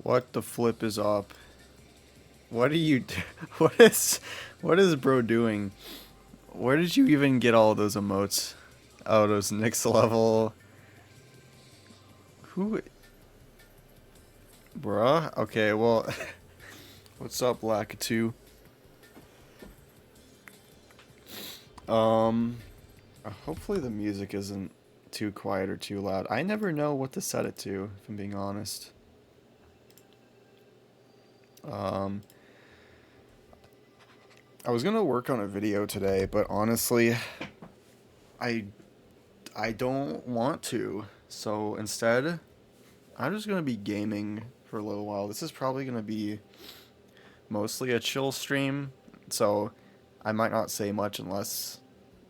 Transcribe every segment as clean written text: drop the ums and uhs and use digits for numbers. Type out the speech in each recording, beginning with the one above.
What the flip is up? What are you? What is? What is bro doing? Where did you even get all those emotes? Oh, those next level. Who? Bruh. Okay. Well, what's up, Lakitu? Um. Hopefully the music isn't too quiet or too loud. I never know what to set it to, if I'm being honest. Um. I was gonna work on a video today, but honestly, I I don't want to. So instead, I'm just gonna be gaming for a little while. This is probably gonna be mostly a chill stream, so I might not say much unless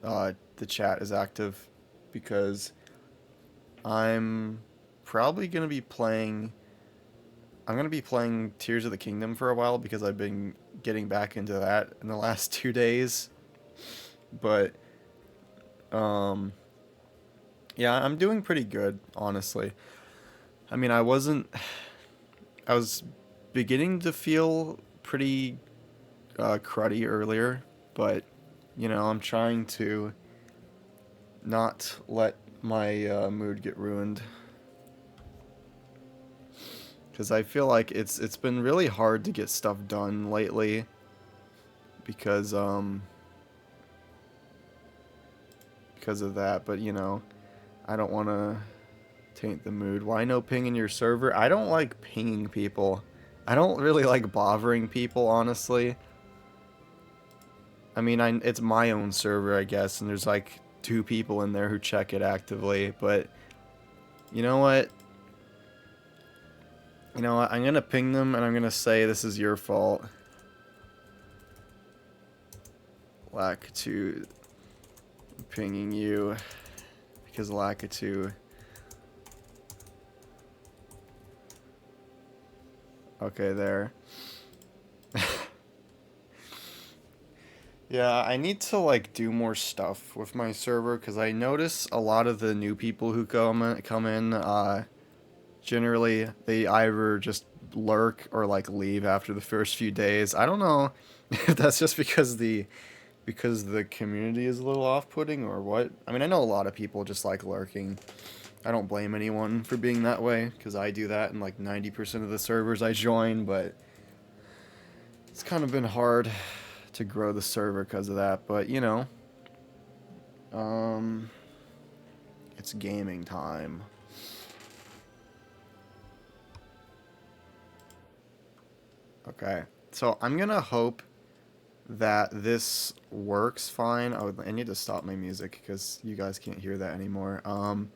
the chat is active, because I'm probably gonna be playing. I'm gonna be playing Tears of the Kingdom for a while because I've been getting back into that in the last 2 days. But um, yeah, I'm doing pretty good, honestly. I mean, I was beginning to feel pretty cruddy earlier, but I'm trying to not let my mood get ruined, because I feel like it's been really hard to get stuff done lately because because of that. But I don't want to taint the mood. Why no ping in your server? I don't like pinging people. I don't really like bothering people, honestly. I mean, it's my own server, I guess, and there's like 2 people in there who check it actively, but you know what? You know what? I'm gonna ping them and I'm gonna say this is your fault. Lakitu pinging you because Lakitu. Okay, there. Yeah, I need to like do more stuff with my server because I notice a lot of the new people who come in. Generally, they either just lurk or like leave after the first few days. I don't know if that's just because the community is a little off-putting or what. I mean, I know a lot of people just like lurking. I don't blame anyone for being that way because I do that in like 90% of the servers I join, but it's kind of been hard to grow the server because of that. But um, it's gaming time. Okay, so I'm gonna hope that this works fine. Oh, I need to stop my music because you guys can't hear that anymore. I'm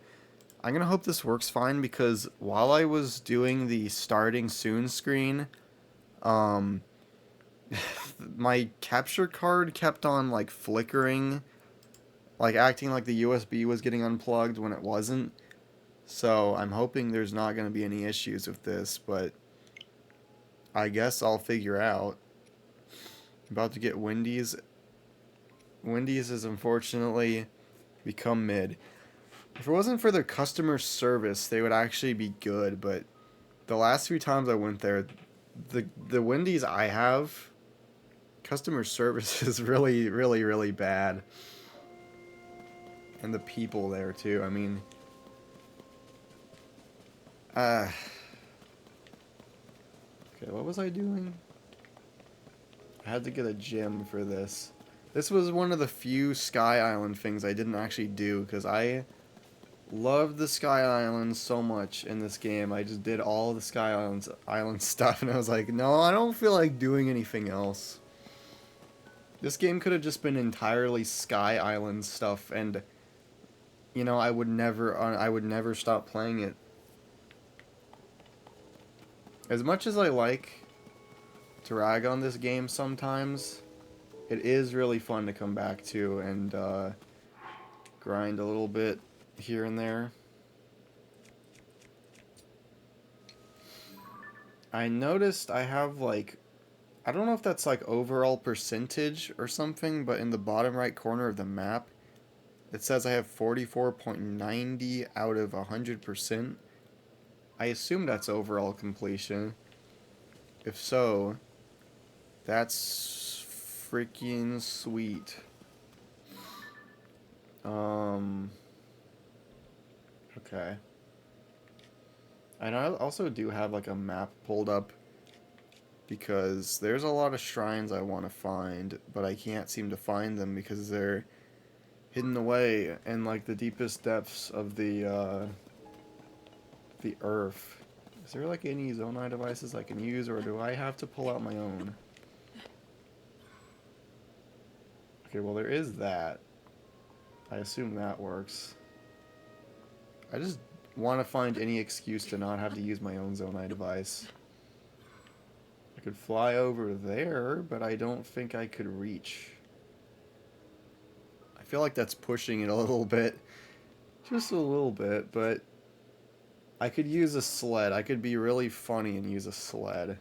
gonna hope this works fine because while I was doing the starting soon screen, um, my capture card kept on like flickering, like acting like the USB was getting unplugged when it wasn't. So I'm hoping there's not gonna be any issues with this, but I guess I'll figure out. About to get Wendy's. Wendy's has unfortunately become mid. If it wasn't for their customer service, they would actually be good. But the last few times I went there, the Wendy's I have, customer service is really, really, really bad. And the people there too. I mean, uh, okay, what was I doing? I had to get a gym for this. This was one of the few Sky Island things I didn't actually do because I loved the Sky Islands so much in this game. I just did all the Island stuff, and I was like, no, I don't feel like doing anything else. This game could have just been entirely Sky Island stuff, and I would never stop playing it. As much as I like to rag on this game sometimes, it is really fun to come back to and grind a little bit here and there. I noticed I have like, I don't know if that's like overall percentage or something, but in the bottom right corner of the map, it says I have 44.90 out of 100%. I assume that's overall completion. If so, that's freaking sweet. Okay. And I also do have like a map pulled up because there's a lot of shrines I want to find, but I can't seem to find them because they're hidden away in like the deepest depths of the earth. Is there like any Zonai devices I can use, or do I have to pull out my own? Okay, well there is that. I assume that works. I just want to find any excuse to not have to use my own Zonai device. I could fly over there, but I don't think I could reach. I feel like that's pushing it a little bit. Just a little bit, but I could use a sled. I could be really funny and use a sled.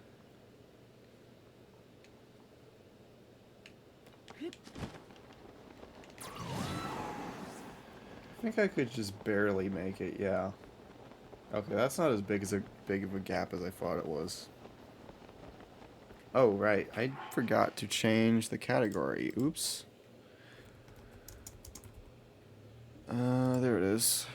I think I could just barely make it, yeah. Okay, that's not as big of a gap as I thought it was. Oh, right. I forgot to change the category. Oops. There it is.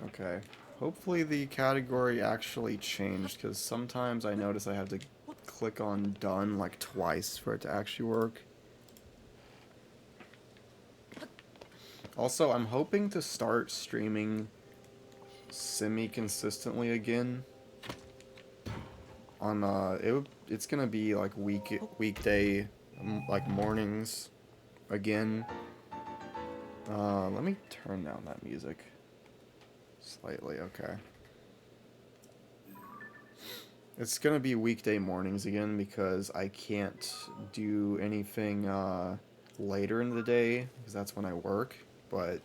Okay. Hopefully the category actually changed, because sometimes I notice I have to click on done like twice for it to actually work. Also, I'm hoping to start streaming semi-consistently again. On it's gonna be like weekday, like mornings, again. Let me turn down that music slightly. Okay. It's gonna be weekday mornings again because I can't do anything later in the day because that's when I work. But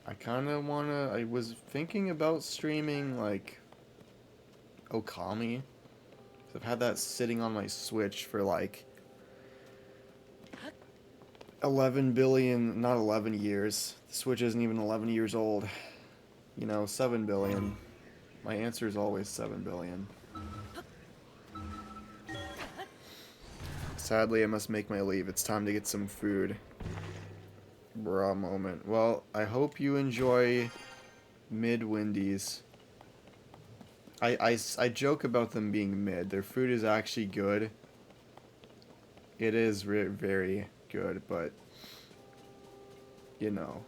I kind of wanna. I was thinking about streaming like Okami. I've had that sitting on my Switch for like 11 billion, not 11 years. The Switch isn't even 11 years old. You know, 7 billion. My answer is always 7 billion. Sadly, I must make my leave. It's time to get some food. Bruh moment. Well, I hope you enjoy Mid-Wendy's. I joke about them being mid. Their food is actually good. It is very good, but, you know,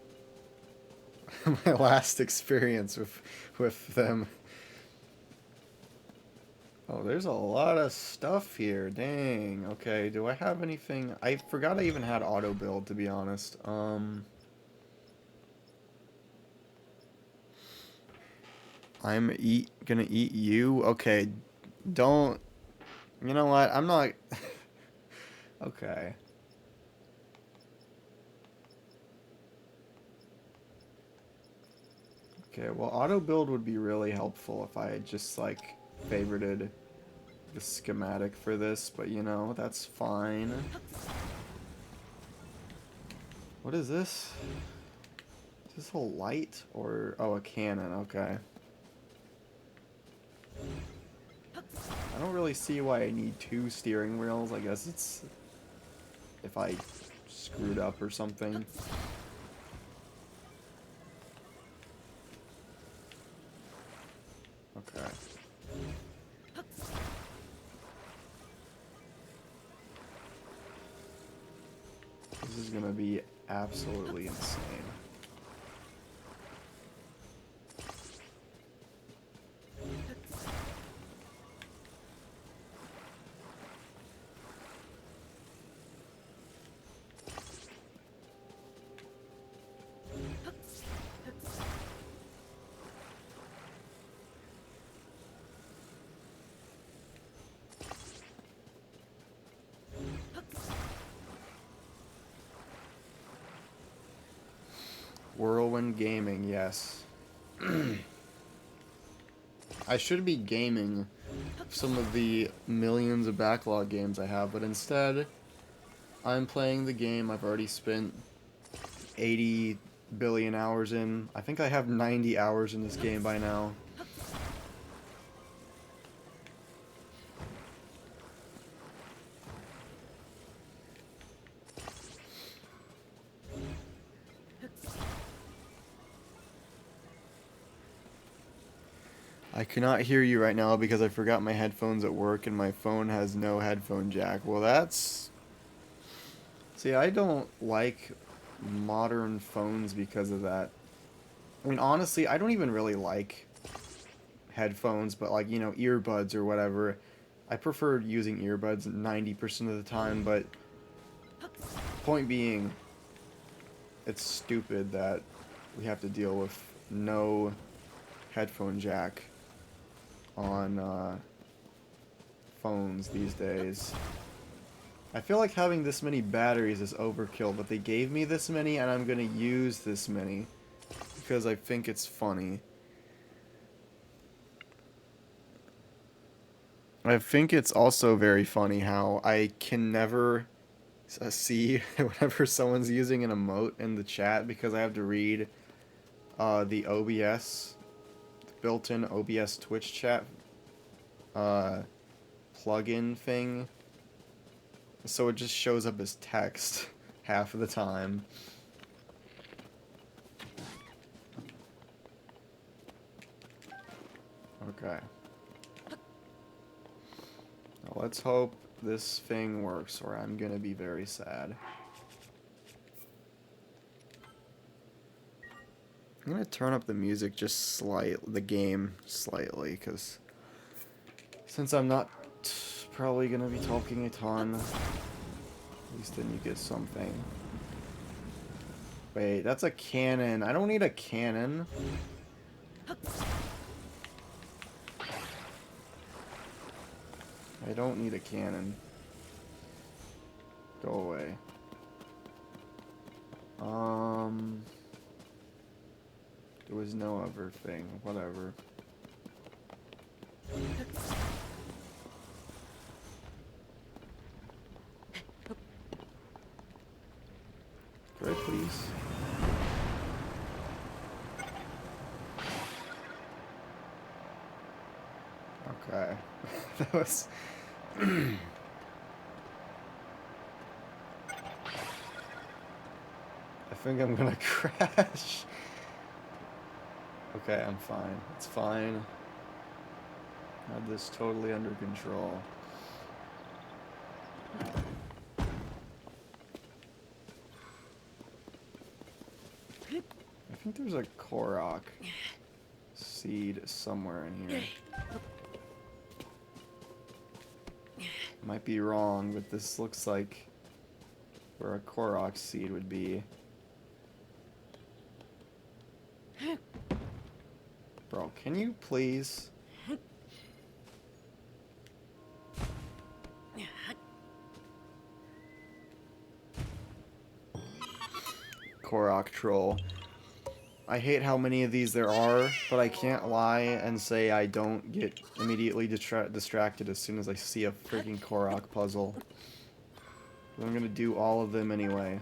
my last experience with them. Oh, there's a lot of stuff here. Dang. Okay, do I have anything? I forgot I even had auto build, to be honest. I'm gonna eat you? Okay, don't... You know what? I'm not... Okay. Okay, well, auto build would be really helpful if I had just, like, favorited the schematic for this, but, you know, that's fine. What is this? Is this a light? Or... Oh, a cannon, okay. I don't really see why I need 2 steering wheels. I guess it's if I screwed up or something. Okay. This is gonna be absolutely insane. Whirlwind Gaming, yes. I should be gaming some of the millions of backlog games I have, but instead, I'm playing the game I've already spent 80 billion hours in. I think I have 90 hours in this game by now. I cannot hear you right now because I forgot my headphones at work and my phone has no headphone jack. Well, that's... See, I don't like modern phones because of that. I mean, honestly, I don't even really like headphones, but like, you know, earbuds or whatever. I prefer using earbuds 90% of the time, but point being, it's stupid that we have to deal with no headphone jack on phones these days. I feel like having this many batteries is overkill, but they gave me this many and I'm gonna use this many because I think it's funny. I think it's also very funny how I can never see whenever someone's using an emote in the chat because I have to read the OBS, built-in OBS Twitch chat plugin thing. So it just shows up as text half of the time. Okay. Now let's hope this thing works or I'm gonna be very sad. I'm gonna turn up the music just slightly, the game slightly, because since I'm not probably gonna be talking a ton, at least then you get something. Wait, that's a cannon. I don't need a cannon. I don't need a cannon. Go away. There was no other thing. Whatever. Could I please? Okay. That was... I think I'm gonna crash. Okay, I'm fine. It's fine. I have this totally under control. I think there's a Korok seed somewhere in here. Might be wrong, but this looks like where a Korok seed would be. Bro, can you please? Korok troll. I hate how many of these there are, but I can't lie and say I don't get immediately distracted as soon as I see a freaking Korok puzzle. I'm gonna do all of them anyway.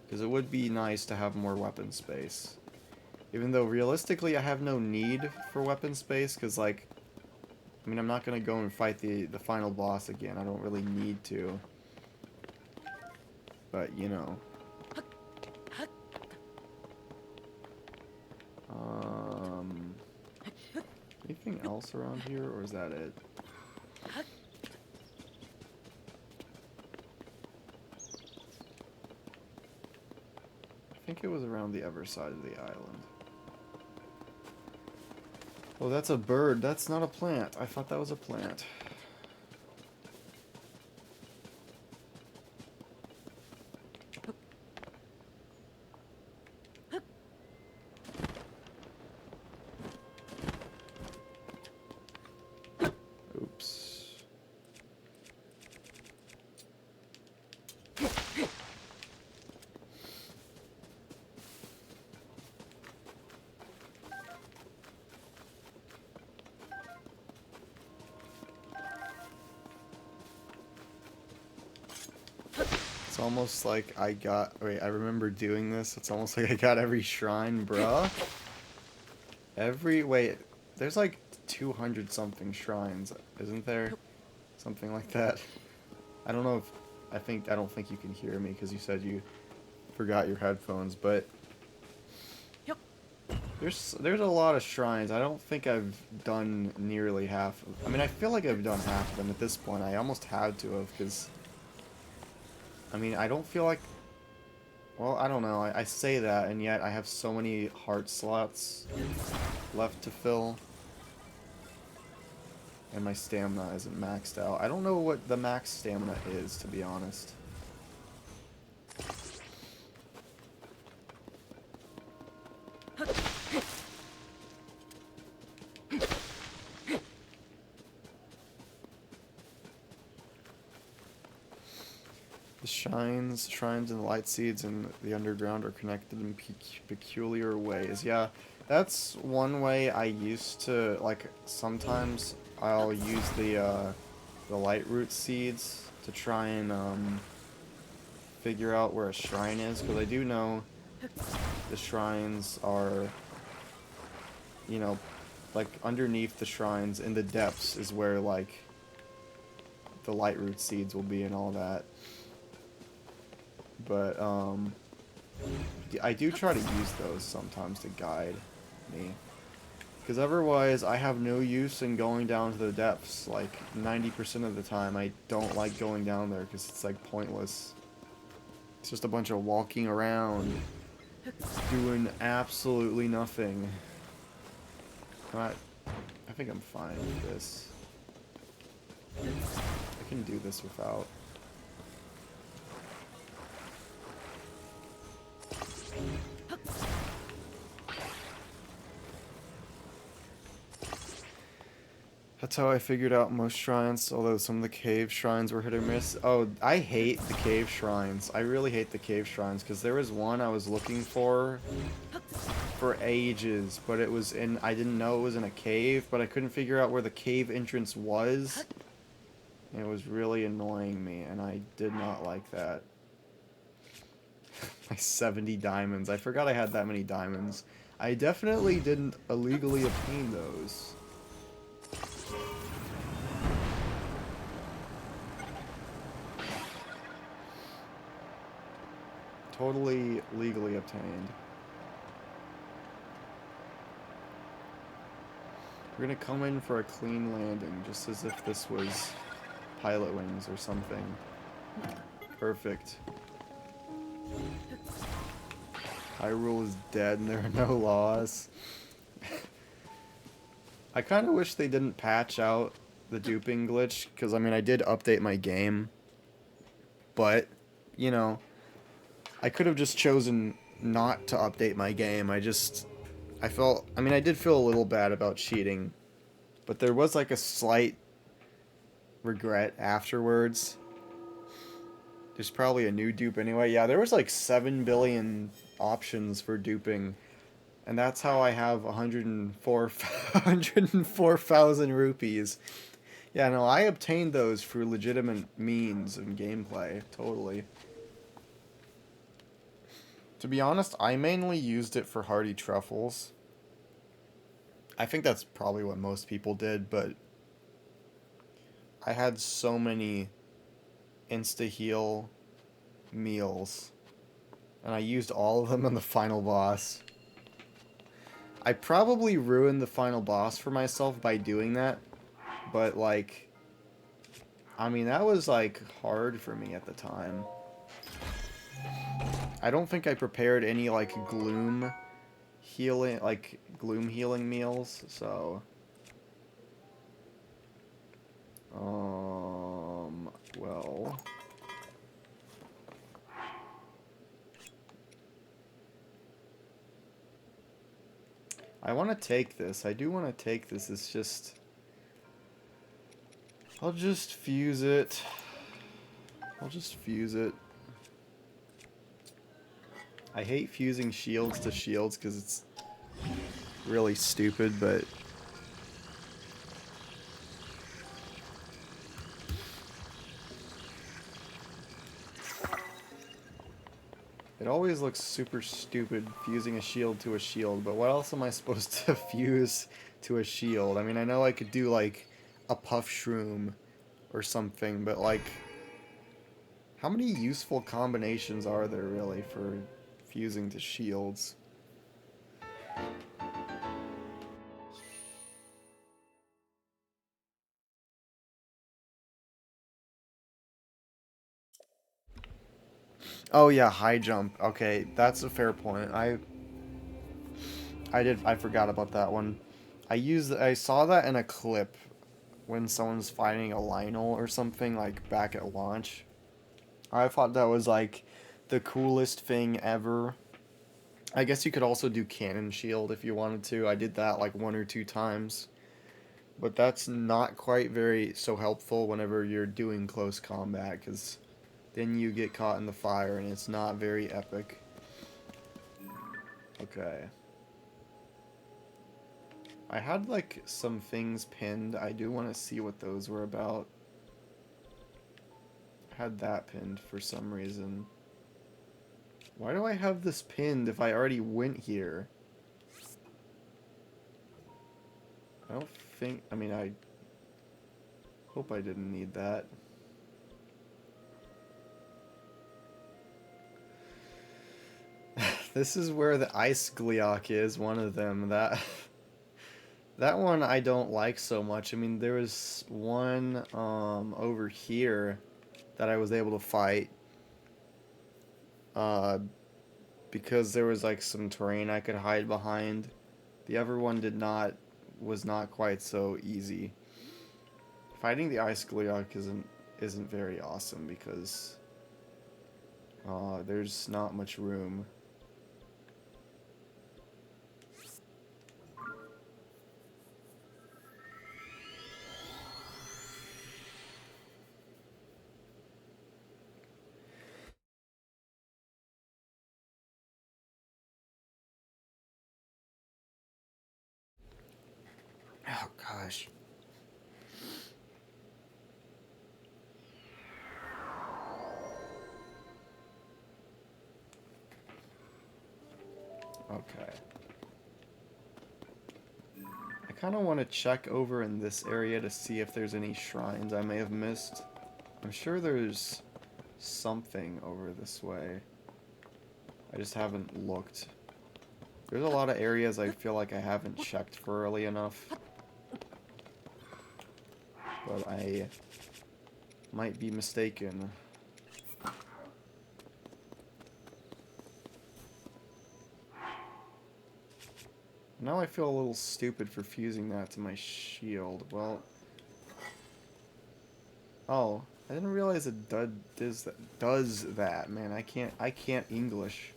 Because it would be nice to have more weapon space. Even though realistically I have no need for weapon space, because like, I mean I'm not gonna go and fight the final boss again, I don't really need to. But you know. Anything else around here, or is that it? I think it was around the other side of the island. Oh, that's a bird. That's not a plant. I thought that was a plant. Oops. It's almost like I got... Wait, I remember doing this. It's almost like I got every shrine, bruh. Wait, there's like 200 something shrines, isn't there? Something like that. I don't know if... I don't think you can hear me because you said you forgot your headphones, but... There's a lot of shrines. I don't think I've done nearly half. I mean, I feel like I've done half of them at this point. I almost had to have, because I mean, I don't feel like. Well, I don't know. I say that, and yet I have so many heart slots left to fill, and my stamina isn't maxed out. I don't know what the max stamina is, to be honest. The shrines and the light seeds and the underground are connected in peculiar ways. Yeah, that's one way I used to, like, sometimes I'll use the light root seeds to try and figure out where a shrine is, because I do know the shrines are, you know, like, underneath the shrines in the depths is where, like, the light root seeds will be and all that. But, I do try to use those sometimes to guide me. Because otherwise, I have no use in going down to the depths. Like, 90% of the time, I don't like going down there because it's, like, pointless. It's just a bunch of walking around, doing absolutely nothing. I think I'm fine with this. I can do this without. That's how I figured out most shrines, although some of the cave shrines were hit or miss. Oh, I hate the cave shrines. I really hate the cave shrines, because there was one I was looking for ages, but it was in, I didn't know it was in a cave, but I couldn't figure out where the cave entrance was. It was really annoying me, and I did not like that. My 70 diamonds. I forgot I had that many diamonds. I definitely didn't illegally obtain those. Totally legally obtained. We're gonna come in for a clean landing, just as if this was Pilot Wings or something. Perfect. Hyrule is dead and there are no laws. I kind of wish they didn't patch out the duping glitch, because, I mean, I did update my game, but, you know, I could have just chosen not to update my game. I mean, I did feel a little bad about cheating, but there was, like, a slight regret afterwards. There's probably a new dupe anyway. Yeah, there was, like, 7 billion options for duping, and that's how I have 104,000 rupees. Yeah, no, I obtained those through legitimate means and gameplay, totally. To be honest, I mainly used it for Hardy Truffles. I think that's probably what most people did, but I had so many insta-heal meals, and I used all of them on the final boss. I probably ruined the final boss for myself by doing that, but, like, I mean, that was, like, hard for me at the time. I don't think I prepared any, like, gloom healing meals, so well, I want to take this. I do want to take this. It's just, I'll just fuse it. I hate fusing shields to shields because it's really stupid, but it always looks super stupid fusing a shield to a shield, but what else am I supposed to fuse to a shield? I mean, I know I could do, like, a puff shroom or something, but, like, how many useful combinations are there, really, for fusing to shields? Oh yeah, high jump. Okay, that's a fair point. I forgot about that one. I saw that in a clip when someone's fighting a Lionel or something like back at launch. I thought that was like the coolest thing ever. I guess you could also do cannon shield if you wanted to. I did that like one or two times. But that's not quite very so helpful whenever you're doing close combat, because then you get caught in the fire and it's not very epic. Okay. I had like some things pinned. I do want to see what those were about. I had that pinned for some reason. Why do I have this pinned if I already went here? I don't think... I mean, I hope I didn't need that. This is where the ice Gleok is, one of them. That one I don't like so much. I mean, there was one over here that I was able to fight uh, because there was like some terrain I could hide behind. The other one was not quite so easy. Fighting the ice Gleok isn't very awesome because there's not much room. Oh gosh. Okay. I kind of want to check over in this area to see if there's any shrines I may have missed. I'm sure there's something over this way. I just haven't looked. There's a lot of areas I feel like I haven't checked for early enough. But I might be mistaken. Now I feel a little stupid for fusing that to my shield. Well... Oh, I didn't realize it does that. Man, I can't English.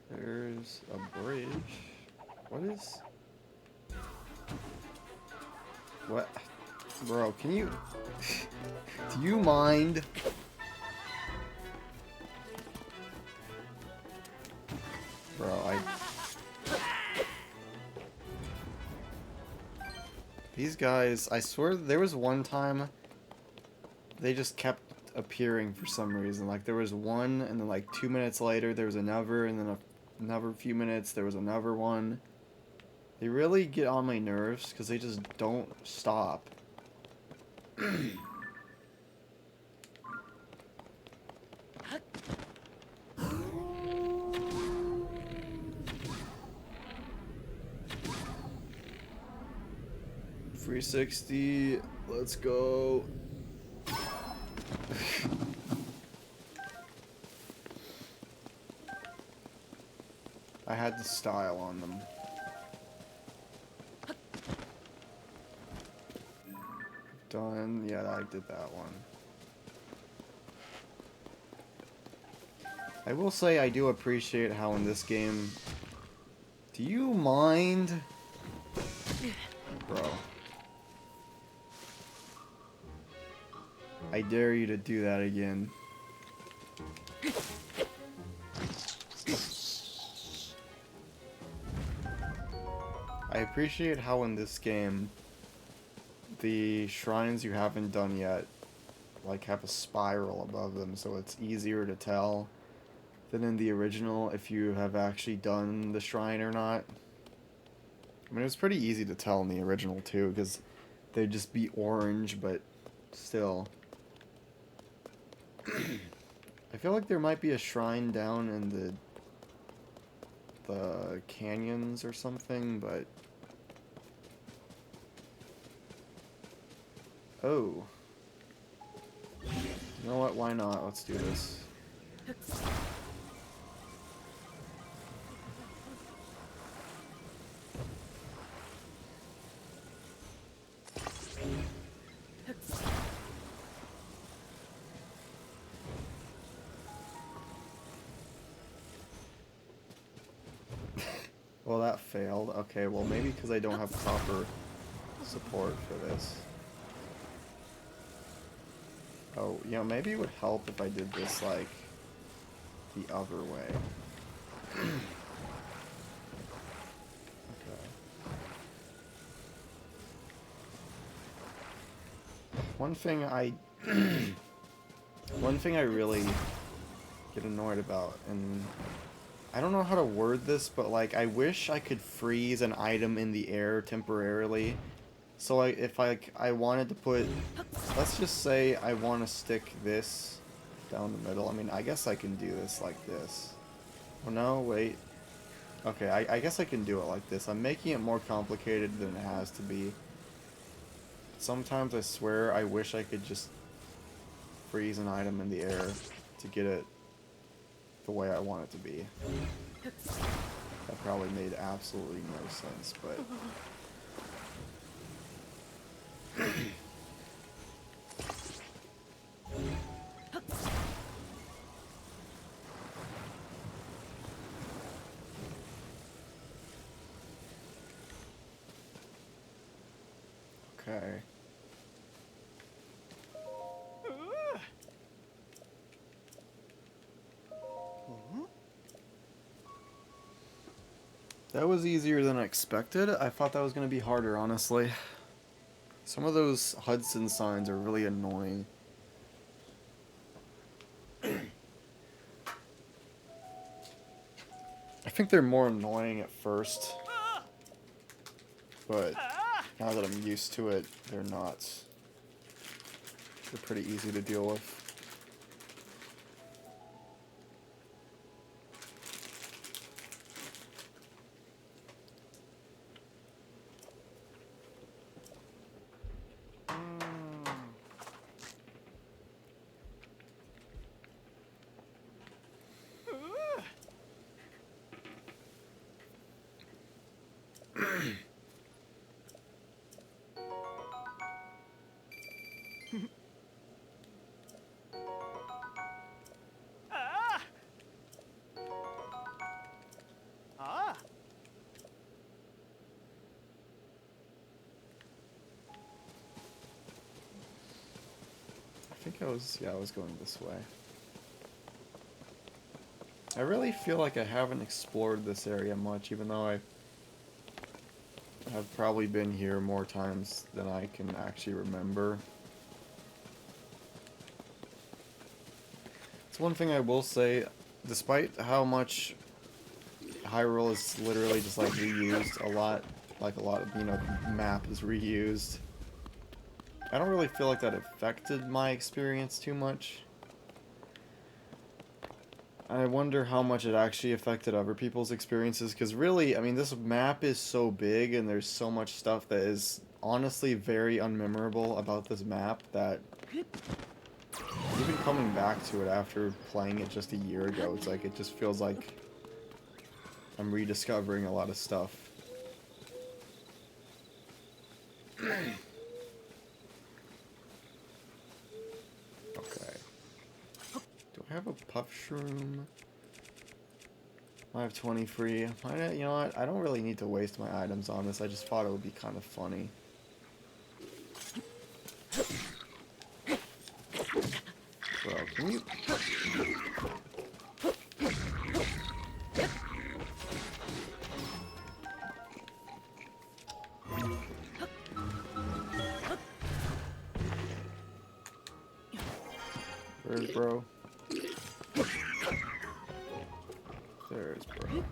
There's a bridge. What is... What? Bro, can you... Do you mind? Bro, These guys, I swear there was one time they just kept appearing for some reason. Like, there was one, and then like 2 minutes later there was another, and then another few minutes there was another one. They really get on my nerves because they just don't stop. 360, let's go. I had the style on them. Done. Yeah, I did that one. I will say I do appreciate how in this game... Do you mind? Bro. I dare you to do that again. I appreciate how in this game the shrines you haven't done yet like have a spiral above them, so it's easier to tell than in the original if you have actually done the shrine or not. I mean, it was pretty easy to tell in the original, too, because they'd just be orange, but still. I feel like there might be a shrine down in the canyons or something, but... Oh. You know what? Why not? Let's do this. Well, that failed. Okay, well, maybe because I don't have proper support for this. Oh, you know, maybe it would help if I did this, like, the other way. Okay. One thing I... One thing I really get annoyed about, and I don't know how to word this, but like I wish I could freeze an item in the air temporarily. So if I wanted to put, let's just say I want to stick this down the middle. I mean, I guess I can do this like this. Oh no, wait. Okay, I guess I can do it like this. I'm making it more complicated than it has to be. Sometimes I swear I wish I could just freeze an item in the air to get it the way I want it to be. That probably made absolutely no sense, but... Okay. That was easier than I expected. I thought that was going to be harder, honestly. Some of those Hudson signs are really annoying. I think they're more annoying at first. But now that I'm used to it, they're not. They're pretty easy to deal with. I was going this way. I really feel like I haven't explored this area much, even though I have probably been here more times than I can actually remember. It's one thing I will say, despite how much Hyrule is literally just like reused a lot of, you know, the map is reused. I don't really feel like that affected my experience too much. I wonder how much it actually affected other people's experiences, because really, I mean, this map is so big and there's so much stuff that is honestly very unmemorable about this map that even coming back to it after playing it just a year ago, it's like, it just feels like I'm rediscovering a lot of stuff. I have a puff shroom. I have 20 free. You know what? I don't really need to waste my items on this. I just thought it would be kind of funny. Bro, can you... Where's bro? There's bro.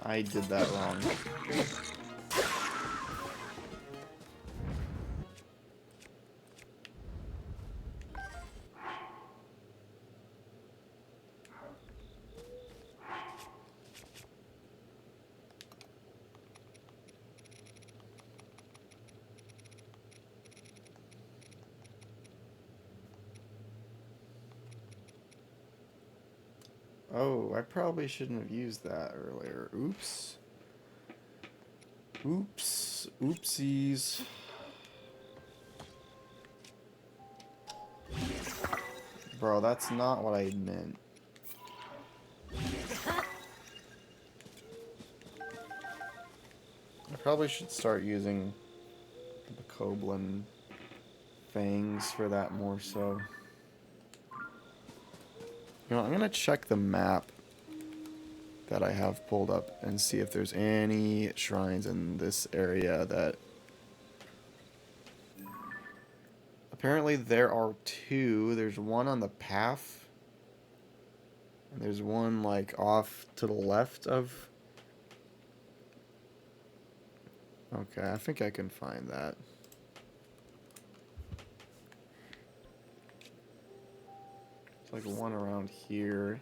I did that wrong. Oh, I probably shouldn't have used that earlier. Oops. Oops. Oopsies. Bro, that's not what I meant. I probably should start using the Koblin fangs for that more so. You know, I'm gonna check the map that I have pulled up and see if there's any shrines in this area that... Apparently there are two. There's one on the path. And there's one like off to the left of... Okay, I think I can find that. It's like one around here.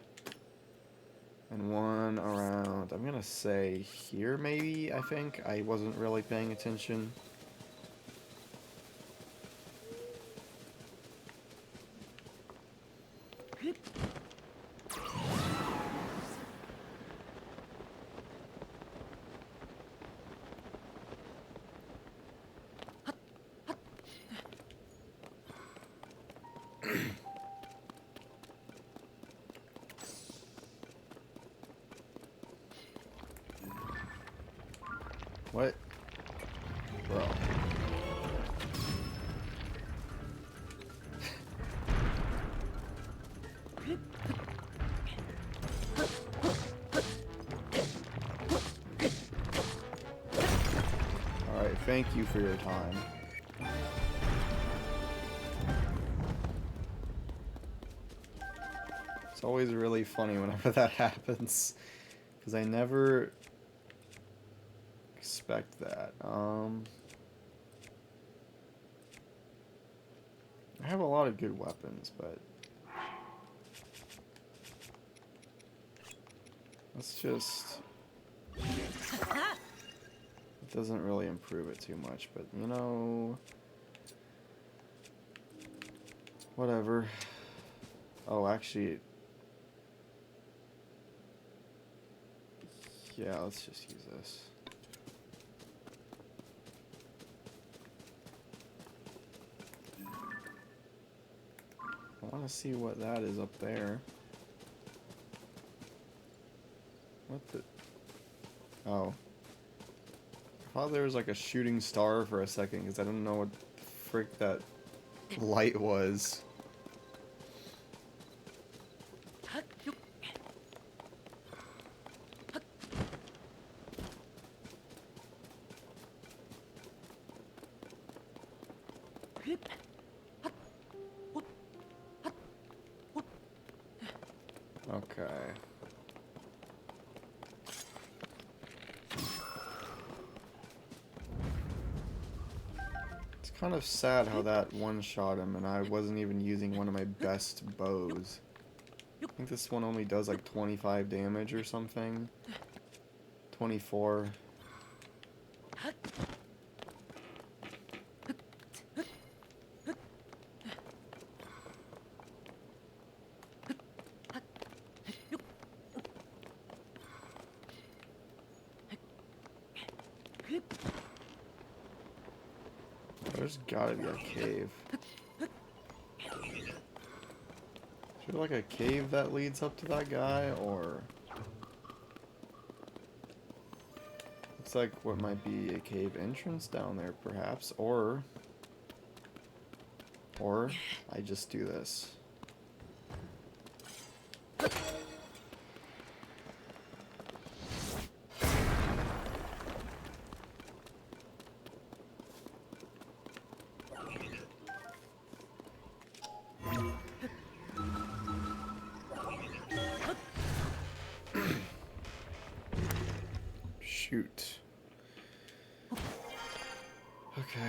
And one around, I'm gonna say here maybe, I think. I wasn't really paying attention. What? Bro. Alright, thank you for your time. It's always really funny whenever that happens, because I never expect that. I have a lot of good weapons, but let's just... It doesn't really improve it too much, but you know... Whatever. Oh, actually... Yeah, let's just use this. I want to see what that is up there. What the... Oh. I thought there was like a shooting star for a second, because I didn't know what the frick that light was. Okay. It's kind of sad how that one-shot him and I wasn't even using one of my best bows. I think this one only does like 25 damage or something. 24. There's gotta be a cave. Is there like a cave that leads up to that guy, or... Looks like what might be a cave entrance down there, perhaps, or I just do this. shoot. Okay.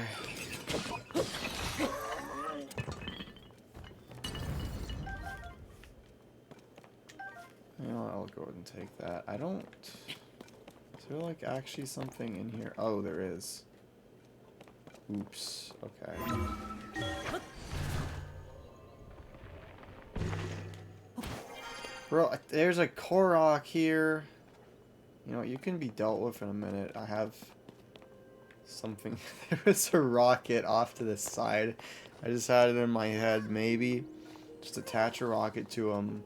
You know what, I'll go ahead and take that. I don't... Is there like actually something in here? Oh, there is. Oops. Okay. Bro, there's a Korok here. You know, you can be dealt with in a minute. I have something. There was a rocket off to the side. I just had it in my head, maybe. Just attach a rocket to him.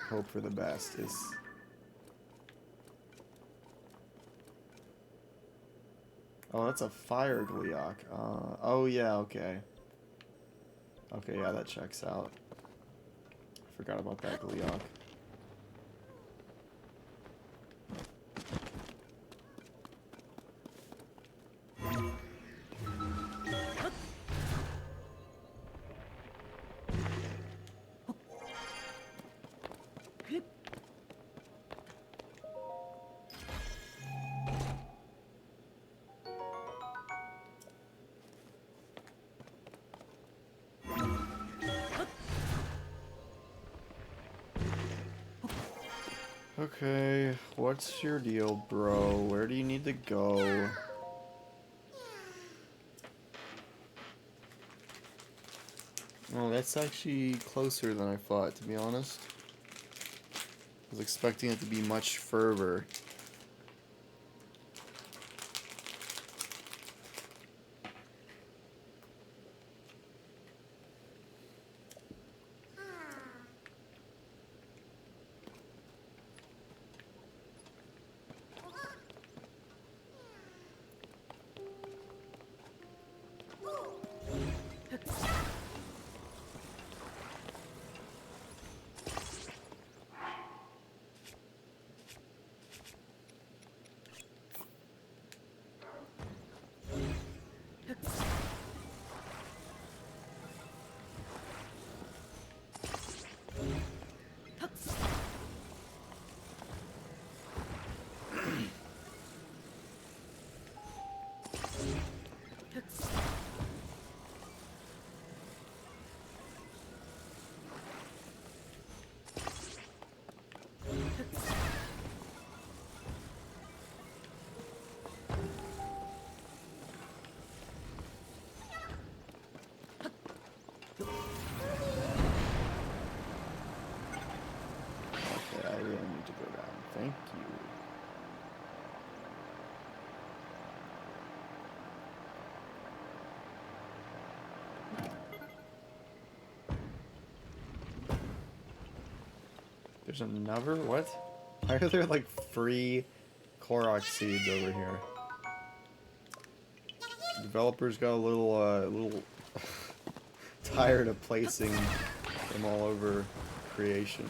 Hope for the best. Oh, that's a fire Gleeok. Oh, yeah, okay. Okay, yeah, that checks out. I forgot about that Gleeok. Okay, what's your deal, bro? Where do you need to go? Well, that's actually closer than I thought, to be honest. I was expecting it to be much further. Okay, I really need to go down. Thank you. There's another? What? Why are there like free Korok seeds over here? Developers got a little tired of placing them all over creation.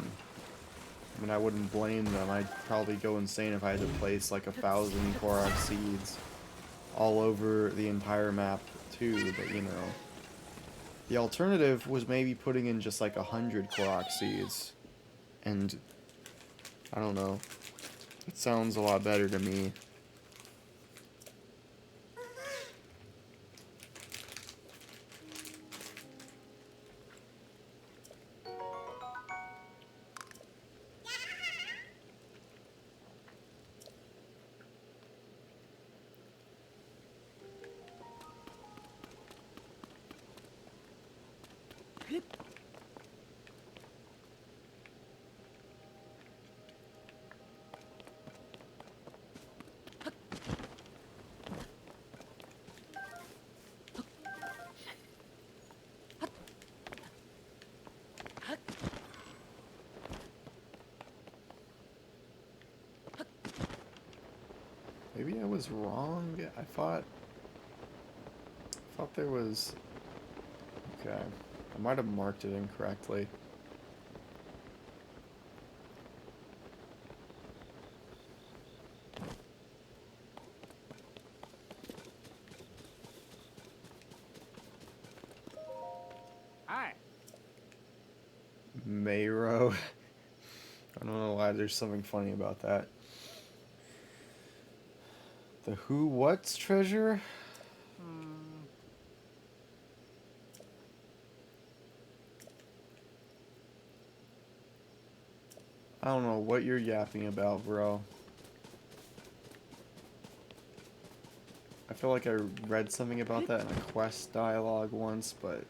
I mean, I wouldn't blame them. I'd probably go insane if I had to place like 1,000 Korok seeds all over the entire map too, but you know. The alternative was maybe putting in just like 100 Korok seeds. And, I don't know. It sounds a lot better to me. Maybe I was wrong. I thought there was... Okay. I might have marked it incorrectly. Hi. Mayro. I don't know why there's something funny about that. The who what's treasure? I don't know what you're yapping about, bro. I feel like I read something about that in a quest dialogue once, but...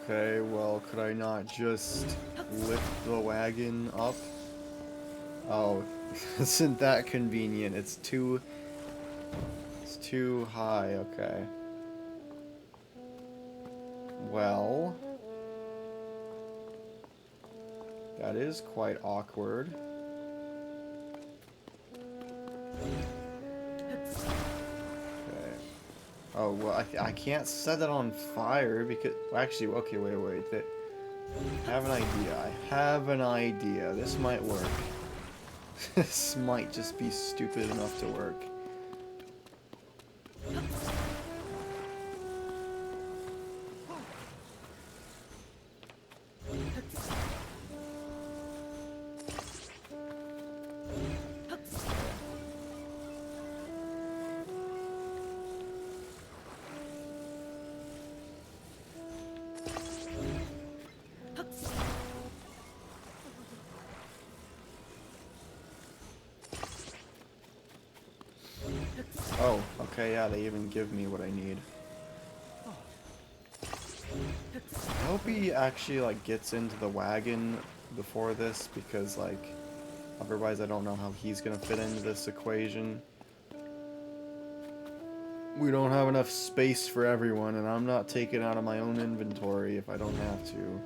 Okay, well, could I not just lift the wagon up? Oh, isn't that convenient? It's too high, okay. Well, that is quite awkward. Okay. Oh, well, I can't set it on fire because... Actually, okay, wait. I have an idea. I have an idea. This might work. This might just be stupid enough to work. Oh, okay, yeah, they even give me what I need. I hope he actually, like, gets into the wagon before this, because, like, otherwise I don't know how he's gonna fit into this equation. We don't have enough space for everyone, and I'm not taking out of my own inventory if I don't have to.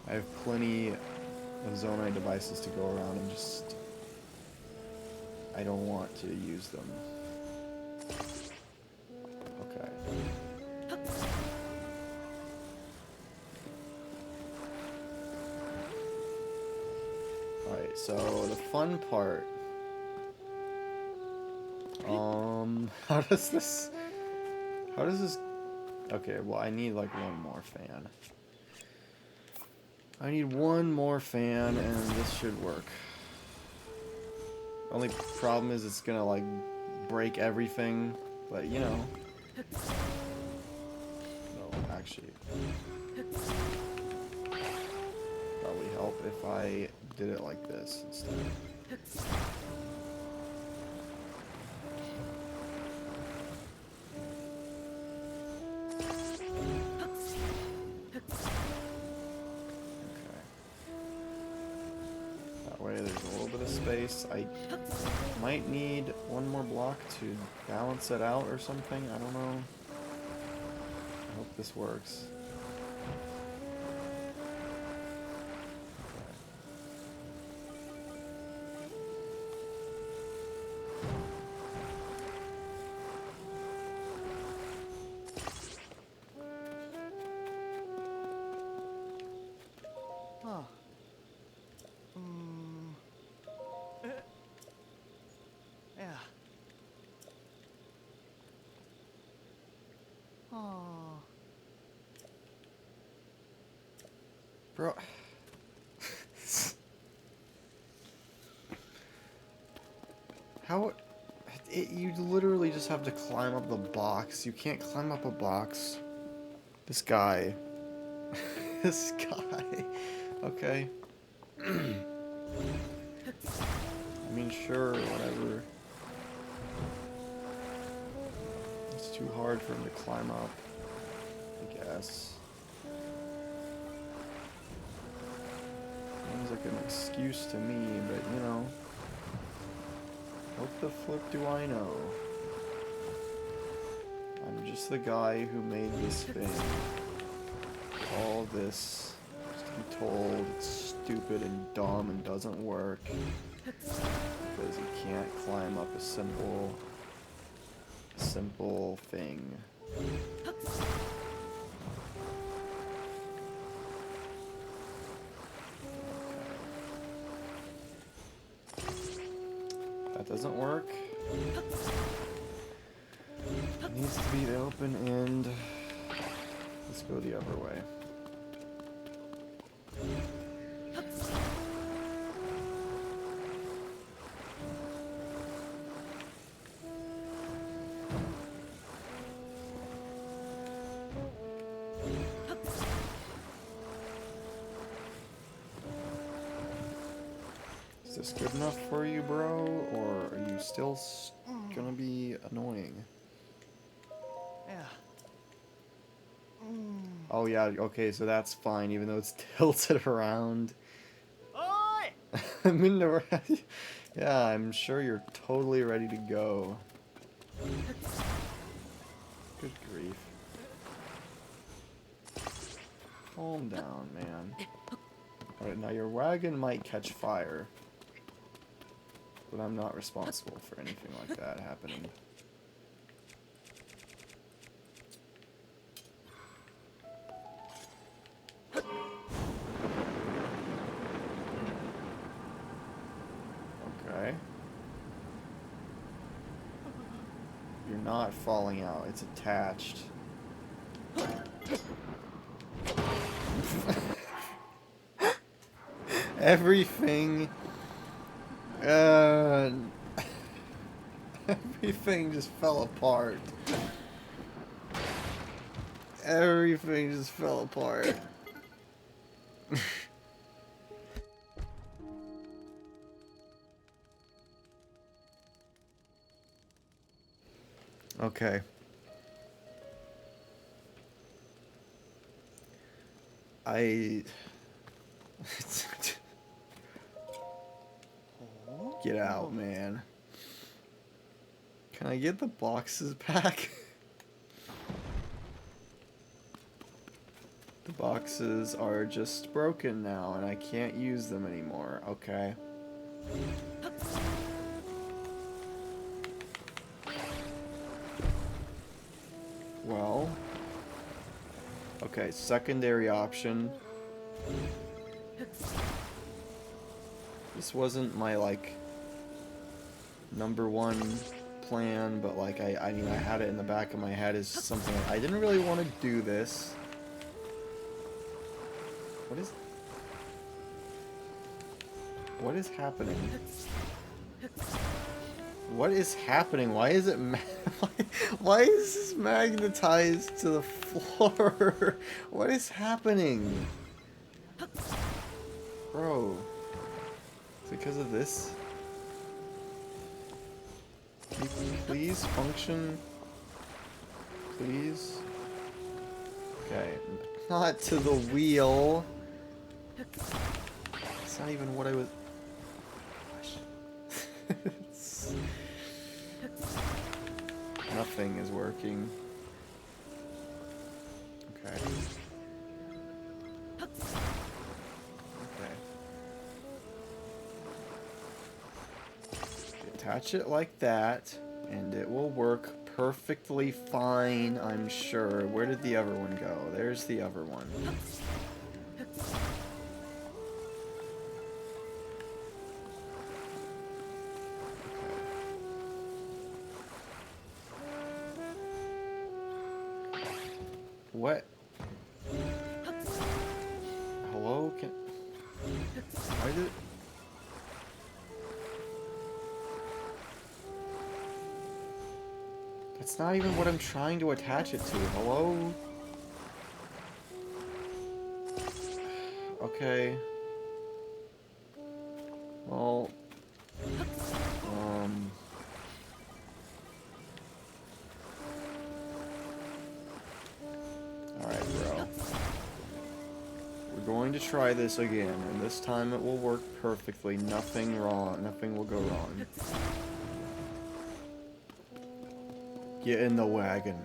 I have plenty of Zonai devices to go around, and just... I don't want to use them. Okay. Alright, so the fun part. How does this... Okay, well, I need, like, one more fan. I need one more fan, and this should work. Only problem is it's gonna, like, break everything, but, you know. No, actually. Probably help if I did it like this instead. There's a little bit of space. I might need one more block to balance it out or something. I don't know. I hope this works. Bro. How... you literally just have to climb up the box. You can't climb up a box. This guy. This guy. Okay. I mean, sure, whatever. It's too hard for him to climb up, I guess. Seems like an excuse to me, but you know. What the flip do I know? I'm just the guy who made this thing. All this, just to be told it's stupid and dumb and doesn't work. Because you can't climb up a simple thing. That doesn't work. It needs to be the open end. Let's go the other way. Is this good enough for you, bro? Or are you still gonna be annoying? Yeah. Oh yeah, okay, so that's fine, even though it's tilted around. Oi! I'm in the yeah, I'm sure you're totally ready to go. Good grief. Calm down, man. Alright, now your wagon might catch fire. But I'm not responsible for anything like that happening. Okay. You're not falling out, it's attached. Everything... everything just fell apart. Everything just fell apart. Okay. Get out, man. Can I get the boxes back? The boxes are just broken now, and I can't use them anymore. Okay. Well. Okay, secondary option. This wasn't my, like, #1 plan, but, like, I mean, I had it in the back of my head as something. I didn't really want to do this. What is happening? What is happening? Why is it why is this magnetized to the floor? What is happening? Bro. Is it because of this? Can you please function? Please? Okay. Not to the wheel. It's not even what I was... Nothing is working. Okay. Okay. Attach it like that, and it will work perfectly fine, I'm sure. Where did the other one go? There's the other one. What? Hello? Why did... That's not even what I'm trying to attach it to. Hello? Okay. Well... Alright, bro. We're going to try this again, and this time it will work perfectly. Nothing wrong. Nothing will go wrong. Get in the wagon.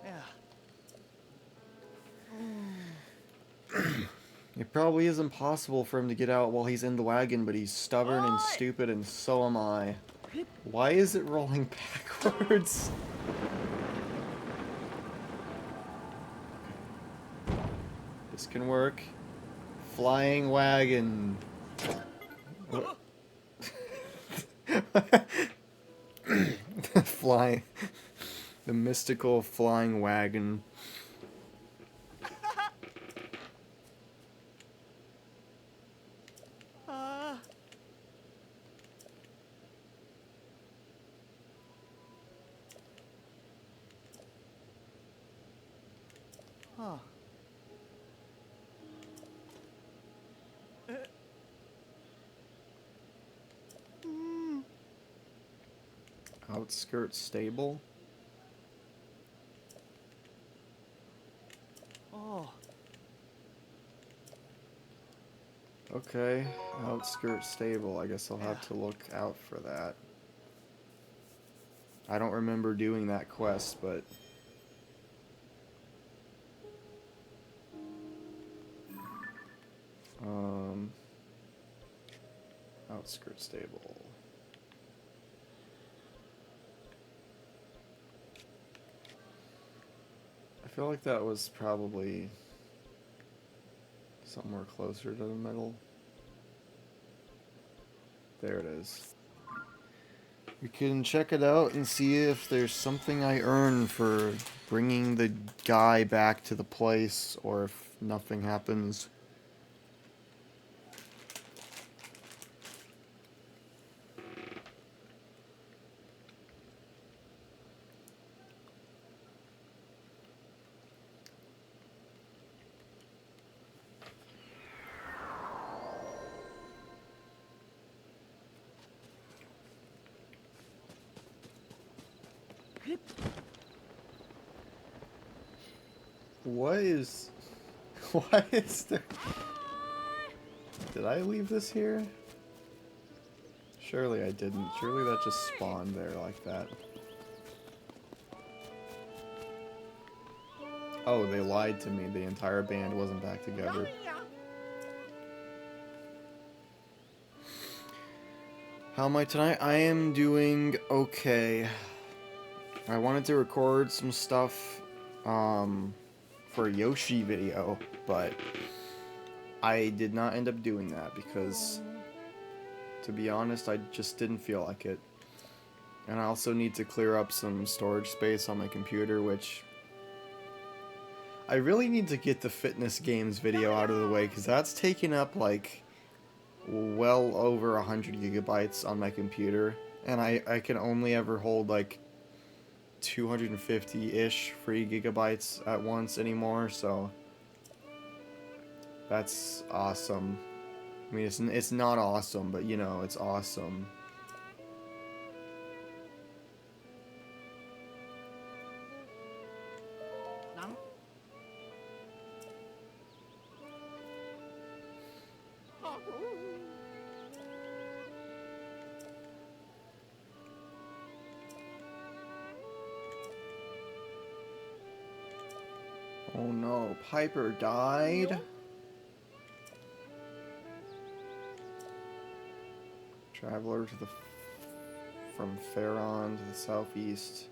Yeah. You're It probably is impossible for him to get out while he's in the wagon, but he's stubborn and Oi! stupid, and so am I. Why is it rolling backwards? This can work. Flying wagon. What? Flying. The mystical flying wagon. Huh. Outskirt stable. Oh. Okay, outskirt stable. I guess I'll have Yeah. to look out for that. I don't remember doing that quest, but... Outskirt stable. I feel like that was probably somewhere closer to the middle. There it is. We can check it out and see if there's something I earn for bringing the guy back to the place, or if nothing happens. What is... Why is there... Did I leave this here? Surely I didn't. Surely that just spawned there like that. Oh, they lied to me. The entire band wasn't back together. How am I tonight? I am doing okay. I wanted to record some stuff for a Yoshi video, but I did not end up doing that because, to be honest, I just didn't feel like it. And I also need to clear up some storage space on my computer, which I really need to get the fitness games video out of the way, because that's taking up like well over 100 gigabytes on my computer, and I can only ever hold like 250-ish free gigabytes at once anymore, so that's awesome. I mean, it's not awesome, but you know, it's awesome. Oh no, Piper died? Traveler to the from Farron to the southeast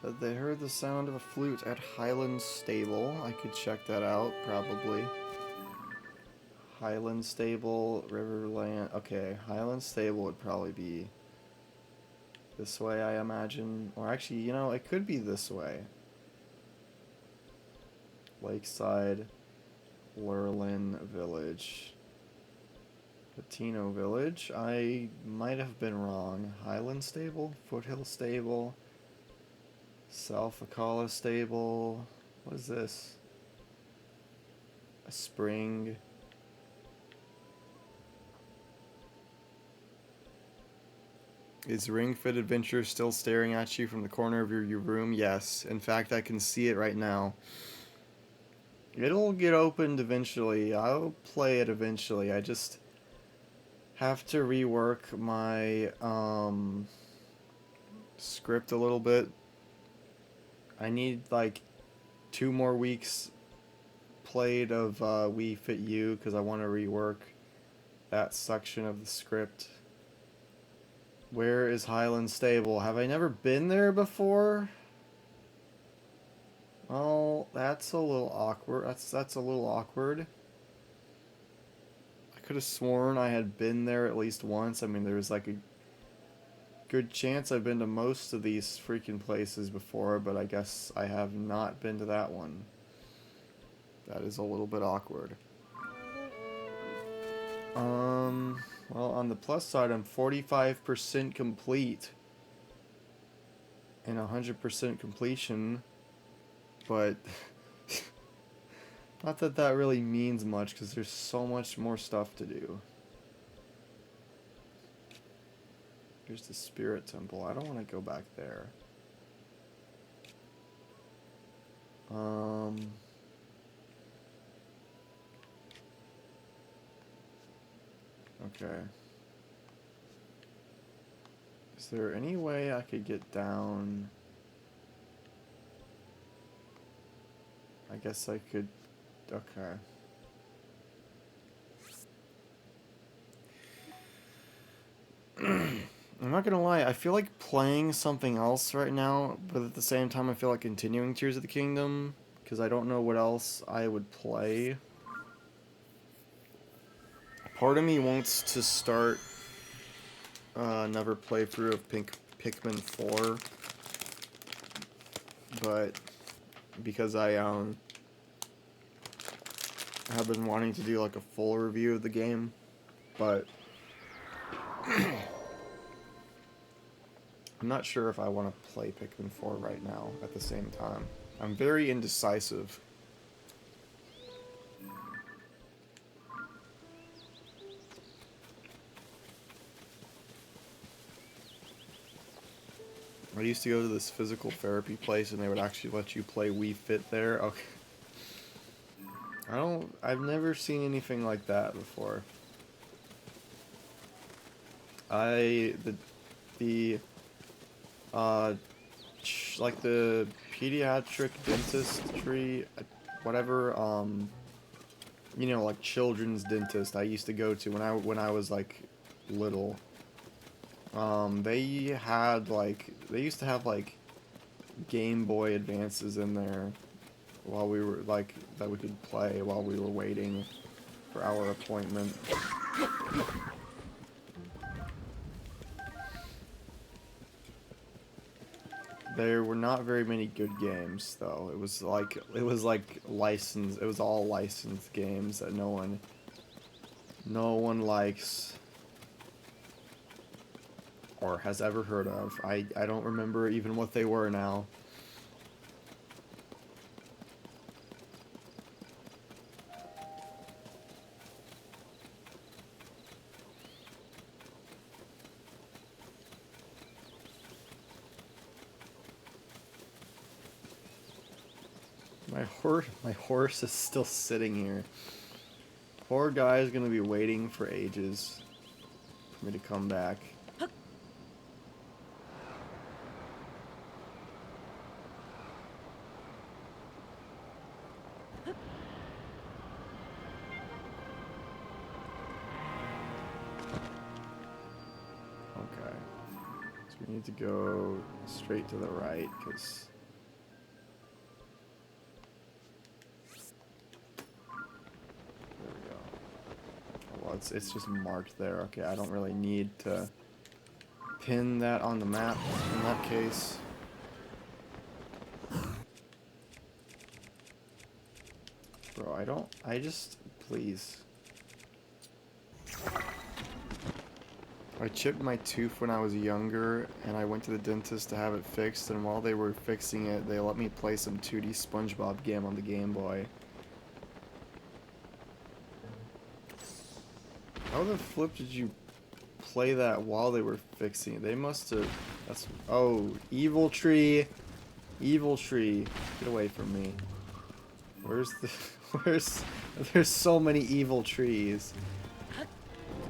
said they heard the sound of a flute at Highland Stable. I could check that out, probably. Highland Stable, Riverland. Okay, Highland Stable would probably be this way, I imagine. Or actually, you know, it could be this way. Lakeside, Lurlin Village. Patino Village. I might have been wrong. Highland Stable? Foothill Stable? South Acala Stable? What is this? A spring? Is Ring Fit Adventure still staring at you from the corner of your room? Yes. In fact, I can see it right now. It'll get opened eventually. I'll play it eventually. I just have to rework my script a little bit. I need like 2 more weeks played of We Fit You because I want to rework that section of the script. Where is Highland Stable? Have I never been there before? Oh, that's a little awkward. That's a little awkward. I could have sworn I had been there at least once. I mean, there's like a good chance I've been to most of these freaking places before, but I guess I have not been to that one. That is a little bit awkward. Well, on the plus side, I'm 45% complete and 100% completion, but not that that really means much because there's so much more stuff to do. Here's the Spirit Temple. I don't want to go back there. Okay. Is there any way I could get down? I guess I could. Okay. I'm not gonna lie, I feel like playing something else right now, but at the same time I feel like continuing Tears of the Kingdom, because I don't know what else I would play. Part of me wants to start another playthrough of Pikmin 4, but because I have been wanting to do like a full review of the game, but I'm not sure if I want to play Pikmin 4 right now at the same time. I'm very indecisive. I used to go to this physical therapy place and they would actually let you play Wii Fit there. Okay. I've never seen anything like that before. Like the pediatric dentistry, whatever, you know, like children's dentist I used to go to when I was like little. They used to have like Game Boy Advances in there while we were like that we could play while we were waiting for our appointment. There were not very many good games though. It was like licensed. It was all licensed games that no one likes or has ever heard of. I don't remember even what they were now. My horse is still sitting here. Poor guy's gonna be waiting for ages for me to come back. Okay. So we need to go straight to the right, because... There we go. Well, it's just marked there. Okay, I don't really need to pin that on the map in that case. Bro, please. I chipped my tooth when I was younger, and I went to the dentist to have it fixed, and while they were fixing it, they let me play some 2D SpongeBob game on the Game Boy. How the flip did you play that while they were fixing it? They must have... That's... Oh, evil tree. Evil tree. Get away from me. Where's the... There's so many evil trees.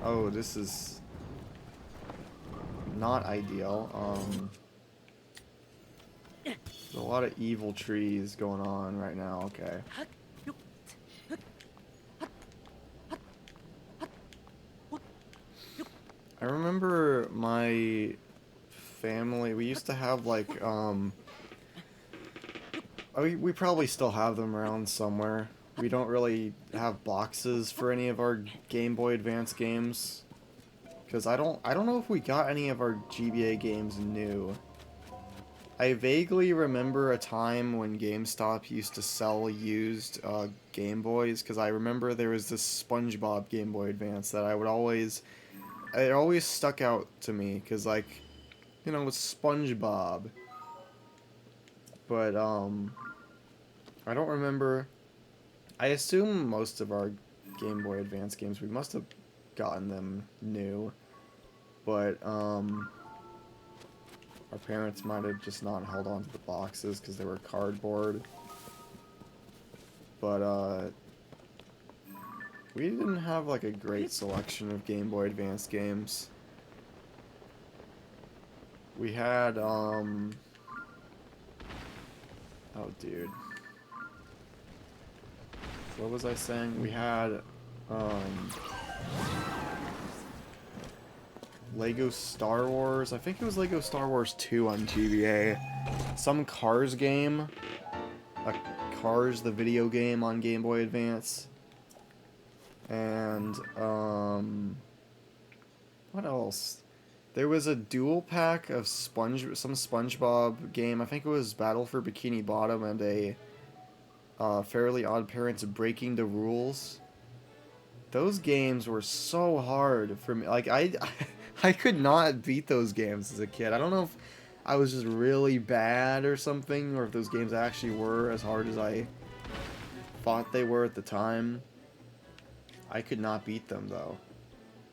Oh, this is... not ideal. There's a lot of evil trees going on right now. Okay. I remember my family, we used to have like, we probably still have them around somewhere. We don't really have boxes for any of our Game Boy Advance games. Because I don't know if we got any of our GBA games new. I vaguely remember a time when GameStop used to sell used Game Boys, because I remember there was this SpongeBob Game Boy Advance that it always stuck out to me, because, like, you know, it's SpongeBob. But, I don't remember. I assume most of our Game Boy Advance games, we must have gotten them new. But, our parents might have just not held on to the boxes because they were cardboard. But, we didn't have, like, a great selection of Game Boy Advance games. We had, oh, dude. What was I saying? We had, Lego Star Wars. I think it was Lego Star Wars 2 on GBA. Some Cars game. A Cars, the video game on Game Boy Advance. And, what else? There was a dual pack of some SpongeBob game. I think it was Battle for Bikini Bottom and a Fairly Odd Parents Breaking the Rules. Those games were so hard for me. Like, I could not beat those games as a kid. I don't know if I was just really bad or something, or if those games actually were as hard as I thought they were at the time. I could not beat them, though.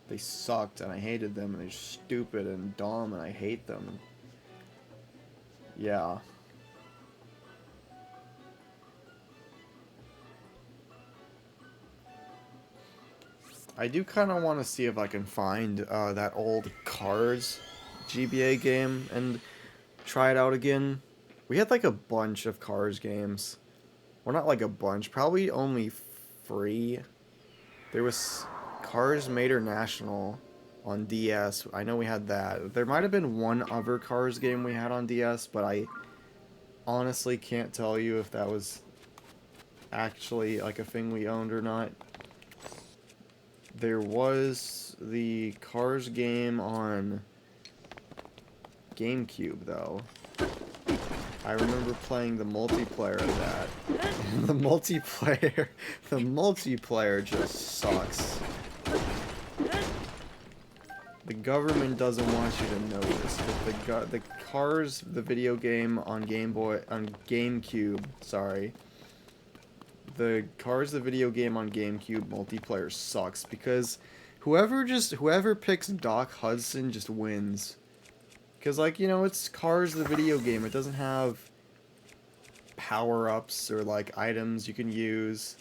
They sucked, and I hated them, and they're stupid and dumb, and I hate them. Yeah. I do kind of want to see if I can find that old Cars GBA game and try it out again. We had like a bunch of Cars games. Well, not like a bunch, probably only 3. There was Cars Mater National on DS. I know we had that. There might have been one other Cars game we had on DS, but I honestly can't tell you if that was actually like a thing we owned or not. There was the Cars game on GameCube, though. I remember playing the multiplayer of that. And the multiplayer just sucks. The government doesn't want you to know this, but the Cars, the video game on GameCube, sorry. The Cars, the video game on GameCube multiplayer sucks because whoever picks Doc Hudson just wins. Because, like, you know, it's Cars, the video game. It doesn't have power-ups or, like, items you can use.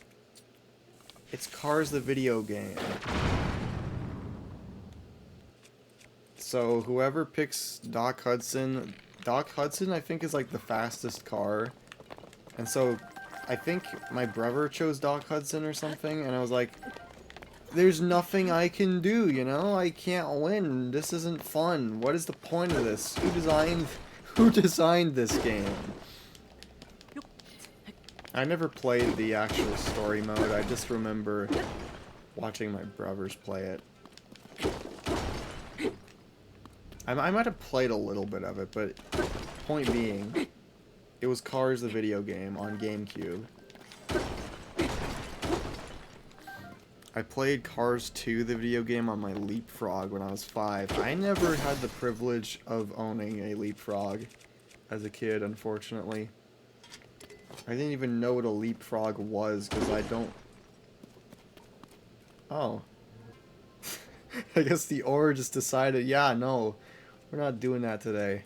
It's Cars, the video game. So, whoever picks Doc Hudson, I think, is, like, the fastest car. And so, I think my brother chose Doc Hudson or something, and I was like, there's nothing I can do, you know? I can't win. This isn't fun. What is the point of this? Who designed this game? I never played the actual story mode. I just remember watching my brothers play it. I might have played a little bit of it, but point being, it was Cars the video game on GameCube. I played Cars 2 the video game on my Leapfrog when I was 5. I never had the privilege of owning a Leapfrog as a kid, unfortunately. I didn't even know what a Leapfrog was because I don't... Oh. I guess the ore just decided, yeah, no, we're not doing that today.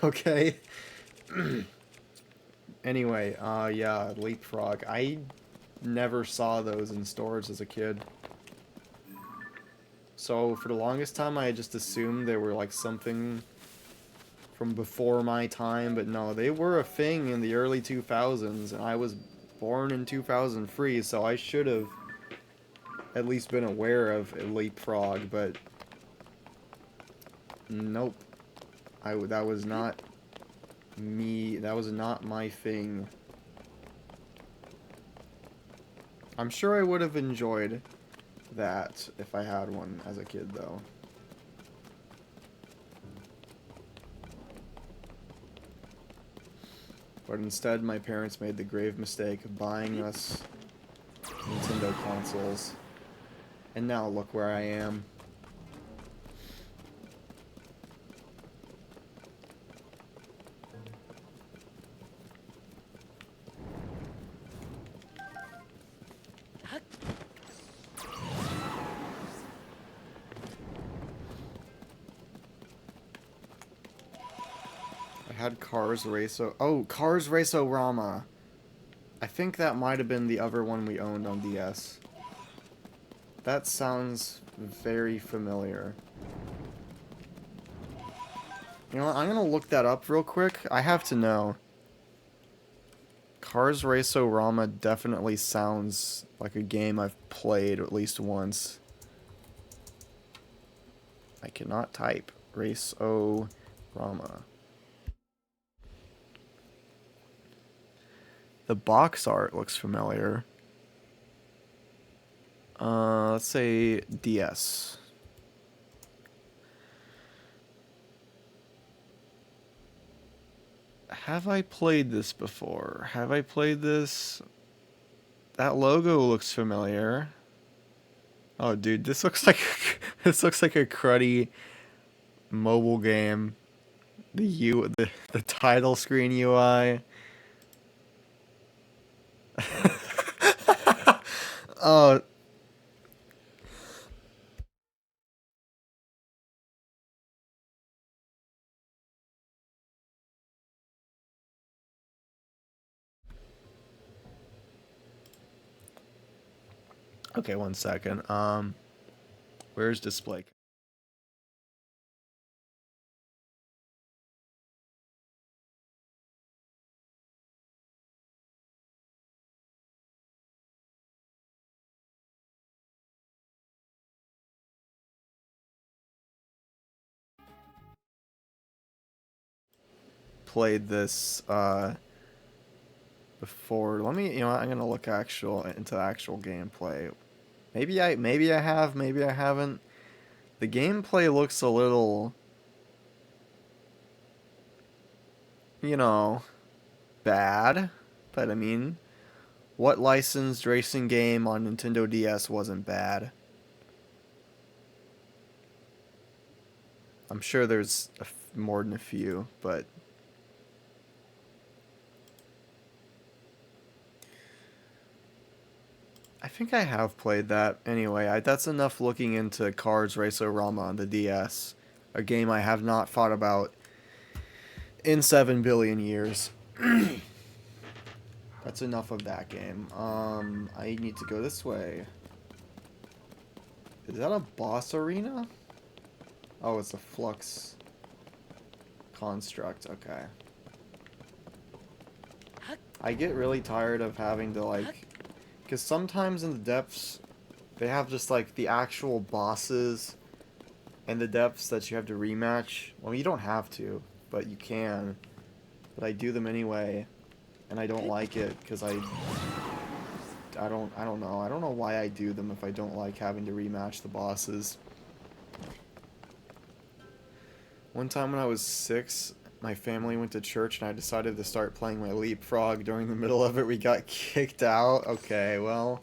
Okay. Anyway, yeah, Leapfrog. I never saw those in stores as a kid. So, for the longest time, I just assumed they were, like, something from before my time, but no, they were a thing in the early 2000s, and I was born in 2003, so I should have at least been aware of a Leapfrog, but Nope. That was not me. That was not my thing. I'm sure I would have enjoyed that if I had one as a kid, though. But instead, my parents made the grave mistake of buying us Nintendo consoles. And now look where I am. I had Cars Race-O... Oh, Cars Race-O-Rama. I think that might have been the other one we owned on DS. That sounds very familiar. You know what? I'm gonna look that up real quick. I have to know. Cars Race-O-Rama definitely sounds like a game I've played at least once. I cannot type. Race-O-Rama. The box art looks familiar. Let's say DS. Have I played this before? Have I played this? That logo looks familiar. Oh, dude, this looks like this looks like a cruddy mobile game. The title screen UI. Oh. Okay, one second. Where's display? Played this before. Let me, you know what, I'm gonna look into actual gameplay. Maybe I have, maybe I haven't. The gameplay looks a little, you know, bad, but I mean, what licensed racing game on Nintendo DS wasn't bad? I'm sure there's more than a few, but I think I have played that. Anyway, that's enough looking into Cars Race-O-Rama on the DS, a game I have not thought about in 7 billion years. That's enough of that game. I need to go this way. Is that a boss arena? Oh, it's a flux construct. Okay. I get really tired of having to, like... Because sometimes in the depths, they have just, like, the actual bosses and the depths that you have to rematch. Well, you don't have to, but you can. But I do them anyway, and I don't like it, because I don't know. I don't know why I do them if I don't like having to rematch the bosses. One time when I was 6, my family went to church and I decided to start playing my leapfrog. During the middle of it, we got kicked out. Okay, well,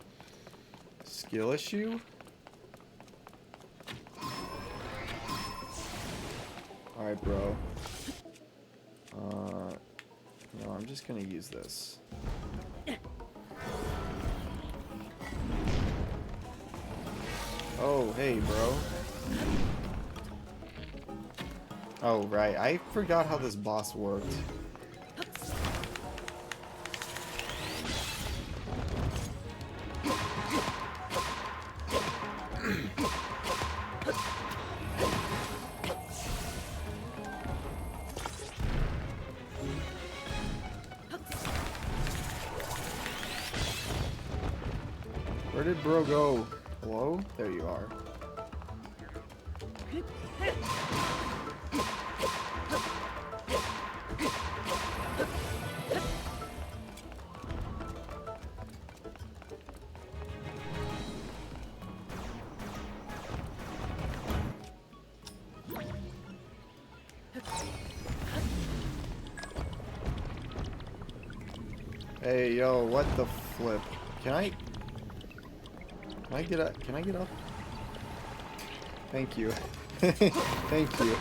skill issue? Alright, bro. No, I'm just gonna use this. Oh, hey, bro. Oh, right. I forgot how this boss worked. Where did bro go? Hello? There you are. Hey, yo, what the flip? Can I get up? Can I get up? Thank you. Thank you.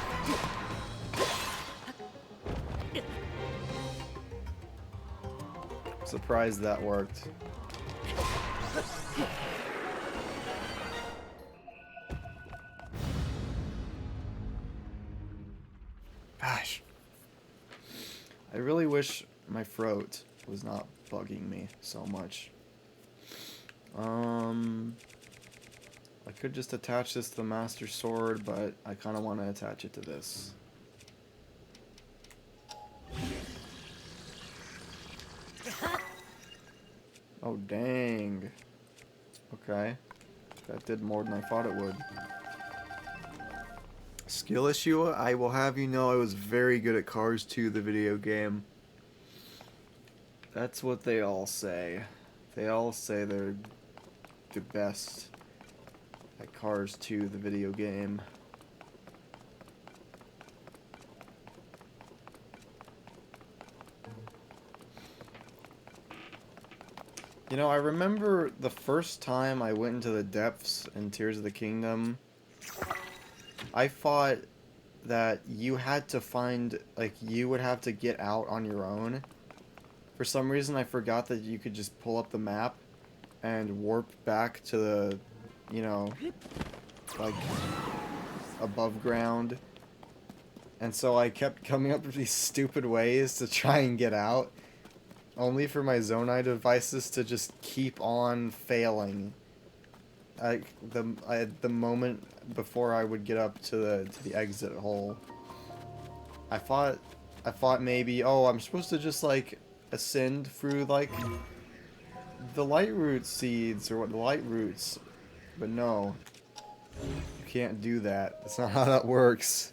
Surprised that worked. Gosh. I really wish my throat was not bugging me so much. I could just attach this to the Master Sword, but I kind of want to attach it to this. Oh, dang. Okay. That did more than I thought it would. Skill issue, I will have you know I was very good at Cars 2, the video game. That's what they all say. They all say they're the best at Cars 2, the video game. You know, I remember the first time I went into the depths in Tears of the Kingdom, I thought that you had to find, like, you would have to get out on your own. For some reason, I forgot that you could just pull up the map and warp back to the, you know, like, above ground. And so I kept coming up with these stupid ways to try and get out, only for my Zonai devices to just keep on failing. The moment before I would get up to the exit hole, I thought maybe, oh, I'm supposed to just like ascend through like the light root seeds or what, the light roots, but no, you can't do that. That's not how that works.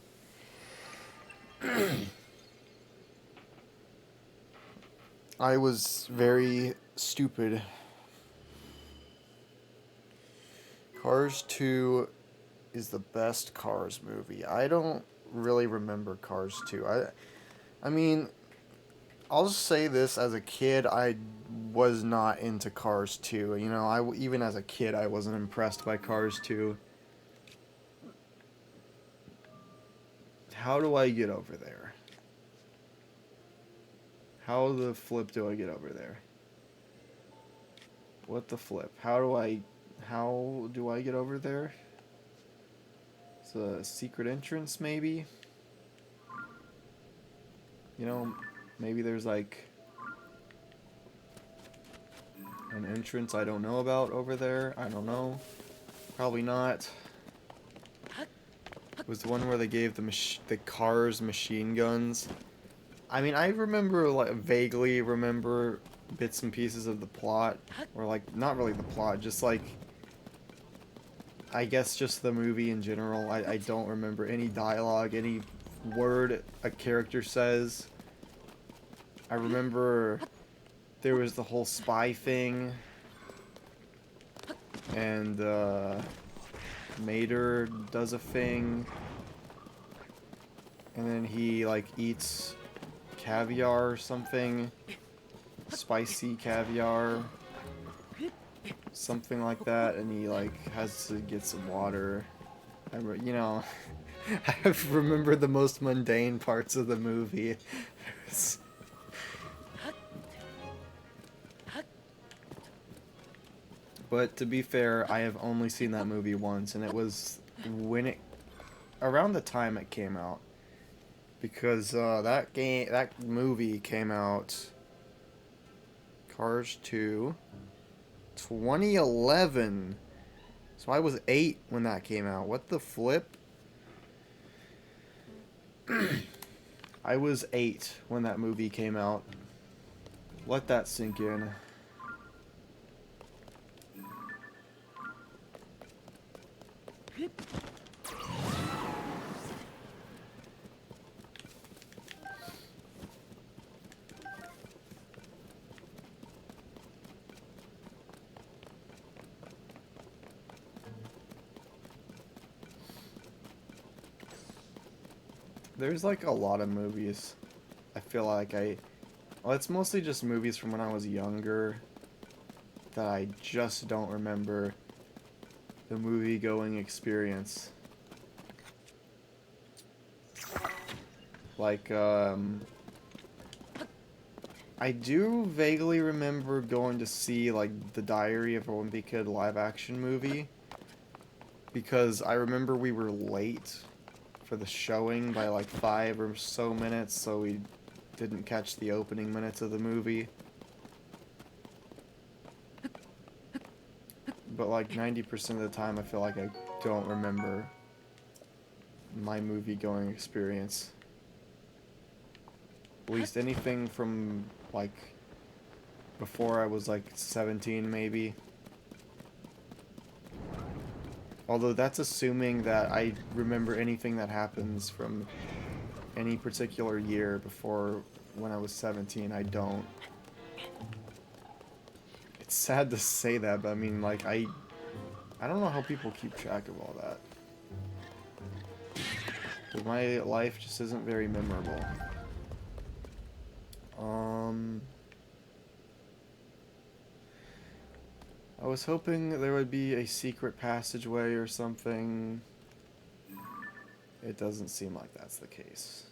I was very stupid. Cars 2 is the best Cars movie. I don't really remember Cars 2. I mean, I'll just say this, as a kid, I was not into Cars 2. You know, even as a kid, I wasn't impressed by Cars 2. How do I get over there? How the flip do I get over there? What the flip? How do I get over there? It's a secret entrance, maybe? You know, maybe there's like an entrance I don't know about over there. I don't know. Probably not. It was the one where they gave the cars machine guns. I mean, I remember, like, vaguely remember bits and pieces of the plot, or like, not really the plot, just like, I guess just the movie in general. I don't remember any dialogue, any word a character says. I remember there was the whole spy thing, and Mater does a thing, and then he like eats caviar or something, spicy caviar, something like that, and he like has to get some water. You know, I remember the most mundane parts of the movie. But to be fair, I have only seen that movie once, and it was around the time it came out, because that movie came out, Cars 2, 2011. So I was 8 when that came out. What the flip? I was 8 when that movie came out. Let that sink in. There's like a lot of movies I feel like I Well, it's mostly just movies from when I was younger that I just don't remember the movie-going experience. Like, I do vaguely remember going to see, like, the Diary of a Wimpy Kid live-action movie, because I remember we were late for the showing by, like, 5 or so minutes, so we didn't catch the opening minutes of the movie. But, like, 90% of the time, I feel like I don't remember my movie-going experience. At least anything from, like, before I was, like, 17, maybe. Although that's assuming that I remember anything that happens from any particular year before when I was 17. I don't. It's sad to say that, but I mean, like, I don't know how people keep track of all that. 'Cause my life just isn't very memorable. I was hoping there would be a secret passageway or something. It doesn't seem like that's the case.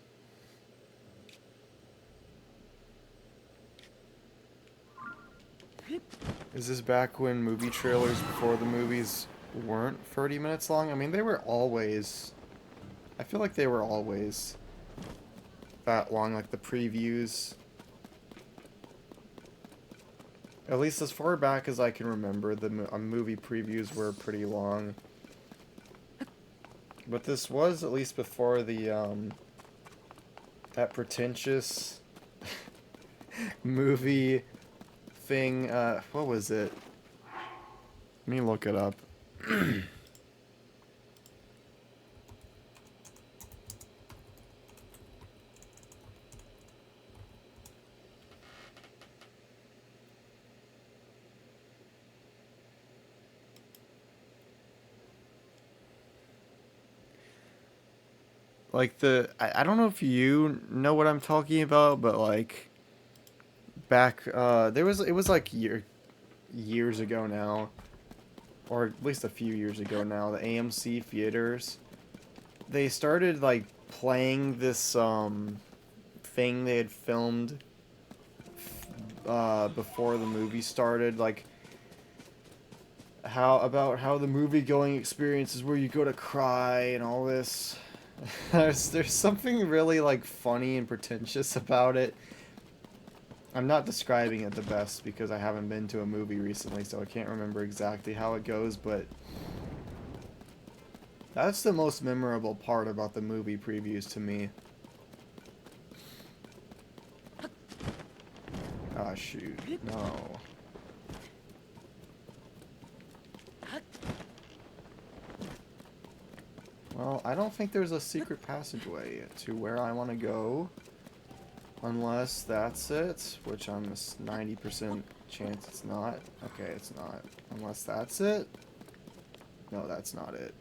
Is this back when movie trailers before the movies weren't 30 minutes long? I mean, they were always... I feel like they were always that long, like the previews. At least as far back as I can remember, the movie previews were pretty long. But this was at least before the, that pretentious movie thing, what was it? Let me look it up. Like I don't know if you know what I'm talking about, but like back it was like years ago now, or at least a few years ago now, the AMC theaters, they started like playing this thing they had filmed before the movie started, like how the movie going experience is where you go to cry and all this. There's something really like funny and pretentious about it. I'm not describing it the best because I haven't been to a movie recently, so I can't remember exactly how it goes, but that's the most memorable part about the movie previews to me. Ah, shoot. No. Well, I don't think there's a secret passageway to where I want to go. Unless that's it, which I'm a 90% chance it's not. Okay, it's not. Unless that's it. No, that's not it.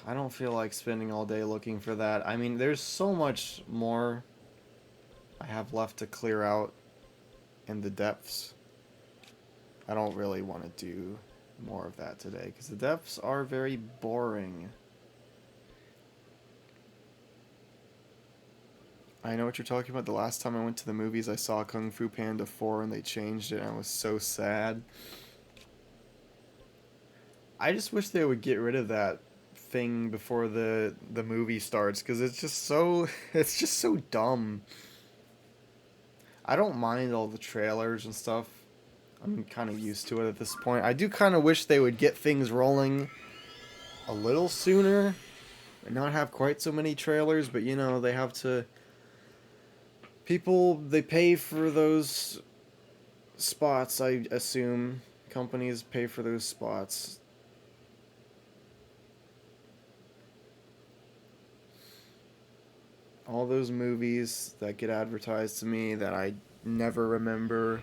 I don't feel like spending all day looking for that. I mean, there's so much more I have left to clear out in the depths. I don't really want to do more of that today, because the depths are very boring. I know what you're talking about. The last time I went to the movies, I saw Kung Fu Panda 4 and they changed it, and I was so sad. I just wish they would get rid of that thing before the movie starts, because it's just so it's just so dumb. I don't mind all the trailers and stuff. I'm kind of used to it at this point. I do kind of wish they would get things rolling a little sooner and not have quite so many trailers, but you know, they have to... People, they pay for those spots, I assume. Companies pay for those spots. all those movies that get advertised to me that I never remember.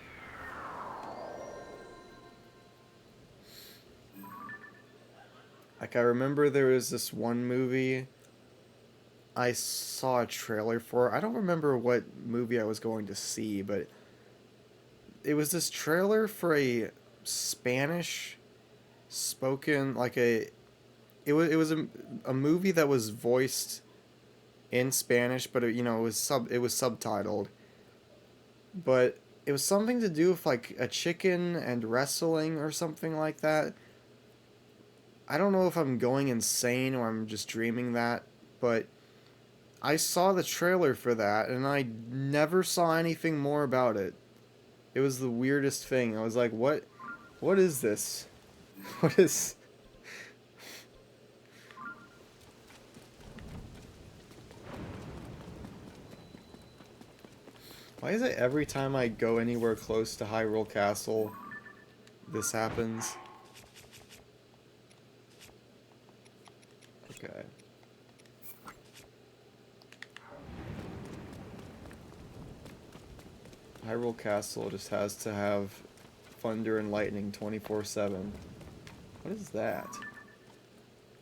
Like, I remember there was this one movie I saw a trailer for. I don't remember what movie I was going to see, but it was this trailer for a Spanish spoken, like it was a movie that was voiced in Spanish, but it was subtitled. But it was something to do with like a chicken and wrestling or something like that. I don't know if I'm going insane or I'm just dreaming that, but I saw the trailer for that and I never saw anything more about it. It was the weirdest thing. I was like, what is this? What is Why is it every time I go anywhere close to Hyrule Castle this happens? Okay. Hyrule Castle just has to have thunder and lightning 24/7. What is that?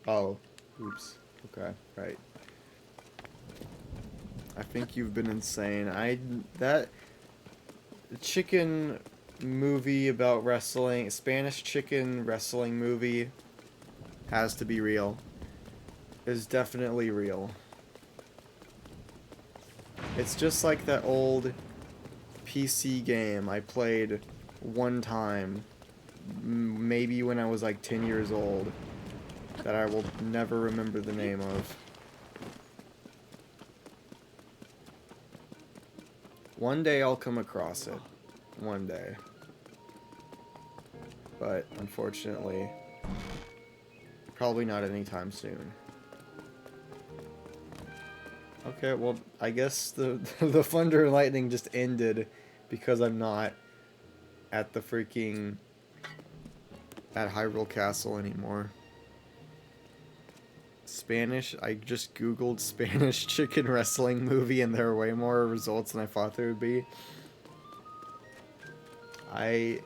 Oh, oops. Okay, right. I think you've been insane. That chicken movie about wrestling, Spanish chicken wrestling movie has to be real. Is definitely real. It's just like that old PC game I played one time, maybe when I was like 10 years old, that I will never remember the name of. One day I'll come across it. One day. But unfortunately, probably not anytime soon. Okay, well, I guess the the thunder and lightning just ended because I'm not at the freaking at Hyrule Castle anymore. Spanish, I just googled Spanish chicken wrestling movie and there are way more results than I thought there would be. I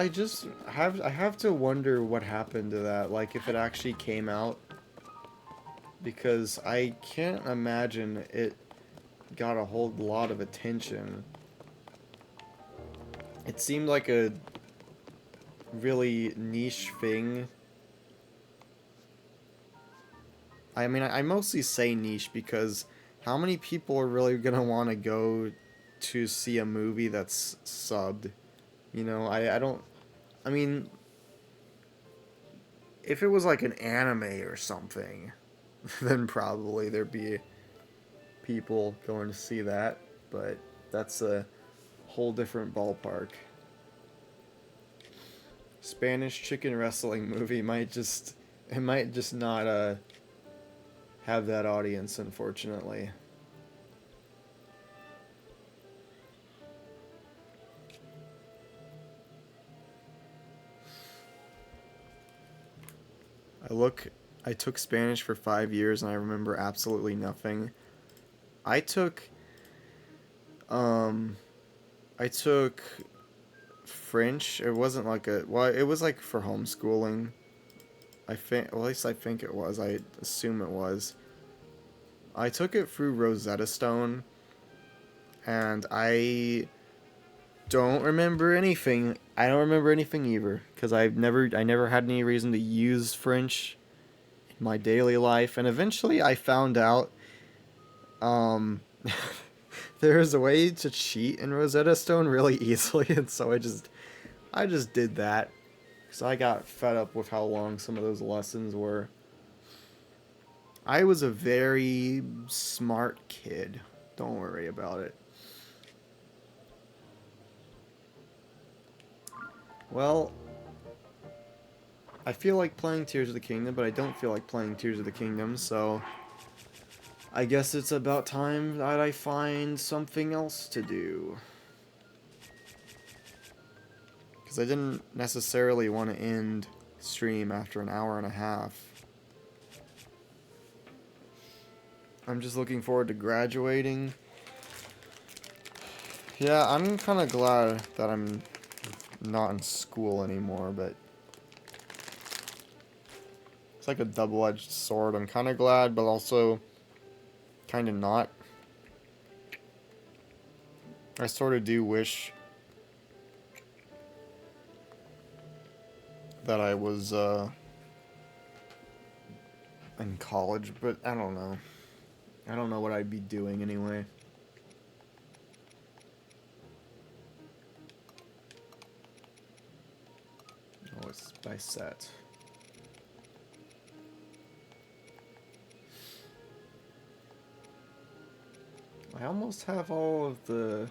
just have to wonder what happened to that, like if it actually came out, because I can't imagine it got a whole lot of attention. It seemed like a really niche thing. I mean, I mostly say niche because how many people are really gonna want to go to see a movie that's subbed? You know, I don't... I mean, if it was like an anime or something, then probably there'd be people going to see that, but that's a whole different ballpark. Spanish chicken wrestling movie might just... It might just not, have that audience, unfortunately. I took Spanish for 5 years and I remember absolutely nothing. I took, um, I took French. It wasn't like well, it was like for homeschooling. I think, well, at least I think it was. I assume it was. I took it through Rosetta Stone, and I don't remember anything. I don't remember anything either, because I never had any reason to use French in my daily life, and eventually I found out, um, there is a way to cheat in Rosetta Stone really easily, and so I just did that, because I got fed up with how long some of those lessons were. I was a very smart kid. Don't worry about it. Well, I feel like playing Tears of the Kingdom, but I don't feel like playing Tears of the Kingdom, so I guess it's about time that I find something else to do. Because I didn't necessarily want to end stream after an hour and a half. I'm just looking forward to graduating. Yeah, I'm kind of glad that I'm not in school anymore, but it's like a double-edged sword. I'm kind of glad, but also kind of not. I sort of do wish that I was in college, but I don't know. I don't know what I'd be doing anyway. Oh, it's by set. I almost have all of the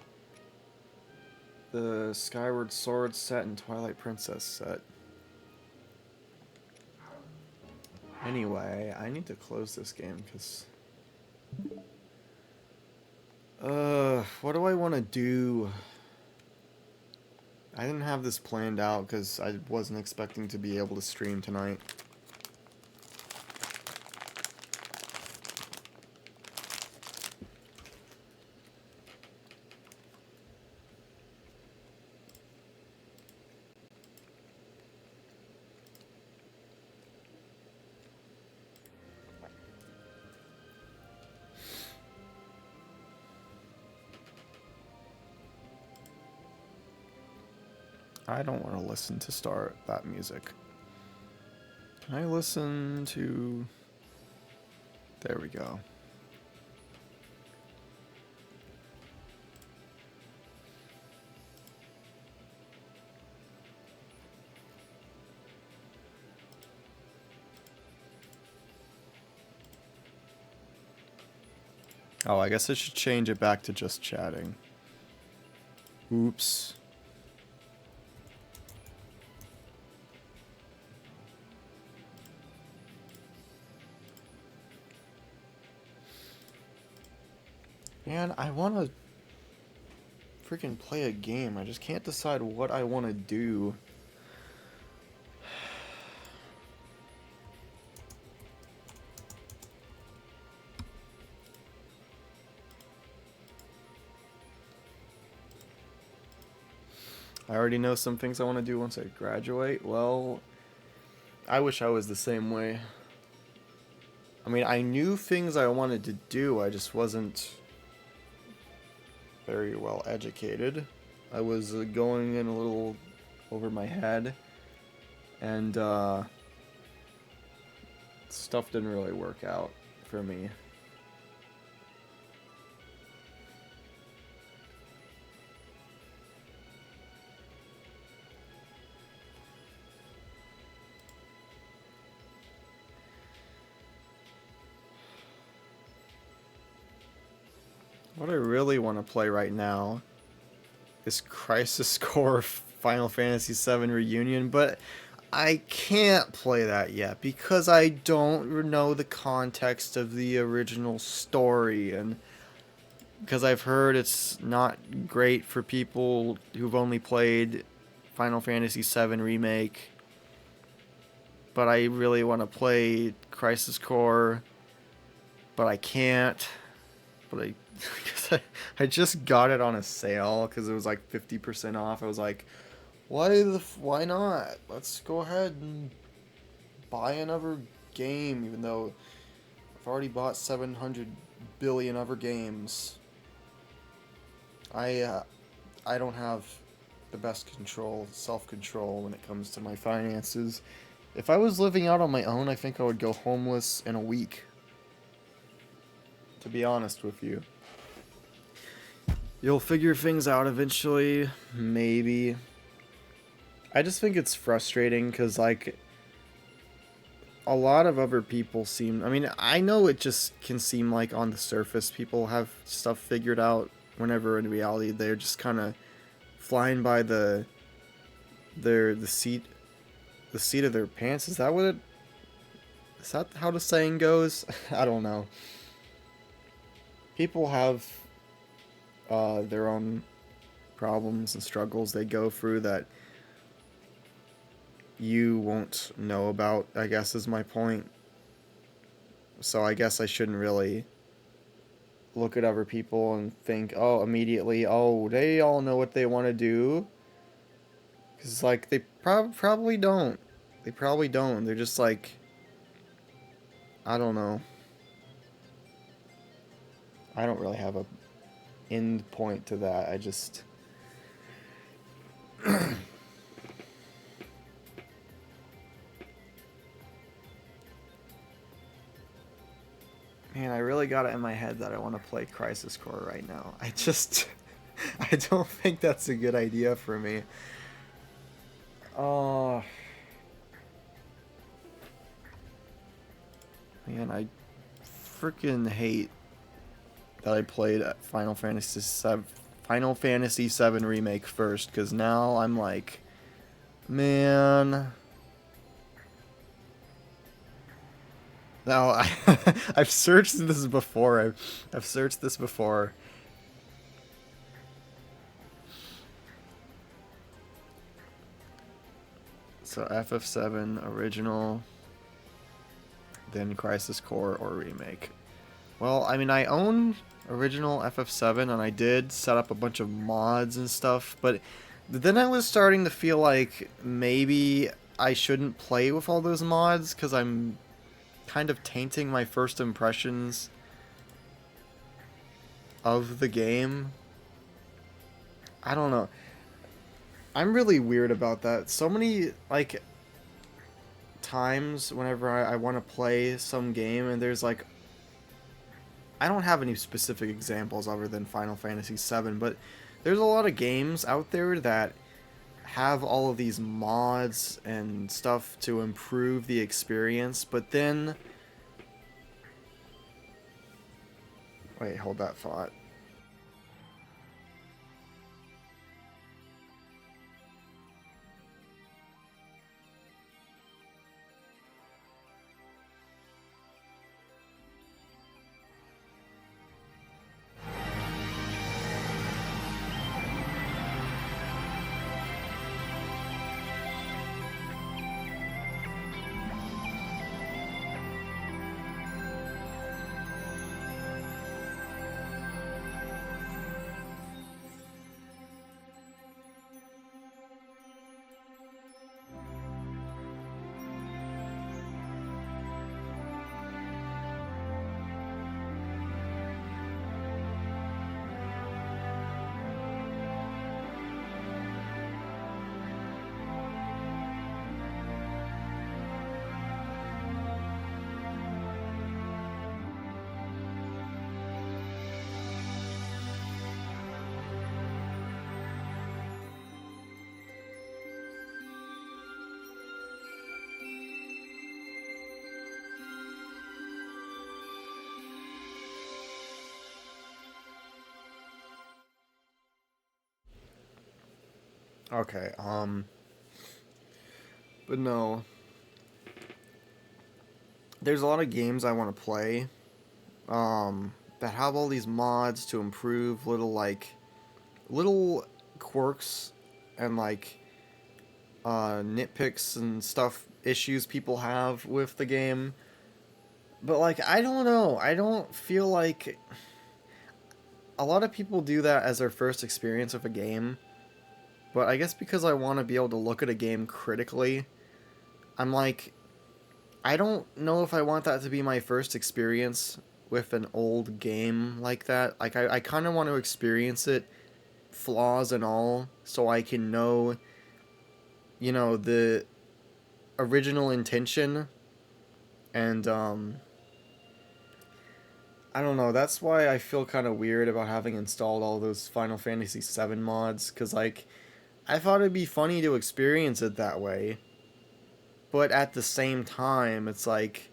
Skyward Sword set and Twilight Princess set. Anyway, I need to close this game because what do I want to do? I didn't have this planned out because I wasn't expecting to be able to stream tonight. I don't want to listen to that music. Can I listen to... There we go. Oh, I guess I should change it back to just chatting. Oops. Man, I want to freaking play a game. I just can't decide what I want to do. I already know some things I want to do once I graduate. Well, I wish I was the same way. I mean, I knew things I wanted to do, I just wasn't very well educated. I was going in a little over my head, and stuff didn't really work out for me. What I really want to play right now is Crisis Core Final Fantasy VII Reunion, but I can't play that yet because I don't know the context of the original story, and because I've heard it's not great for people who've only played Final Fantasy VII Remake. But I really want to play Crisis Core, but I can't. But I just got it on a sale because it was like 50% off. I was like, why not? Let's go ahead and buy another game, even though I've already bought 700 billion other games. I don't have the best self-control when it comes to my finances. If I was living out on my own, I think I would go homeless in a week. To be honest with you. You'll figure things out eventually, maybe. I just think it's frustrating because, like, a lot of other people seem... I mean, I know it just can seem like on the surface people have stuff figured out, whenever in reality they're just kind of flying by the seat of their pants. Is that how the saying goes? I don't know. People have their own problems and struggles they go through that you won't know about, I guess is my point. So I guess I shouldn't really look at other people and think, oh, immediately, oh, they all know what they want to do. Because, like, they probably don't. They probably don't. They're just like, I don't know. I don't really have a end point to that. I just... Man, I really got it in my head that I want to play Crisis Core right now. I just... I don't think that's a good idea for me. Oh... Man, I freaking hate that I played Final Fantasy VII Remake first, because now I'm like, man... Now, I've searched this before. I've searched this before. So FF7 original, then Crisis Core or remake. Well, I mean, I own original FF7 and I did set up a bunch of mods and stuff, but then I was starting to feel like maybe I shouldn't play with all those mods because I'm kind of tainting my first impressions of the game. I don't know. I'm really weird about that. So many, like, times whenever I want to play some game and there's, like... I don't have any specific examples other than Final Fantasy VII, but there's a lot of games out there that have all of these mods and stuff to improve the experience, but then... Wait, hold that thought. Okay, but no. There's a lot of games I want to play, that have all these mods to improve little quirks and, like, nitpicks and stuff, issues people have with the game. But, like, I don't know. I don't feel like... A lot of people do that as their first experience with a game. But I guess because I want to be able to look at a game critically, I'm like, I don't know if I want that to be my first experience with an old game like that. Like, I kind of want to experience it, flaws and all, so I can know, you know, the original intention. And, I don't know, that's why I feel kind of weird about having installed all those Final Fantasy VII mods, because, like, I thought it'd be funny to experience it that way. But at the same time, it's like,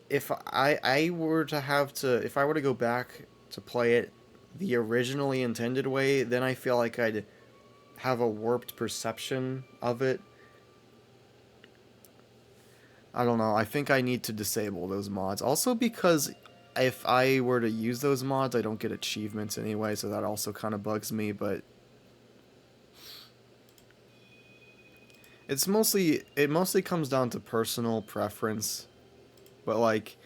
if I were to have to, if I were to go back to play it the originally intended way, then I feel like I'd have a warped perception of it. I don't know, I think I need to disable those mods. Also because if I were to use those mods, I don't get achievements anyway, so that also kind of bugs me, but... it mostly comes down to personal preference, but, like,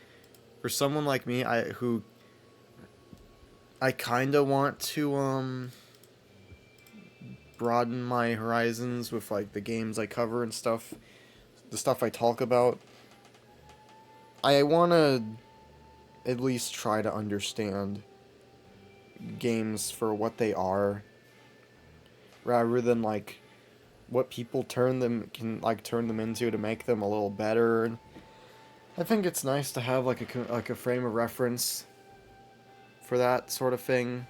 for someone like me, who I kind of want to broaden my horizons with like the games I cover and stuff, the stuff I talk about. I want to at least try to understand games for what they are, rather than like what people turn them into to make them a little better. I think it's nice to have like a frame of reference for that sort of thing.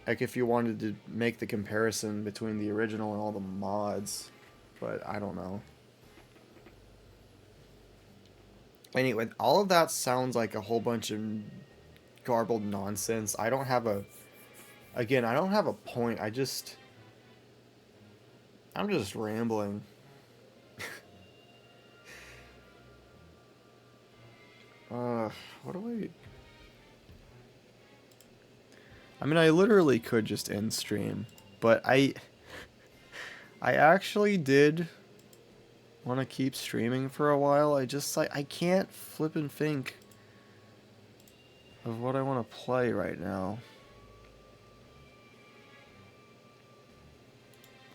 Like if you wanted to make the comparison between the original and all the mods, but I don't know. Anyway, all of that sounds like a whole bunch of garbled nonsense. I don't have a point. I'm just rambling. What do I mean, I literally could just end stream, but I actually did want to keep streaming for a while. I can't flip and think of what I want to play right now.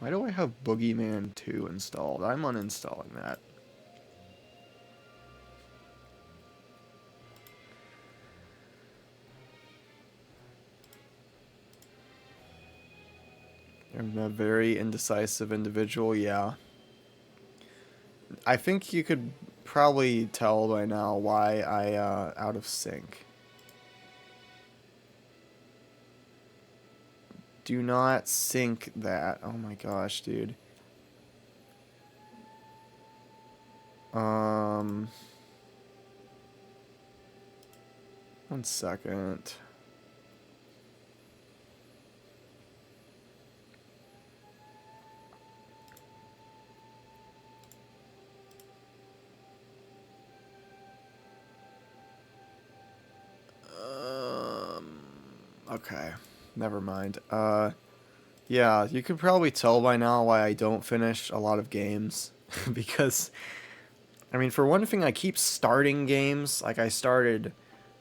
Why do I have Boogeyman 2 installed? I'm uninstalling that. I'm a very indecisive individual, yeah. I think you could probably tell by now why I out of sync. Do not sync that. Oh my gosh, dude. One second. Okay. Never mind. Yeah, you can probably tell by now why I don't finish a lot of games. Because, I mean, for one thing, I keep starting games. Like, I started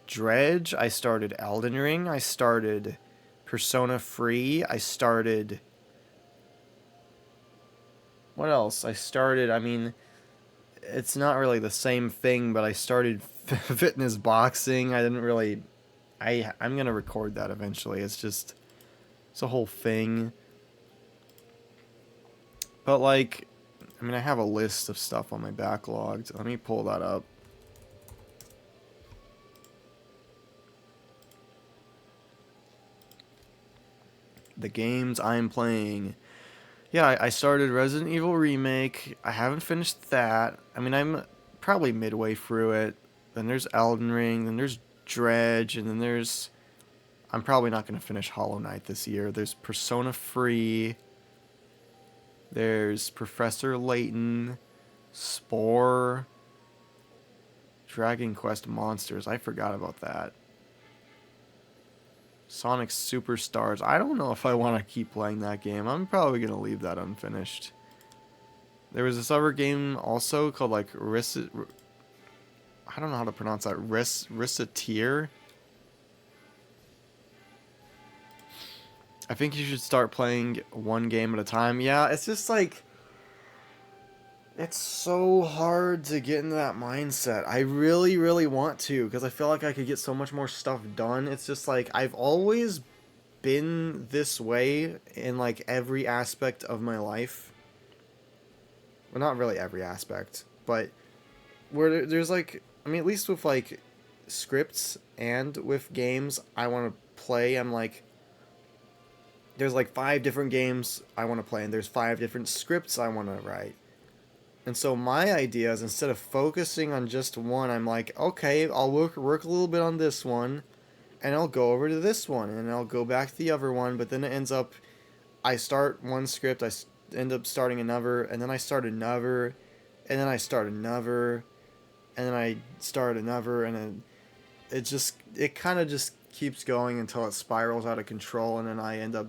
Dredge, I started Elden Ring, I started Persona 3, I started... What else? I mean, it's not really the same thing, but I started fitness boxing. I didn't really... I'm gonna record that eventually. It's a whole thing. But, like, I mean, I have a list of stuff on my backlog. Let me pull that up. The games I'm playing. Yeah, I started Resident Evil Remake. I haven't finished that. I mean, I'm probably midway through it. Then there's Elden Ring. Then there's Dredge. And then there's... I'm probably not going to finish Hollow Knight this year. There's Persona 3. There's Professor Layton. Spore. Dragon Quest Monsters. I forgot about that. Sonic Superstars. I don't know if I want to keep playing that game. I'm probably going to leave that unfinished. There was this other game also called like I don't know how to pronounce that. Risseteer. I think you should start playing one game at a time. Yeah, it's just like... It's so hard to get into that mindset. I really, really want to, because I feel like I could get so much more stuff done. It's just like, I've always been this way in like every aspect of my life. Well, not really every aspect, but where there's like... I mean, at least with like scripts and with games I want to play, I'm like... There's like 5 different games I want to play, and there's 5 different scripts I want to write. And so my idea is, instead of focusing on just one, I'm like, okay, I'll work a little bit on this one, and I'll go over to this one, and I'll go back to the other one, but then it ends up, I start one script, I end up starting another, and then I start another, and then I start another, and then I start another, and then it kind of just keeps going until it spirals out of control, and then I end up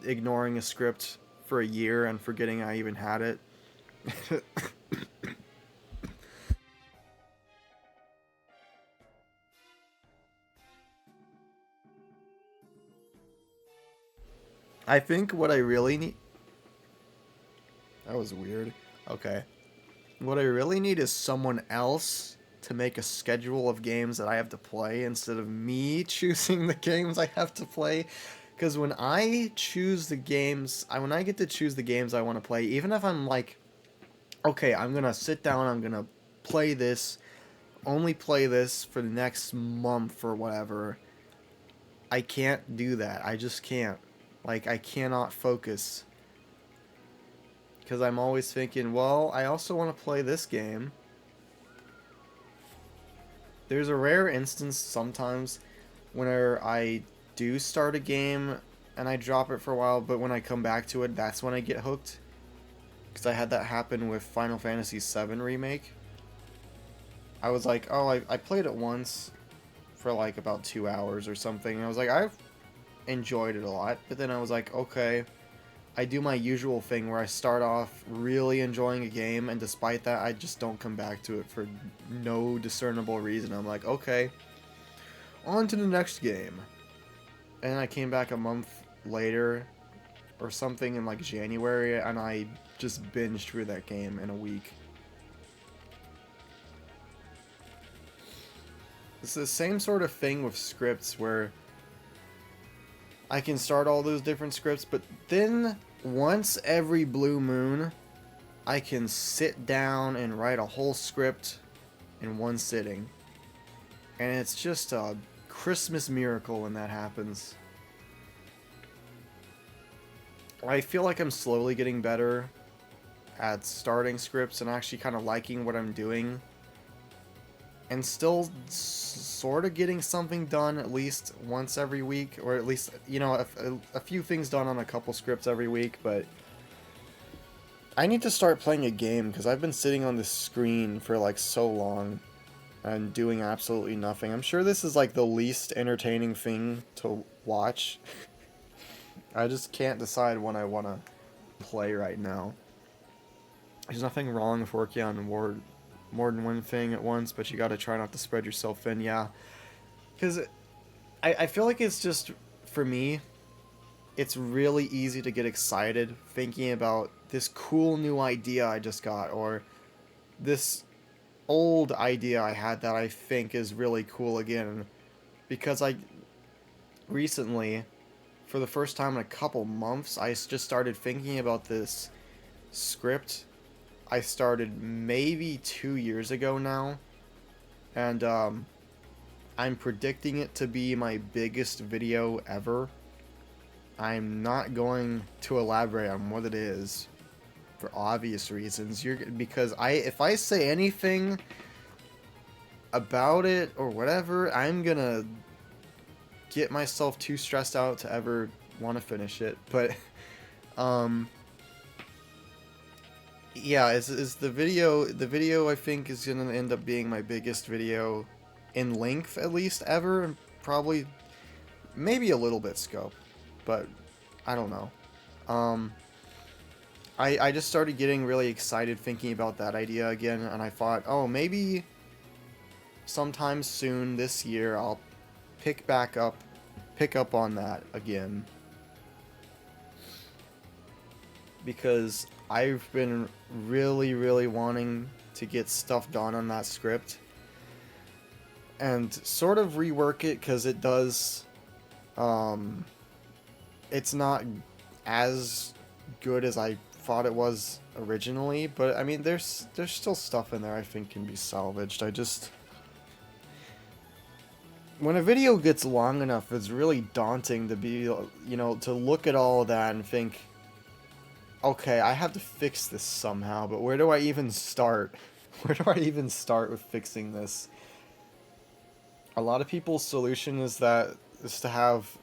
ignoring a script for a year and forgetting I even had it. I think what I really need... That was weird. Okay. What I really need is someone else to make a schedule of games that I have to play instead of me choosing the games I have to play. Because when I choose the games, when I get to choose the games I want to play, even if I'm like, okay, I'm going to sit down, I'm going to play this, only play this for the next month or whatever, I can't do that. I just can't. Like, I cannot focus. Because I'm always thinking, well, I also want to play this game. There's a rare instance sometimes whenever I do start a game and I drop it for a while, but when I come back to it, that's when I get hooked. Because I had that happen with Final Fantasy VII Remake. I was like, oh, I played it once for like about 2 hours or something. And I was like, I've enjoyed it a lot. But then I was like, okay, I do my usual thing where I start off really enjoying a game, and despite that, I just don't come back to it for no discernible reason. I'm like, okay, on to the next game. And then I came back a month later or something in like January, and I just binged through that game in a week. It's the same sort of thing with scripts where I can start all those different scripts, but then once every blue moon, I can sit down and write a whole script in one sitting. And it's just a Christmas miracle when that happens. I feel like I'm slowly getting better at starting scripts and actually kind of liking what I'm doing. And still sort of getting something done at least once every week, or at least, you know, a few things done on a couple scripts every week, but I need to start playing a game because I've been sitting on this screen for like so long and doing absolutely nothing. I'm sure this is like the least entertaining thing to watch. I just can't decide when I want to play right now. There's nothing wrong with working on more than one thing at once, but you gotta try not to spread yourself thin, yeah. Because I feel like it's just, for me, it's really easy to get excited thinking about this cool new idea I just got, or this old idea I had that I think is really cool again. Because I recently, for the first time in a couple months, I just started thinking about this script I started maybe 2 years ago now, and I'm predicting it to be my biggest video ever. I'm not going to elaborate on what it is for obvious reasons. Because if I say anything about it or whatever, I'm gonna get myself too stressed out to ever want to finish it. But yeah, is the video I think is gonna end up being my biggest video in length at least ever, and probably maybe a little bit scope, but I don't know. I just started getting really excited thinking about that idea again, and I thought, oh, maybe sometime soon this year I'll pick up on that again, because I've been really wanting to get stuff done on that script and sort of rework it, because it does, it's not as good as I thought it was originally, but I mean, there's still stuff in there I think can be salvaged. When a video gets long enough, it's really daunting to be, you know, to look at all of that and think, okay, I have to fix this somehow, but where do I even start? Where do I even start with fixing this? A lot of people's solution is to have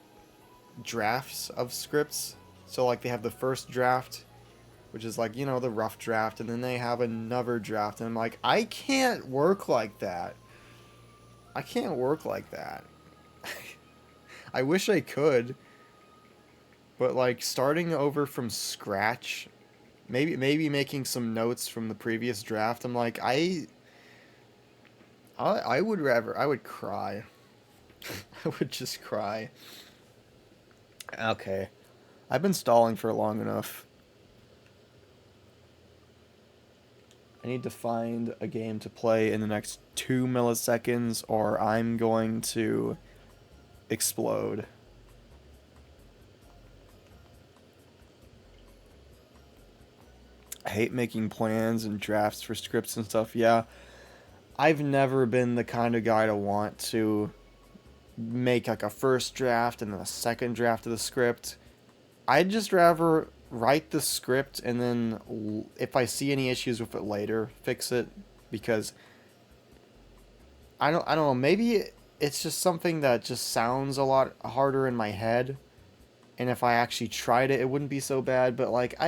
drafts of scripts. So like they have the first draft, which is like, you know, the rough draft, and then they have another draft, and I'm like, I can't work like that. I can't work like that. I wish I could. But like starting over from scratch, maybe making some notes from the previous draft, I'm like, I would cry. I would just cry. Okay. I've been stalling for long enough. I need to find a game to play in the next 2 milliseconds or I'm going to explode. I hate making plans and drafts for scripts and stuff. Yeah, I've never been the kind of guy to want to make like a first draft and then a second draft of the script. I'd just rather write the script and then if I see any issues with it later, fix it, because I don't know, maybe it's just something that just sounds a lot harder in my head, and if I actually tried it, it wouldn't be so bad, but like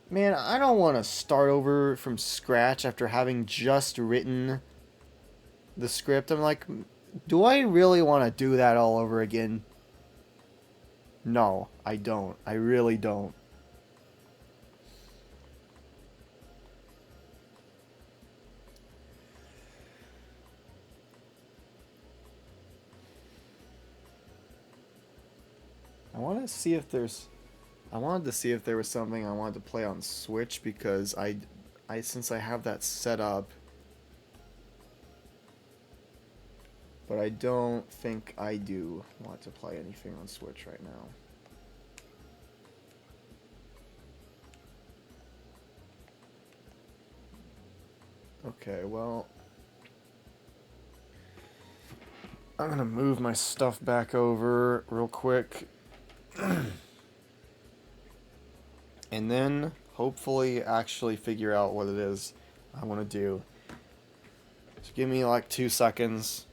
man, I don't want to start over from scratch after having just written the script. I'm like, do I really want to do that all over again? No, I don't. I really don't. I want to see if there's I wanted to see if there was something I wanted to play on Switch because I since I have that set up, but I don't think I do want to play anything on Switch right now. Okay, well, I'm gonna move my stuff back over real quick. And then hopefully actually figure out what it is I want to do. Just give me like 2 seconds.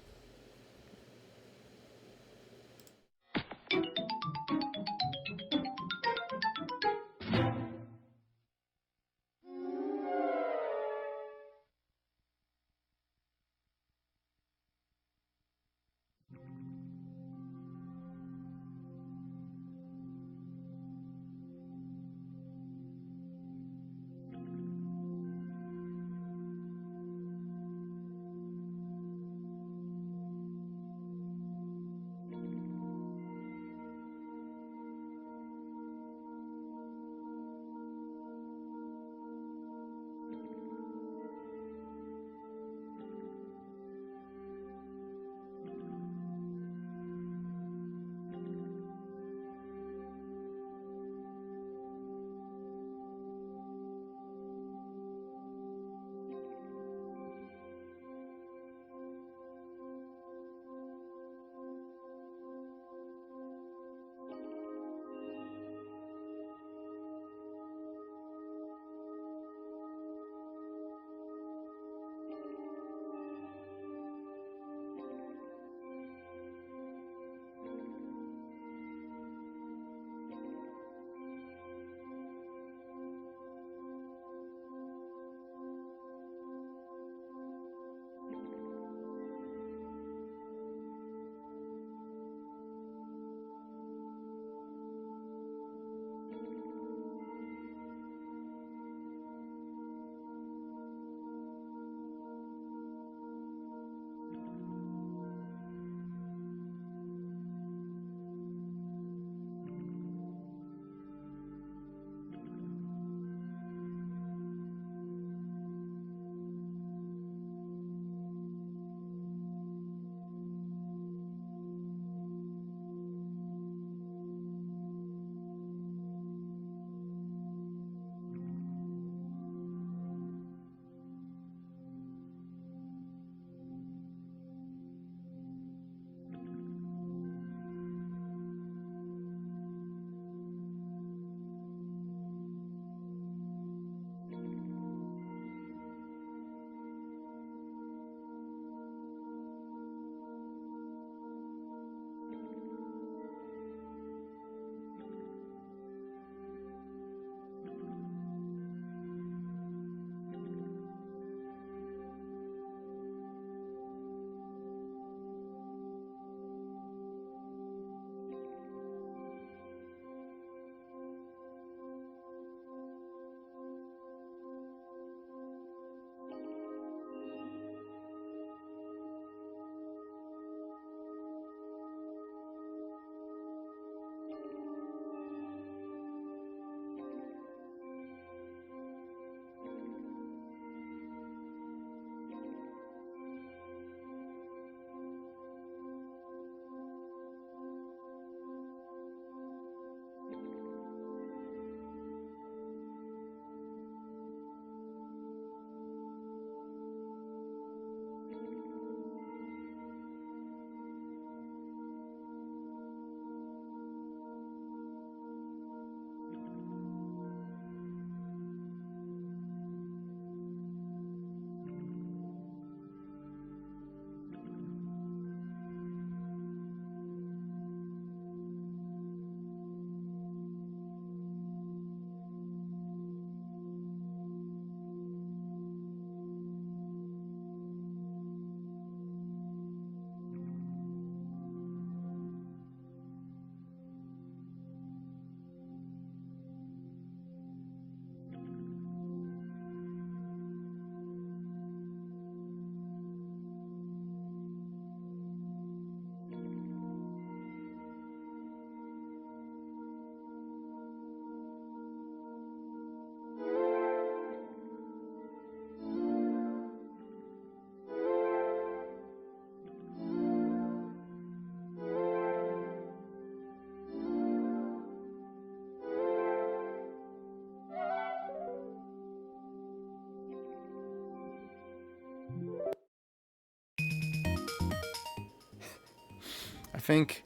think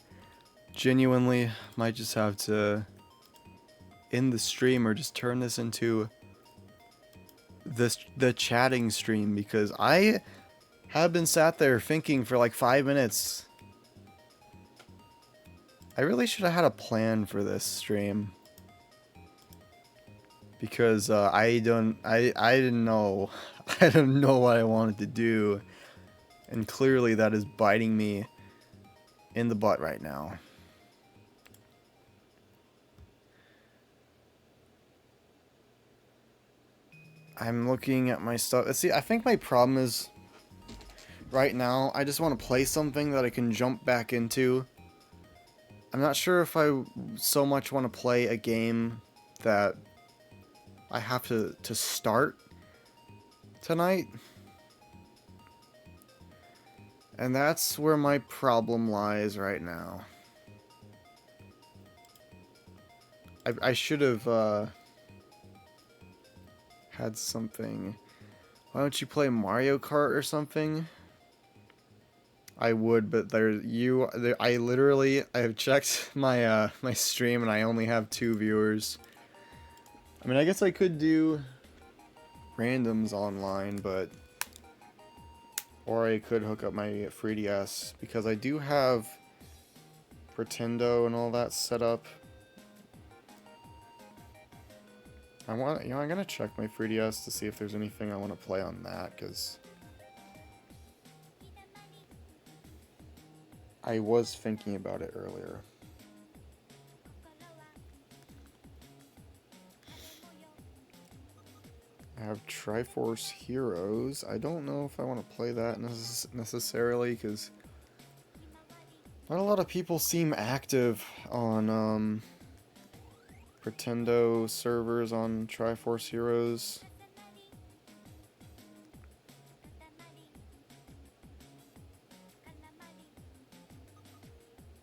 genuinely might just have to end the stream or just turn this into the chatting stream, because I have been sat there thinking for like 5 minutes. I really should have had a plan for this stream, because I didn't know I didn't know what I wanted to do, and clearly that is biting me in the butt right now. I'm looking at my stuff. See, I think my problem is right now I just want to play something that I can jump back into. I'm not sure if I so much want to play a game that I have to start tonight. And that's where my problem lies right now. I should have had something. Why don't you play Mario Kart or something? I would, but I have checked my my stream and I only have 2 viewers. I mean, I guess I could do randoms online, but or I could hook up my 3DS, because I do have Pretendo and all that set up. I'm gonna check my 3DS to see if there's anything I want to play on that, because I was thinking about it earlier. I have Triforce Heroes. I don't know if I want to play that necessarily, because not a lot of people seem active on Pretendo servers on Triforce Heroes.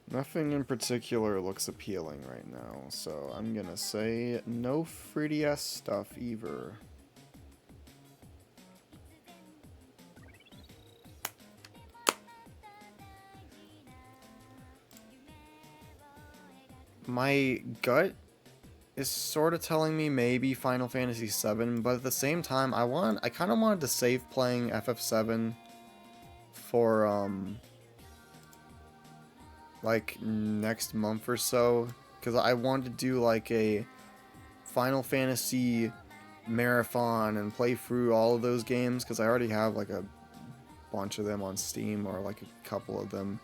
Nothing in particular looks appealing right now, so I'm gonna say no 3DS stuff either. My gut is sort of telling me maybe Final Fantasy VII, but at the same time, I kind of wanted to save playing FF7 for like next month or so, because I wanted to do like a Final Fantasy marathon and play through all of those games, because I already have like a bunch of them on Steam, or like a couple of them.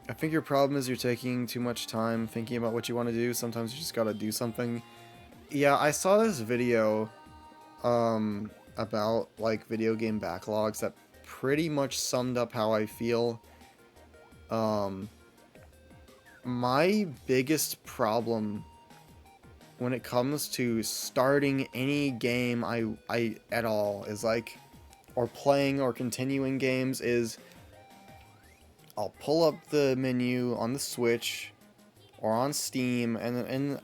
I think your problem is you're taking too much time thinking about what you want to do. Sometimes you just gotta do something. Yeah, I saw this video about like video game backlogs that pretty much summed up how I feel. My biggest problem when it comes to starting any game I at all is like, or playing or continuing games, is I'll pull up the menu on the Switch or on Steam, and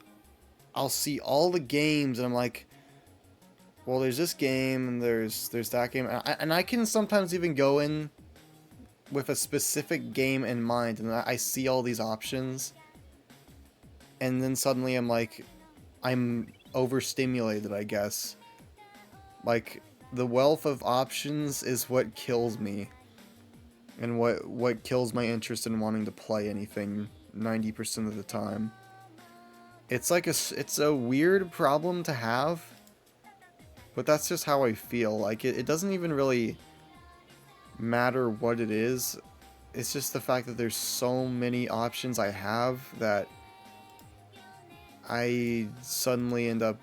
I'll see all the games, and I'm like, well, there's this game, and there's that game, and I can sometimes even go in with a specific game in mind, and I see all these options, and then suddenly I'm like, I'm overstimulated, I guess. Like, the wealth of options is what kills me, and what kills my interest in wanting to play anything 90% of the time. It's like it's a weird problem to have, but that's just how I feel. Like, it doesn't even really matter what it is. It's just the fact that there's so many options I have that I suddenly end up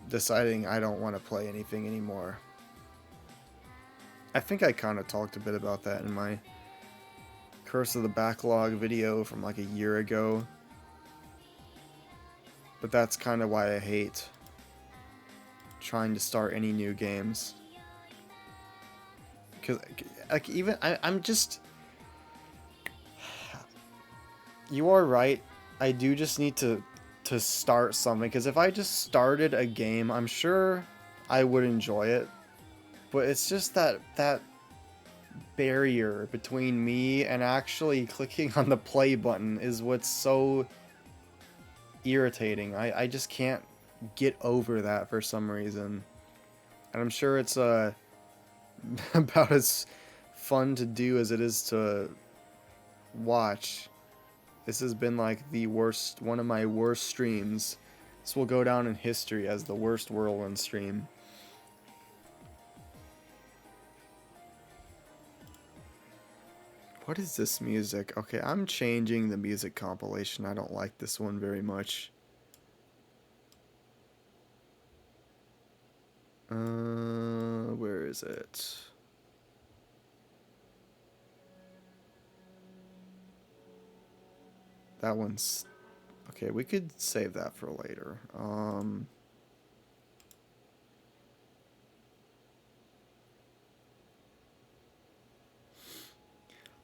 deciding I don't want to play anything anymore. I think I kind of talked a bit about that in my Curse of the Backlog video from like a year ago. But that's kind of why I hate trying to start any new games. Because, like, even, I'm just... You are right. I do just need to start something. Because if I just started a game, I'm sure I would enjoy it. But it's just that barrier between me and actually clicking on the play button is what's so irritating. I just can't get over that for some reason. And I'm sure it's about as fun to do as it is to watch. This has been like the worst, one of my worst streams. This will go down in history as the worst whirlwind stream. What is this music? Okay, I'm changing the music compilation. I don't like this one very much. Where is it? That one's... Okay, we could save that for later.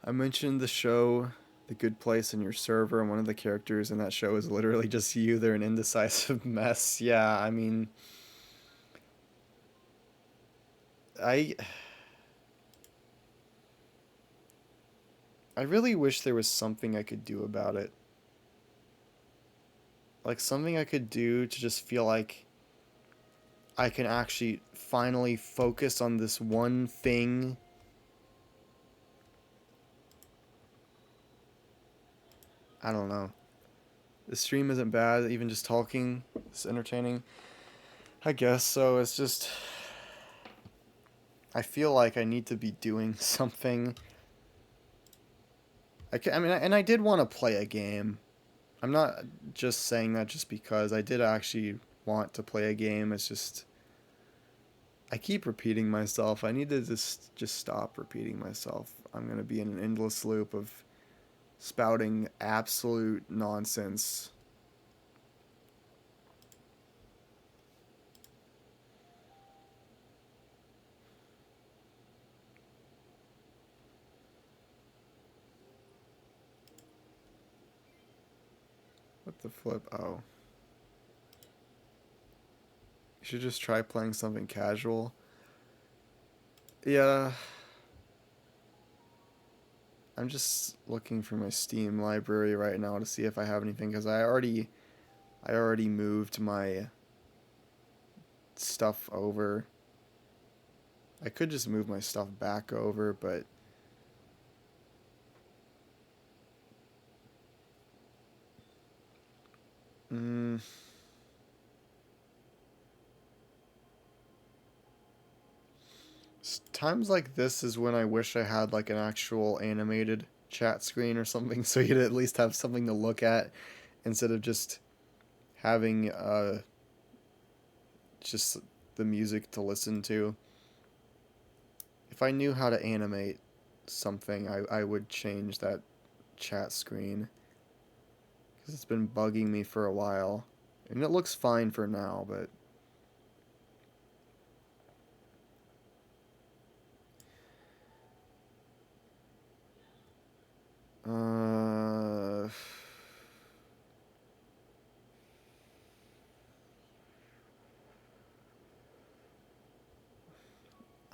I mentioned the show The Good Place in your server, and one of the characters in that show is literally just you. They're an indecisive mess. Yeah, I mean... I really wish there was something I could do about it. Like, something I could do to just feel like I can actually finally focus on this one thing. I don't know. The stream isn't bad, even just talking is entertaining. I guess so. It's just... I feel like I need to be doing something. I mean, and I did want to play a game. I'm not just saying that just because. I did actually want to play a game. It's just... I keep repeating myself. I need to just stop repeating myself. I'm going to be in an endless loop of spouting absolute nonsense. What the flip? Oh. You should just try playing something casual. Yeah. I'm just looking for my Steam library right now to see if I have anything, because I already moved my stuff over. I could just move my stuff back over, but times like this is when I wish I had like an actual animated chat screen or something, so you'd at least have something to look at instead of just having just the music to listen to. If I knew how to animate something, I would change that chat screen, because it's been bugging me for a while. And it looks fine for now, but...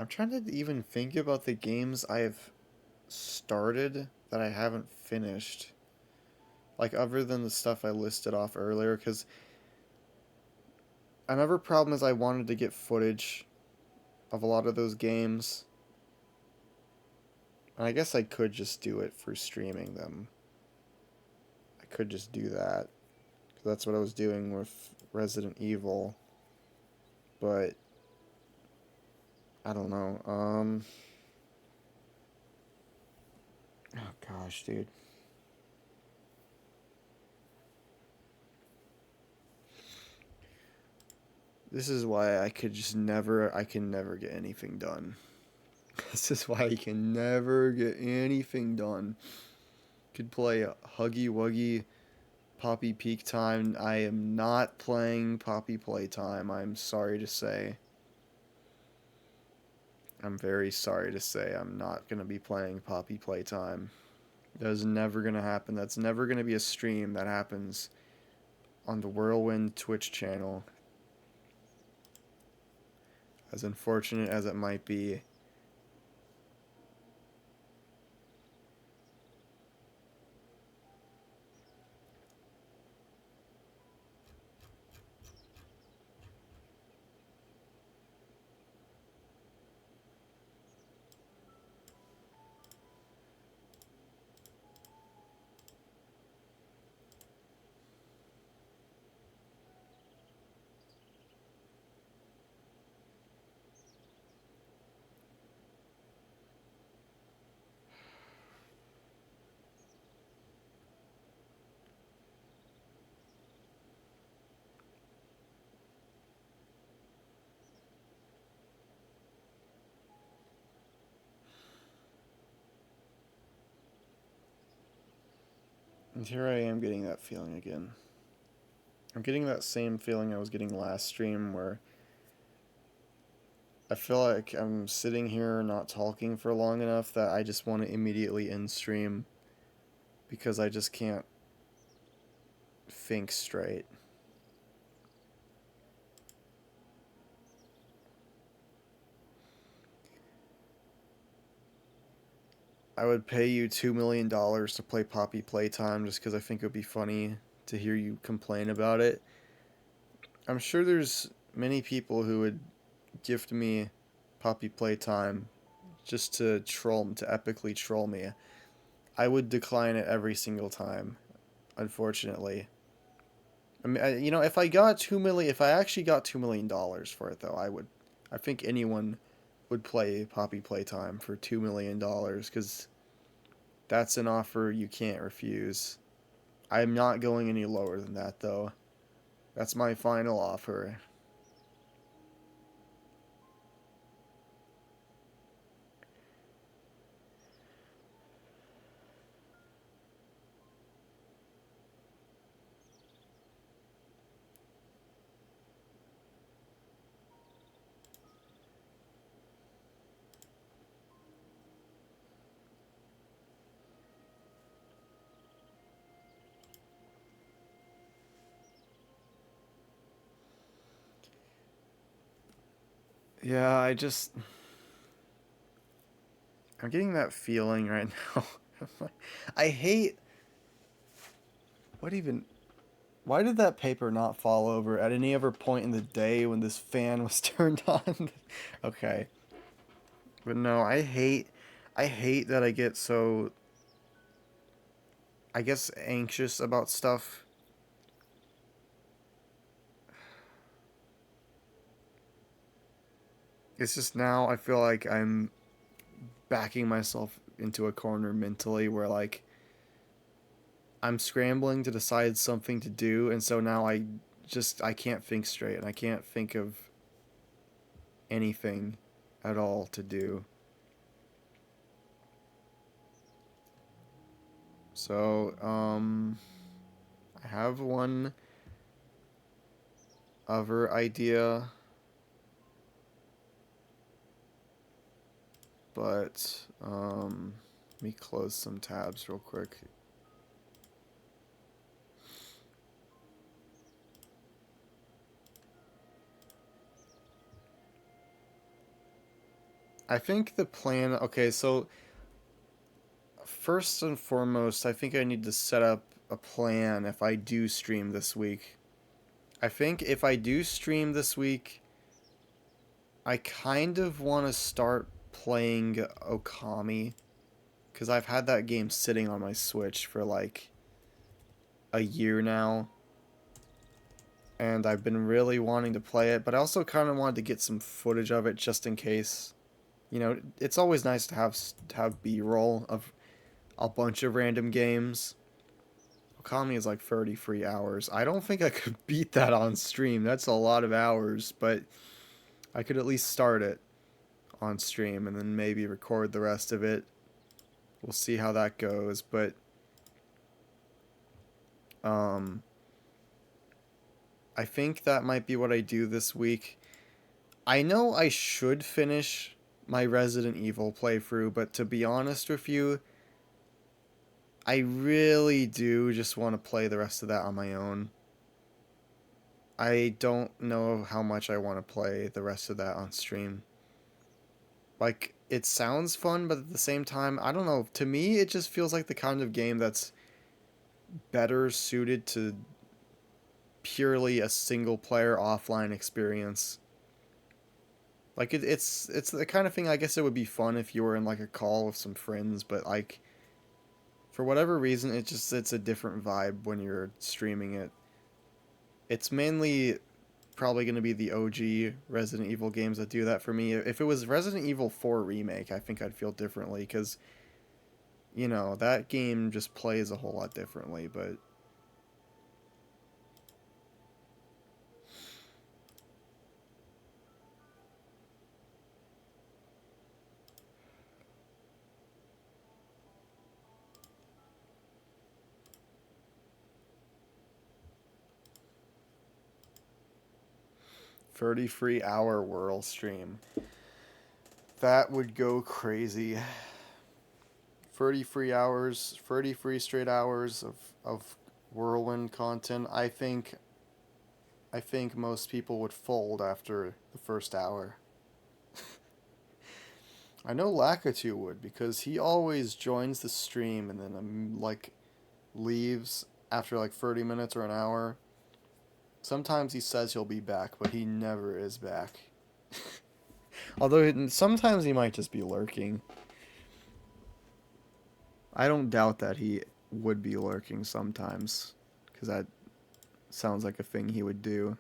I'm trying to even think about the games I've started that I haven't finished. Like, other than the stuff I listed off earlier, because another problem is I wanted to get footage of a lot of those games. And I guess I could just do it for streaming them. I could just do that. Because that's what I was doing with Resident Evil. But I don't know. Oh gosh, dude. This is why I can never get anything done. This is why I can never get anything done. Could play Huggy Wuggy Poppy Peak Time. I am not playing Poppy Playtime. I'm sorry to say. I'm very sorry to say I'm not going to be playing Poppy Playtime. That is never going to happen. That's never going to be a stream that happens on the Whirlwind Twitch channel. As unfortunate as it might be. And here I am getting that feeling again. I'm getting that same feeling I was getting last stream where I feel like I'm sitting here not talking for long enough that I just want to immediately end stream because I just can't think straight. I would pay you $2 million to play Poppy Playtime just because I think it would be funny to hear you complain about it. I'm sure there's many people who would gift me Poppy Playtime just to epically troll me. I would decline it every single time, unfortunately. I mean, if if I actually got $2 million for it, though, I would. I think anyone would play Poppy Playtime for $2 million because that's an offer you can't refuse. I'm not going any lower than that, though. That's my final offer. Yeah, I'm getting that feeling right now. I hate. What even. Why did that paper not fall over at any other point in the day when this fan was turned on? Okay. But no, I hate that I get so, I guess, anxious about stuff. It's just now I feel like I'm backing myself into a corner mentally where like I'm scrambling to decide something to do, and so now I can't think straight and I can't think of anything at all to do. So, I have one other idea, but let me close some tabs real quick. I think the plan, okay, so first and foremost, I think I need to set up a plan if I do stream this week. I think if I do stream this week, I kind of want to start playing Okami because I've had that game sitting on my Switch for like a year now, and I've been really wanting to play it, but I also kind of wanted to get some footage of it just in case. You know, it's always nice to have B-roll of a bunch of random games. Okami is like 33 hours. I don't think I could beat that on stream. That's a lot of hours, but I could at least start it on stream and then maybe record the rest of it. We'll see how that goes, but um I think that might be what I do this week. I know I should finish my Resident Evil playthrough, but to be honest with you, I really do just want to play the rest of that on my own. I don't know how much I want to play the rest of that on stream. Like, it sounds fun, but at the same time, I don't know. To me, it just feels like the kind of game that's better suited to purely a single player offline experience. Like, it's the kind of thing I guess it would be fun if you were in like a call with some friends, but like for whatever reason, it's a different vibe when you're streaming it. It's mainly probably going to be the OG Resident Evil games that do that for me. If it was Resident Evil 4 Remake, I think I'd feel differently because, you know, that game just plays a whole lot differently, but 30 free hour whirl stream. That would go crazy. 30 free hours, 30 free straight hours of whirlwind content. I think most people would fold after the first hour. I know Lakitu would, because he always joins the stream and then like leaves after like 30 minutes or an hour. Sometimes he says he'll be back, but he never is back. Although sometimes he might just be lurking. I don't doubt that he would be lurking sometimes, because that sounds like a thing he would do.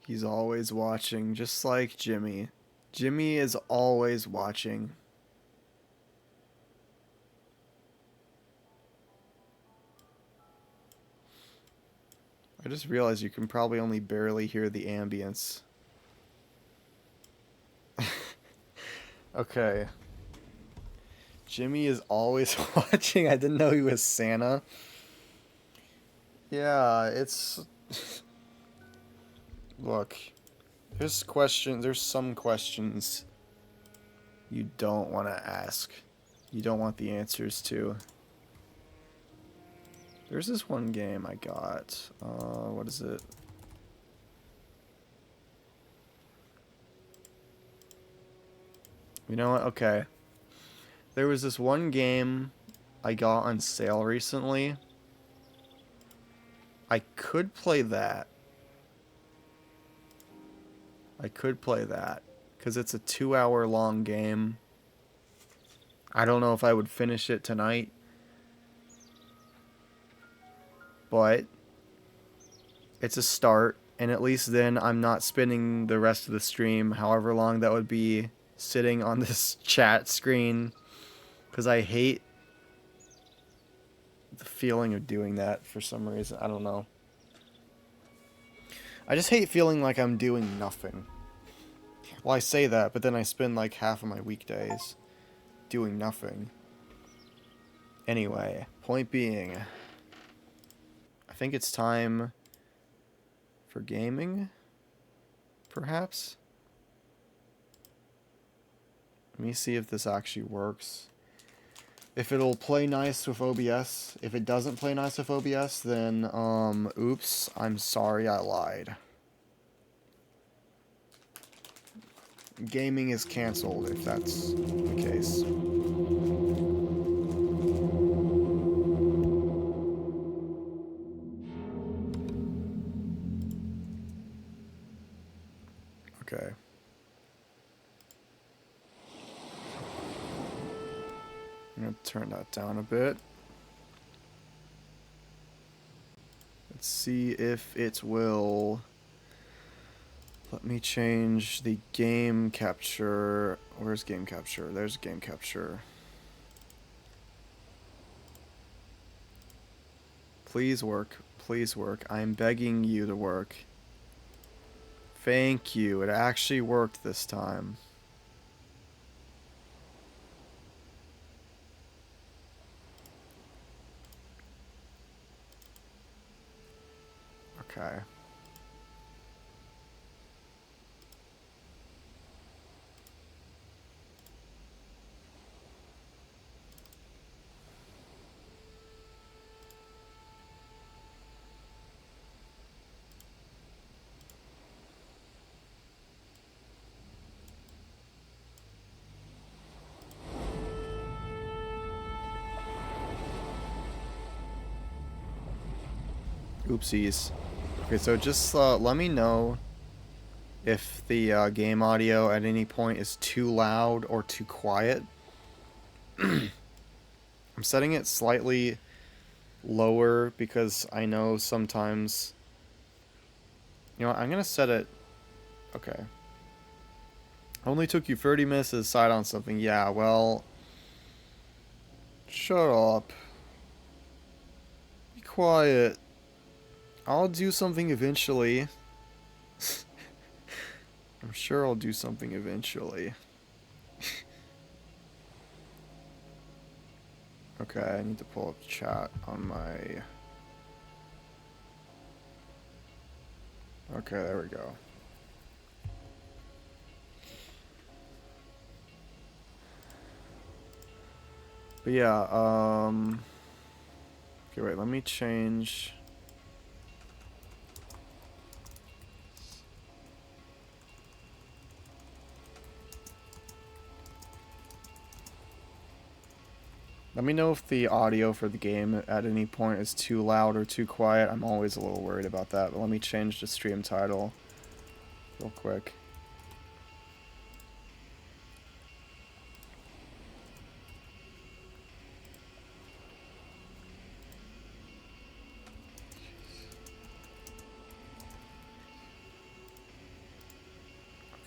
He's always watching, just like Jimmy. Jimmy is always watching. I just realized you can probably only barely hear the ambience. Okay. Jimmy is always watching. I didn't know he was Santa. Yeah, it's... Look, there's some questions you don't want to ask. You don't want the answers to. There's this one game I got. What is it? You know what? Okay. There was this one game I got on sale recently. I could play that. Because it's a 2-hour long game. I don't know if I would finish it tonight. But it's a start. And at least then I'm not spending the rest of the stream, however long that would be, sitting on this chat screen. Because I hate the feeling of doing that for some reason. I don't know. I just hate feeling like I'm doing nothing. Well, I say that, but then I spend like half of my weekdays doing nothing. Anyway, point being, I think it's time for gaming, perhaps? Let me see if this actually works. If it'll play nice with OBS. If it doesn't play nice with OBS, then, oops, I'm sorry I lied. Gaming is canceled, if that's the case. Okay. I'm gonna turn that down a bit. Let's see if it will... Let me change the game capture. Where's game capture? There's game capture. Please work. Please work. I'm begging you to work. Thank you. It actually worked this time. Okay. Oopsies. Okay, so just let me know if the game audio at any point is too loud or too quiet. I'm setting it slightly lower because I know sometimes... You know what, I'm gonna set it... Okay. Only took you 30 minutes to decide on something. Yeah, well... Shut up. Be quiet. I'll do something eventually. I'm sure I'll do something eventually. Okay, I need to pull up chat on my... Okay, there we go. But yeah, okay, wait, let me change... Let me know if the audio for the game at any point is too loud or too quiet. I'm always a little worried about that, but let me change the stream title real quick.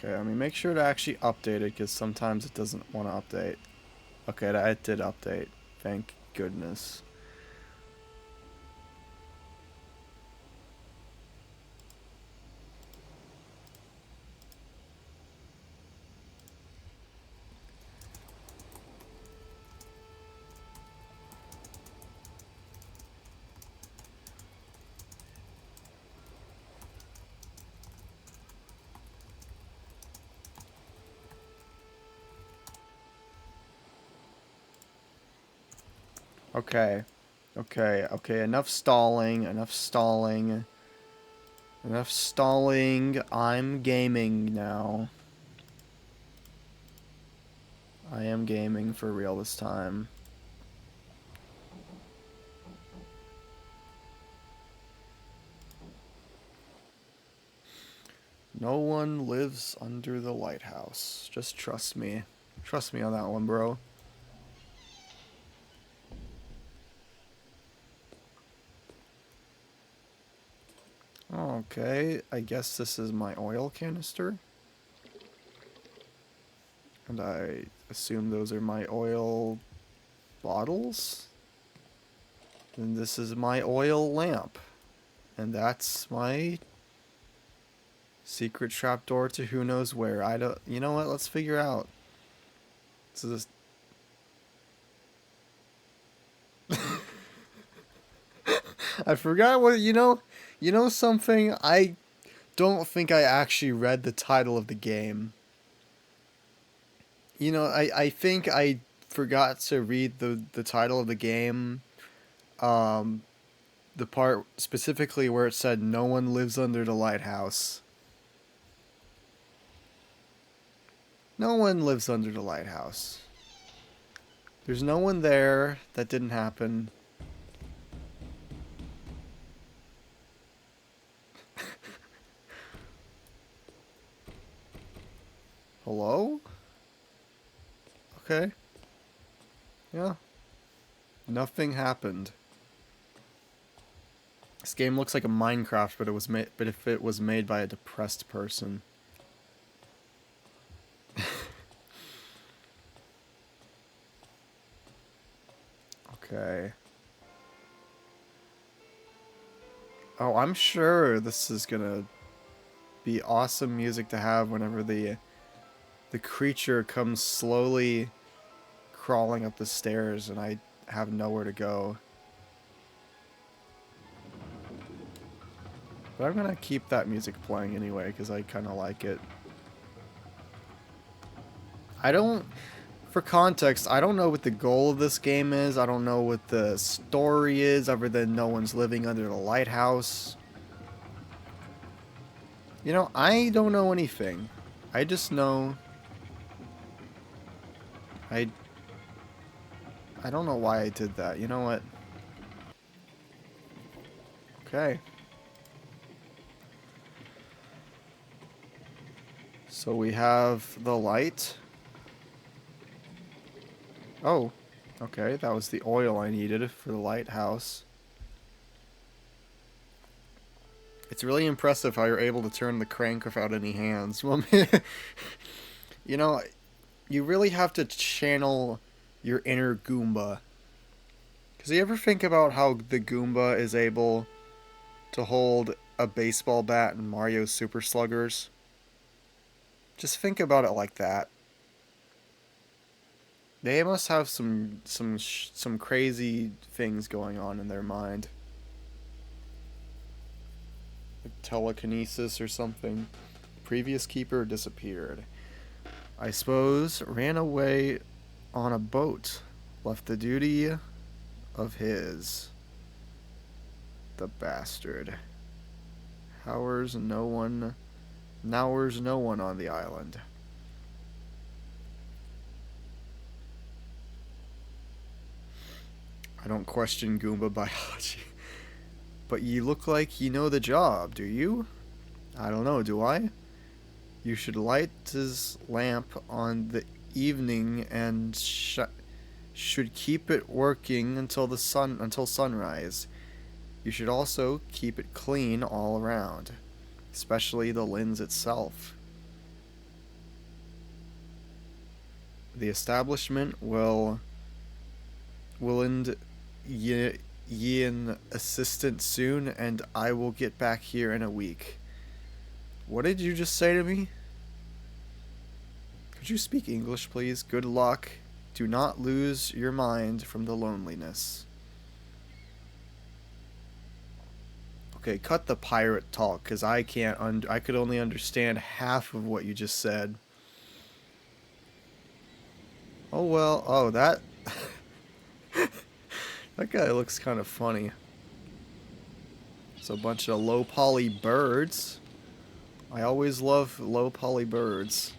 Okay, I mean, make sure to actually update it, because sometimes it doesn't want to update. Okay, it did update. Thank goodness. Okay. Okay, enough stalling, enough stalling. Enough stalling. I'm gaming now. I am gaming for real this time. No one lives under the lighthouse. Just trust me. Trust me on that one, bro. Okay, I guess this is my oil canister. And I assume those are my oil bottles. And this is my oil lamp. And that's my secret trapdoor to who knows where. I don't... You know what? Let's figure out. So this... I forgot what... You know something? I don't think I actually read the title of the game. You know, I think I forgot to read the title of the game. The part specifically where it said no one lives under the lighthouse. No one lives under the lighthouse. There's no one there. That didn't happen. Hello? Okay. Yeah. Nothing happened. This game looks like a Minecraft, but if it was made by a depressed person. Okay. Oh, I'm sure this is gonna be awesome music to have whenever the creature comes slowly crawling up the stairs and I have nowhere to go. But I'm gonna keep that music playing anyway, because I kind of like it. I don't... For context, I don't know what the goal of this game is. I don't know what the story is, other than no one's living under the lighthouse. You know, I don't know anything. I just know... I don't know why I did that. You know what? Okay. So we have the light. Oh, okay. That was the oil I needed for the lighthouse. It's really impressive how you're able to turn the crank without any hands. Well, you know, you really have to channel your inner Goomba. Because you ever think about how the Goomba is able to hold a baseball bat in Mario Super Sluggers? Just think about it like that. They must have some crazy things going on in their mind, like telekinesis or something. Previous keeper disappeared. I suppose ran away on a boat. Left the duty of his. The bastard. Howers no one. Nowers no one on the island. I don't question Goomba biology. But ye look like ye know the job, do you? I don't know, do I? You should light his lamp on the evening and should keep it working until sunrise. You should also keep it clean all around, especially the lens itself. The establishment will end ye an assistant soon, and I will get back here in a week. What did you just say to me? Could you speak English, please? Good luck. Do not lose your mind from the loneliness. Okay, cut the pirate talk, because I could only understand half of what you just said. Oh well, oh that that guy looks kind of funny. It's a bunch of low poly birds. I always love low poly birds.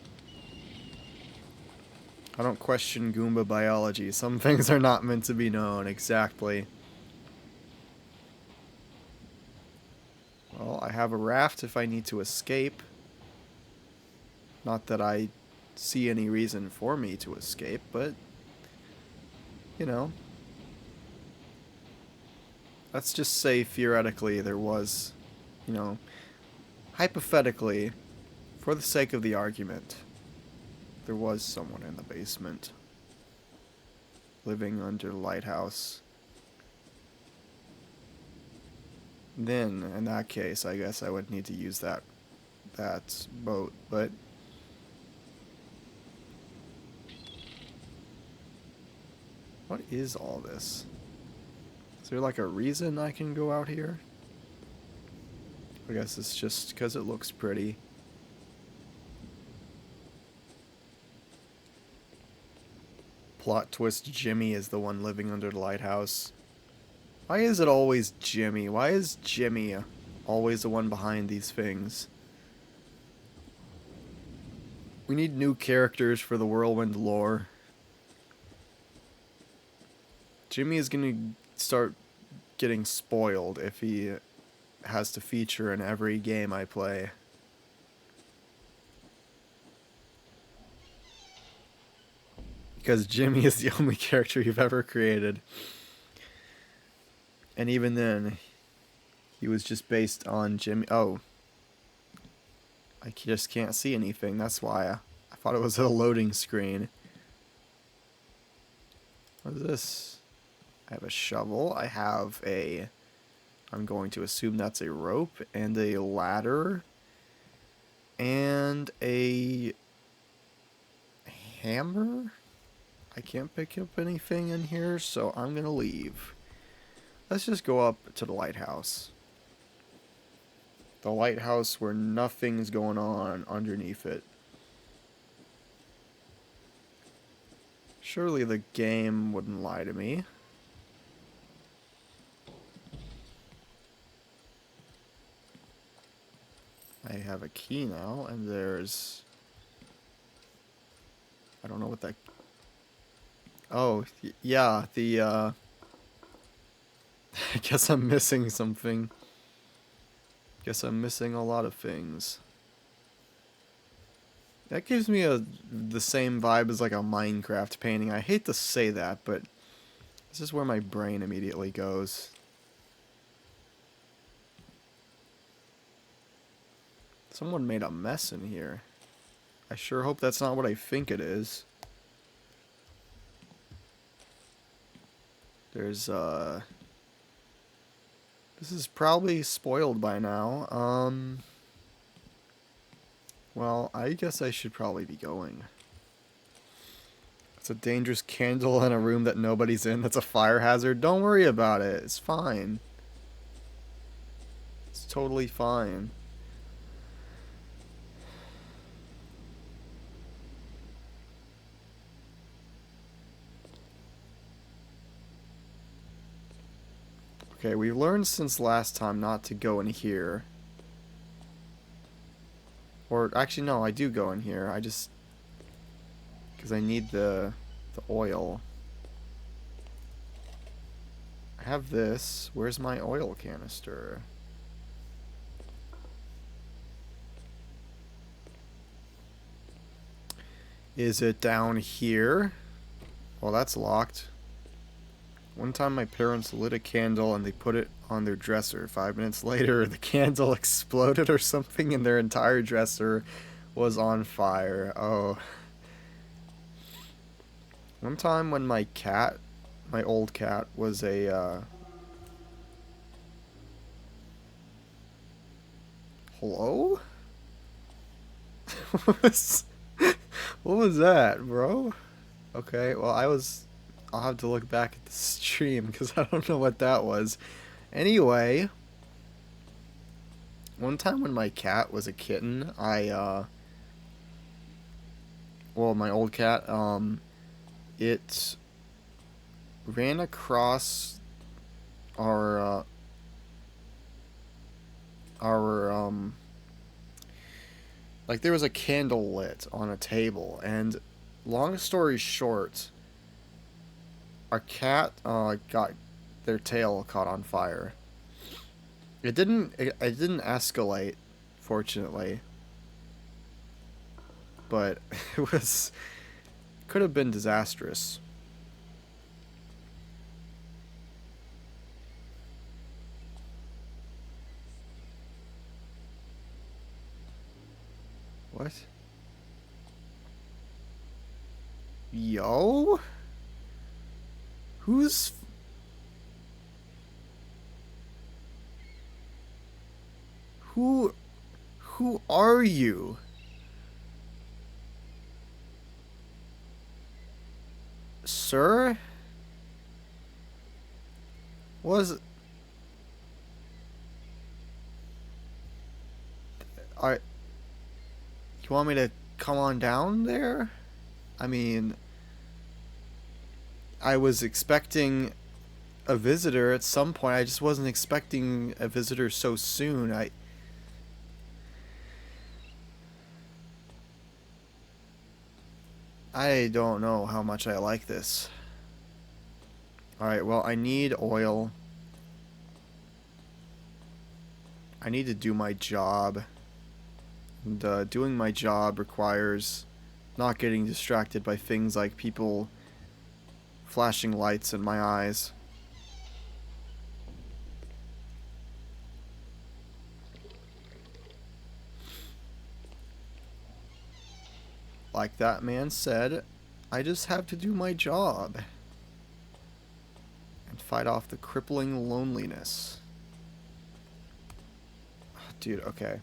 I don't question Goomba biology. Some things are not meant to be known, exactly. Well, I have a raft if I need to escape. Not that I see any reason for me to escape, but, you know. Let's just say theoretically there was, you know, hypothetically, for the sake of the argument, there was someone in the basement living under the lighthouse. Then, in that case, I guess I would need to use that boat, but what is all this? Is there like a reason I can go out here? I guess it's just because it looks pretty. Plot twist, Jimmy is the one living under the lighthouse. Why is it always Jimmy? Why is Jimmy always the one behind these things? We need new characters for the Whirlwind lore. Jimmy is gonna start getting spoiled if he has to feature in every game I play. Because Jimmy is the only character you've ever created. And even then, he was just based on Jimmy. Oh. I just can't see anything. That's why I thought it was a loading screen. What is this? I have a shovel. I have a... I'm going to assume that's a rope and a ladder. And a hammer? I can't pick up anything in here, so I'm going to leave. Let's just go up to the lighthouse. The lighthouse where nothing's going on underneath it. Surely the game wouldn't lie to me. I have a key now, and there's... I don't know what that... Oh, yeah, the, I guess I'm missing something. Guess I'm missing a lot of things. That gives me the same vibe as like a Minecraft painting. I hate to say that, but this is where my brain immediately goes. Someone made a mess in here. I sure hope that's not what I think it is. There's, this is probably spoiled by now. Well, I guess I should probably be going. It's a dangerous candle in a room that nobody's in. That's a fire hazard. Don't worry about it. It's fine. It's totally fine. Okay, we've learned since last time not to go in here. Or, actually, no, I do go in here. I just... because I need the oil. I have this. Where's my oil canister? Is it down here? Well, that's locked. One time my parents lit a candle and they put it on their dresser. 5 minutes later, the candle exploded or something and their entire dresser was on fire. Oh. One time when my cat, my old cat, was a, hello? What was that, bro? Okay, well, I'll have to look back at the stream because I don't know what that was. Anyway, one time when my cat was a kitten, well, my old cat, it ran across our like there was a candle lit on a table, and long story short, our cat got their tail caught on fire. It didn't escalate, fortunately, but it could have been disastrous. What? Yo? Who are you? Sir? Was I You want me to come on down there? I mean, I was expecting a visitor at some point. I just wasn't expecting a visitor so soon. I don't know how much I like this. Alright, well, I need oil. I need to do my job. And doing my job requires not getting distracted by things like people flashing lights in my eyes. Like that man said, I just have to do my job and fight off the crippling loneliness. Dude, okay.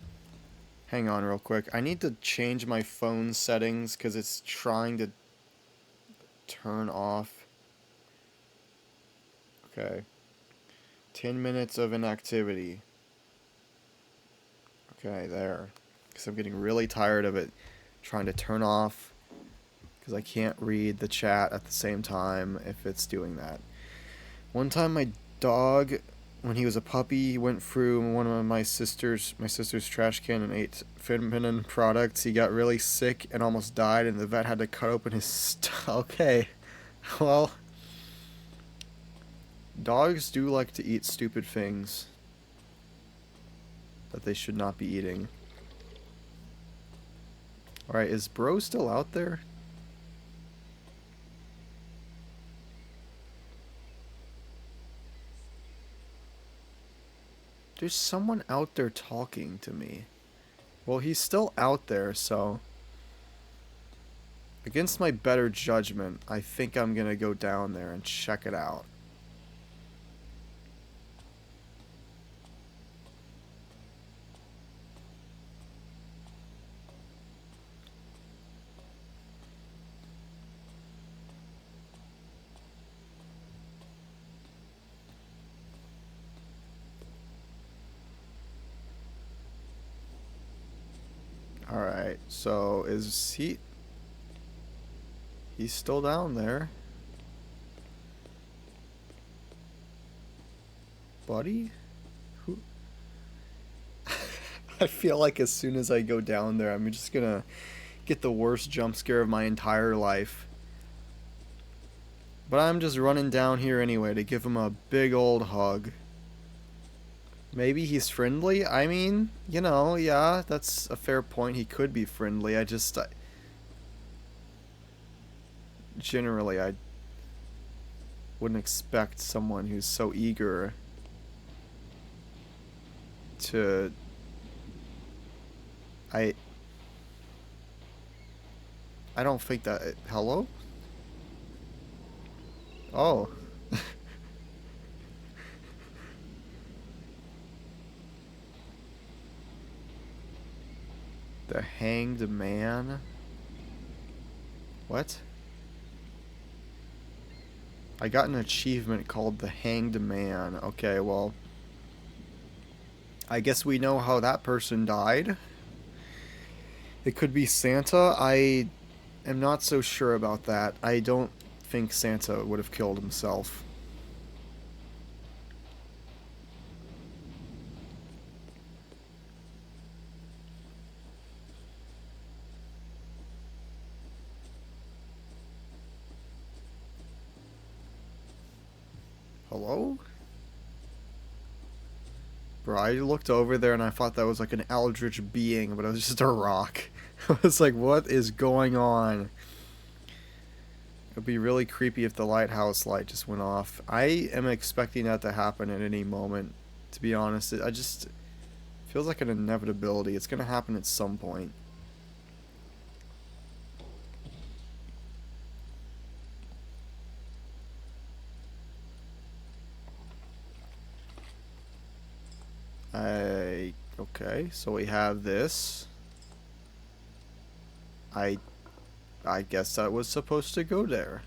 Hang on real quick. I need to change my phone settings because it's trying to turn off. Okay. 10 minutes of inactivity. Okay, there. Because I'm getting really tired of it trying to turn off because I can't read the chat at the same time if it's doing that. One time my dog, when he was a puppy, he went through one of my sister's trash can and ate feminine products. He got really sick and almost died, and the vet had to cut open his okay. Well, dogs do like to eat stupid things that they should not be eating. Alright, is bro still out there? There's someone out there talking to me. Well, he's still out there, so... against my better judgment, I think I'm gonna go down there and check it out. Alright, so is he... He's still down there. Buddy? Who? I feel like as soon as I go down there, I'm just gonna get the worst jump scare of my entire life. But I'm just running down here anyway to give him a big old hug. Maybe he's friendly? I mean, you know, yeah, that's a fair point. He could be friendly. Generally, I wouldn't expect someone who's so eager to... I don't think that... Hello? Oh. The Hanged Man? What? I got an achievement called the Hanged Man. Okay, well... I guess we know how that person died. It could be Santa. I am not so sure about that. I don't think Santa would have killed himself. Hello? Bro, I looked over there and I thought that was like an eldritch being, but it was just a rock. I was like, what is going on? It'd be really creepy if the lighthouse light just went off. I am expecting that to happen at any moment, to be honest. I just... feels like an inevitability. It's gonna happen at some point. Okay, so we have this. I guess that was supposed to go there.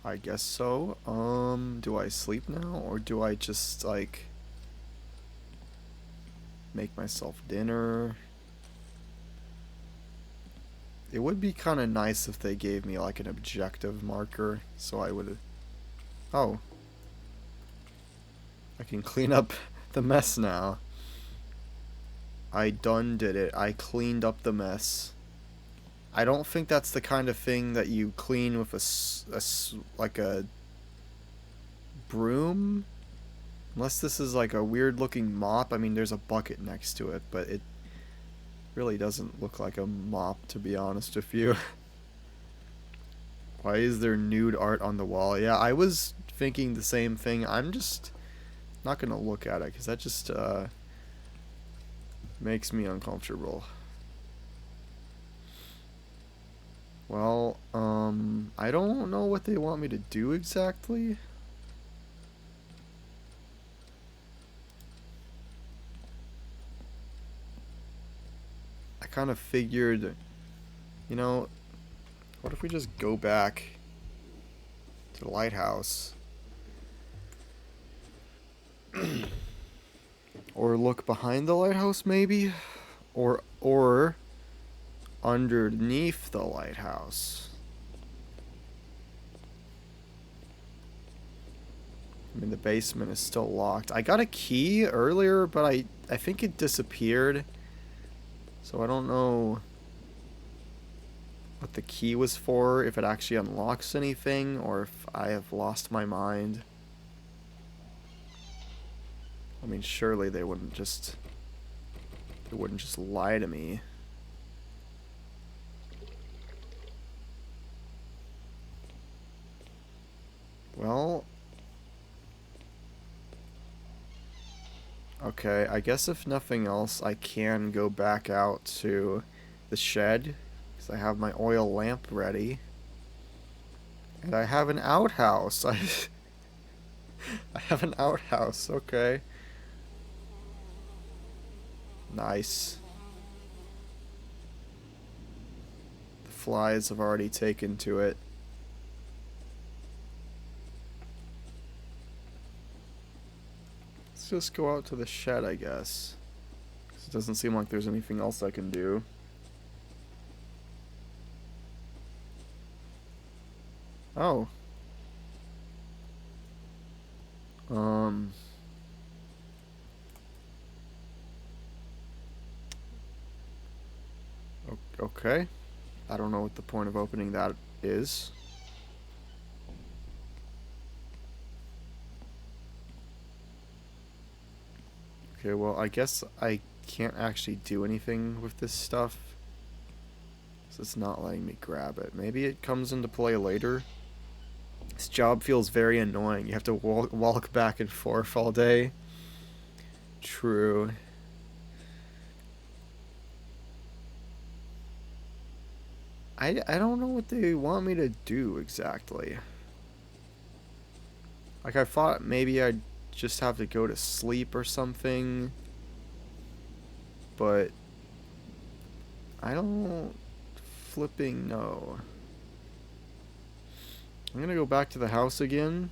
I guess so. Do I sleep now, or do I just, like, make myself dinner? It would be kind of nice if they gave me, like, an objective marker, so I would... Oh. I can clean up the mess now. I done did it. I cleaned up the mess. I don't think that's the kind of thing that you clean with like a broom. Unless this is like a weird looking mop. I mean, there's a bucket next to it, but it really doesn't look like a mop, to be honest with you. Why is there nude art on the wall? Yeah, I was thinking the same thing. I'm just not gonna look at it, because that just makes me uncomfortable. Well, I don't know what they want me to do exactly. I kind of figured, you know, what if we just go back to the lighthouse? Or look behind the lighthouse, maybe? Or underneath the lighthouse. I mean, the basement is still locked. I got a key earlier, but I think it disappeared. So I don't know what the key was for, if it actually unlocks anything, or if I have lost my mind. I mean, surely they wouldn't just lie to me. Well, okay, I guess if nothing else, I can go back out to the shed, because I have my oil lamp ready. And I have an outhouse. I have an outhouse, okay. Nice. The flies have already taken to it. Let's just go out to the shed, I guess. Doesn't seem like there's anything else I can do. Oh. Okay. I don't know what the point of opening that is. Okay, well, I guess I can't actually do anything with this stuff. So it's not letting me grab it. Maybe it comes into play later. This job feels very annoying. You have to walk back and forth all day. True. I don't know what they want me to do exactly. Like, I thought maybe I'd just have to go to sleep or something. But I don't flipping know. I'm gonna go back to the house again.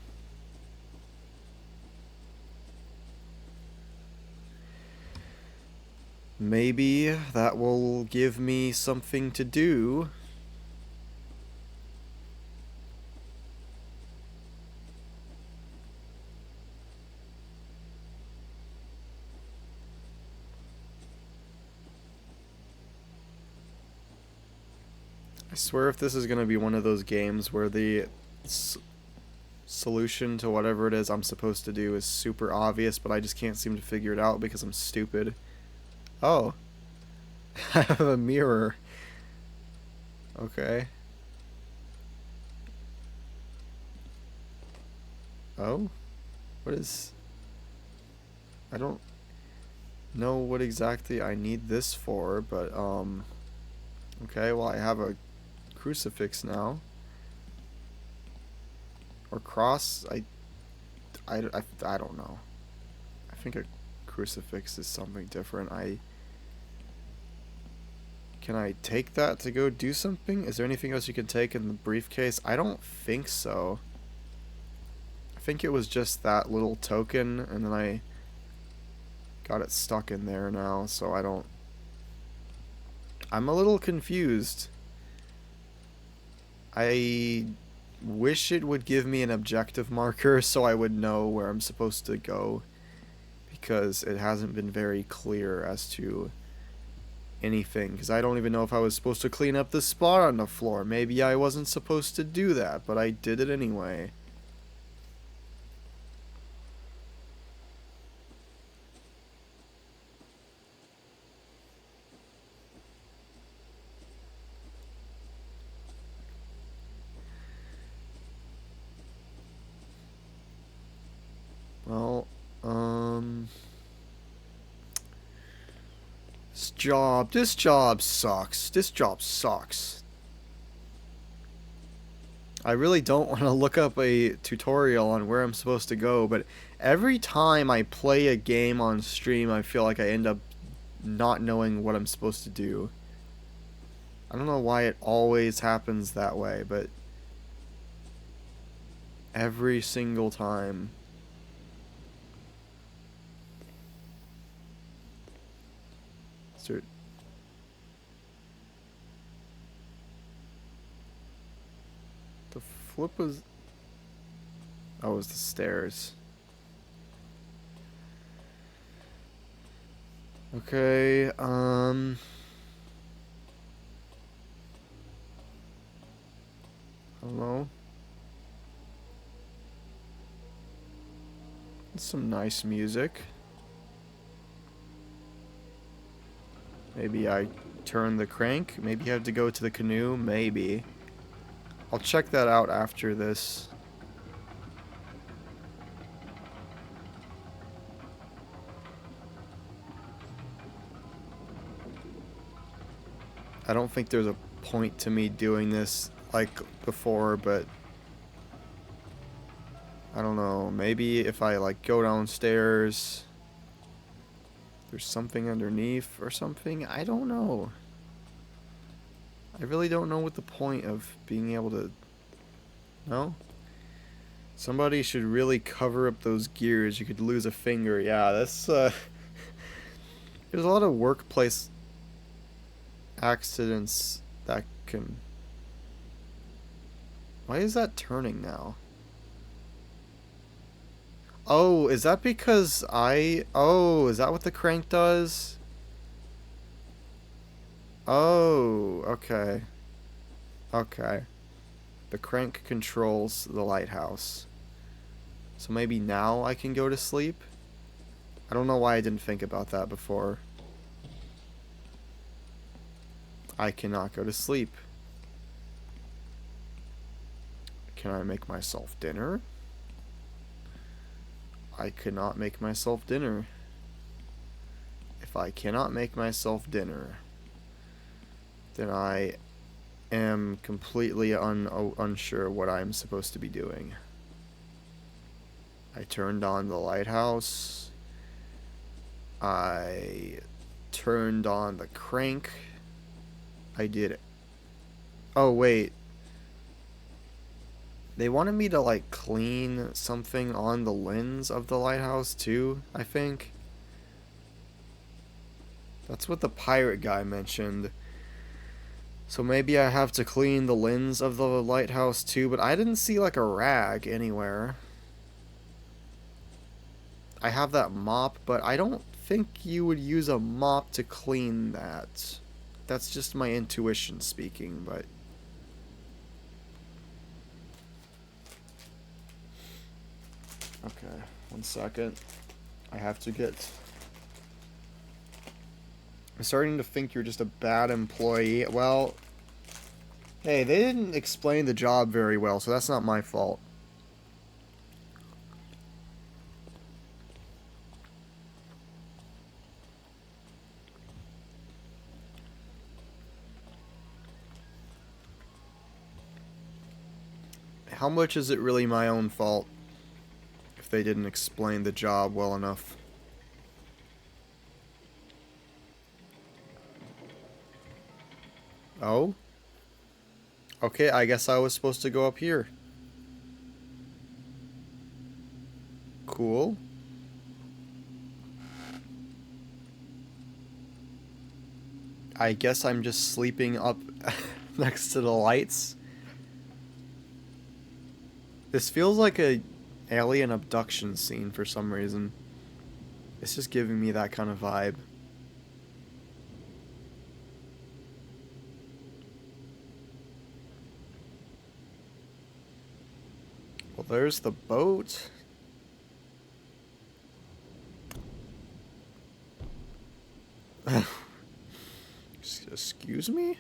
Maybe that will give me something to do. I swear if this is going to be one of those games where the solution to whatever it is I'm supposed to do is super obvious, but I just can't seem to figure it out because I'm stupid. Oh. I have a mirror. Okay. Oh? What is... I don't know what exactly I need this for, but, okay, well, I have a crucifix now. Or cross? I don't know. I think a crucifix is something different. Can I take that to go do something? Is there anything else you can take in the briefcase? I don't think so. I think it was just that little token, and then I got it stuck in there now, so I don't... I'm a little confused. I wish it would give me an objective marker so I would know where I'm supposed to go, because it hasn't been very clear as to anything, because I don't even know if I was supposed to clean up the spot on the floor. Maybe I wasn't supposed to do that, but I did it anyway. Well, this job sucks. This job sucks. I really don't want to look up a tutorial on where I'm supposed to go, but every time I play a game on stream, I feel like I end up not knowing what I'm supposed to do. I don't know why it always happens that way, but every single time. The flip was... Oh, it was the stairs. Okay, hello? That's some nice music. Maybe I turn the crank? Maybe I have to go to the canoe? Maybe. I'll check that out after this. I don't think there's a point to me doing this like before, but I don't know. Maybe if I like go downstairs, there's something underneath or something. I don't know. I really don't know what the point of being able to... No? Somebody should really cover up those gears. You could lose a finger. Yeah, that's There's a lot of workplace accidents that can... Why is that turning now? Oh, is that because Oh, is that what the crank does? Oh, okay. Okay. The crank controls the lighthouse. So maybe now I can go to sleep? I don't know why I didn't think about that before. I cannot go to sleep. Can I make myself dinner? I cannot make myself dinner. If I cannot make myself dinner, then I am completely unsure what I'm supposed to be doing. I turned on the lighthouse. I turned on the crank. I did it. Oh, wait. They wanted me to, like, clean something on the lens of the lighthouse, too, I think. That's what the pirate guy mentioned. So maybe I have to clean the lens of the lighthouse, too, but I didn't see, like, a rag anywhere. I have that mop, but I don't think you would use a mop to clean that. That's just my intuition speaking, but... Okay, 1 second. I have to get... I'm starting to think you're just a bad employee. Well, hey, they didn't explain the job very well, so that's not my fault. How much is it really my own fault if they didn't explain the job well enough? Oh? Okay, I guess I was supposed to go up here. Cool. I guess I'm just sleeping up next to the lights. This feels like a alien abduction scene for some reason. It's just giving me that kind of vibe. Well, there's the boat. Excuse me?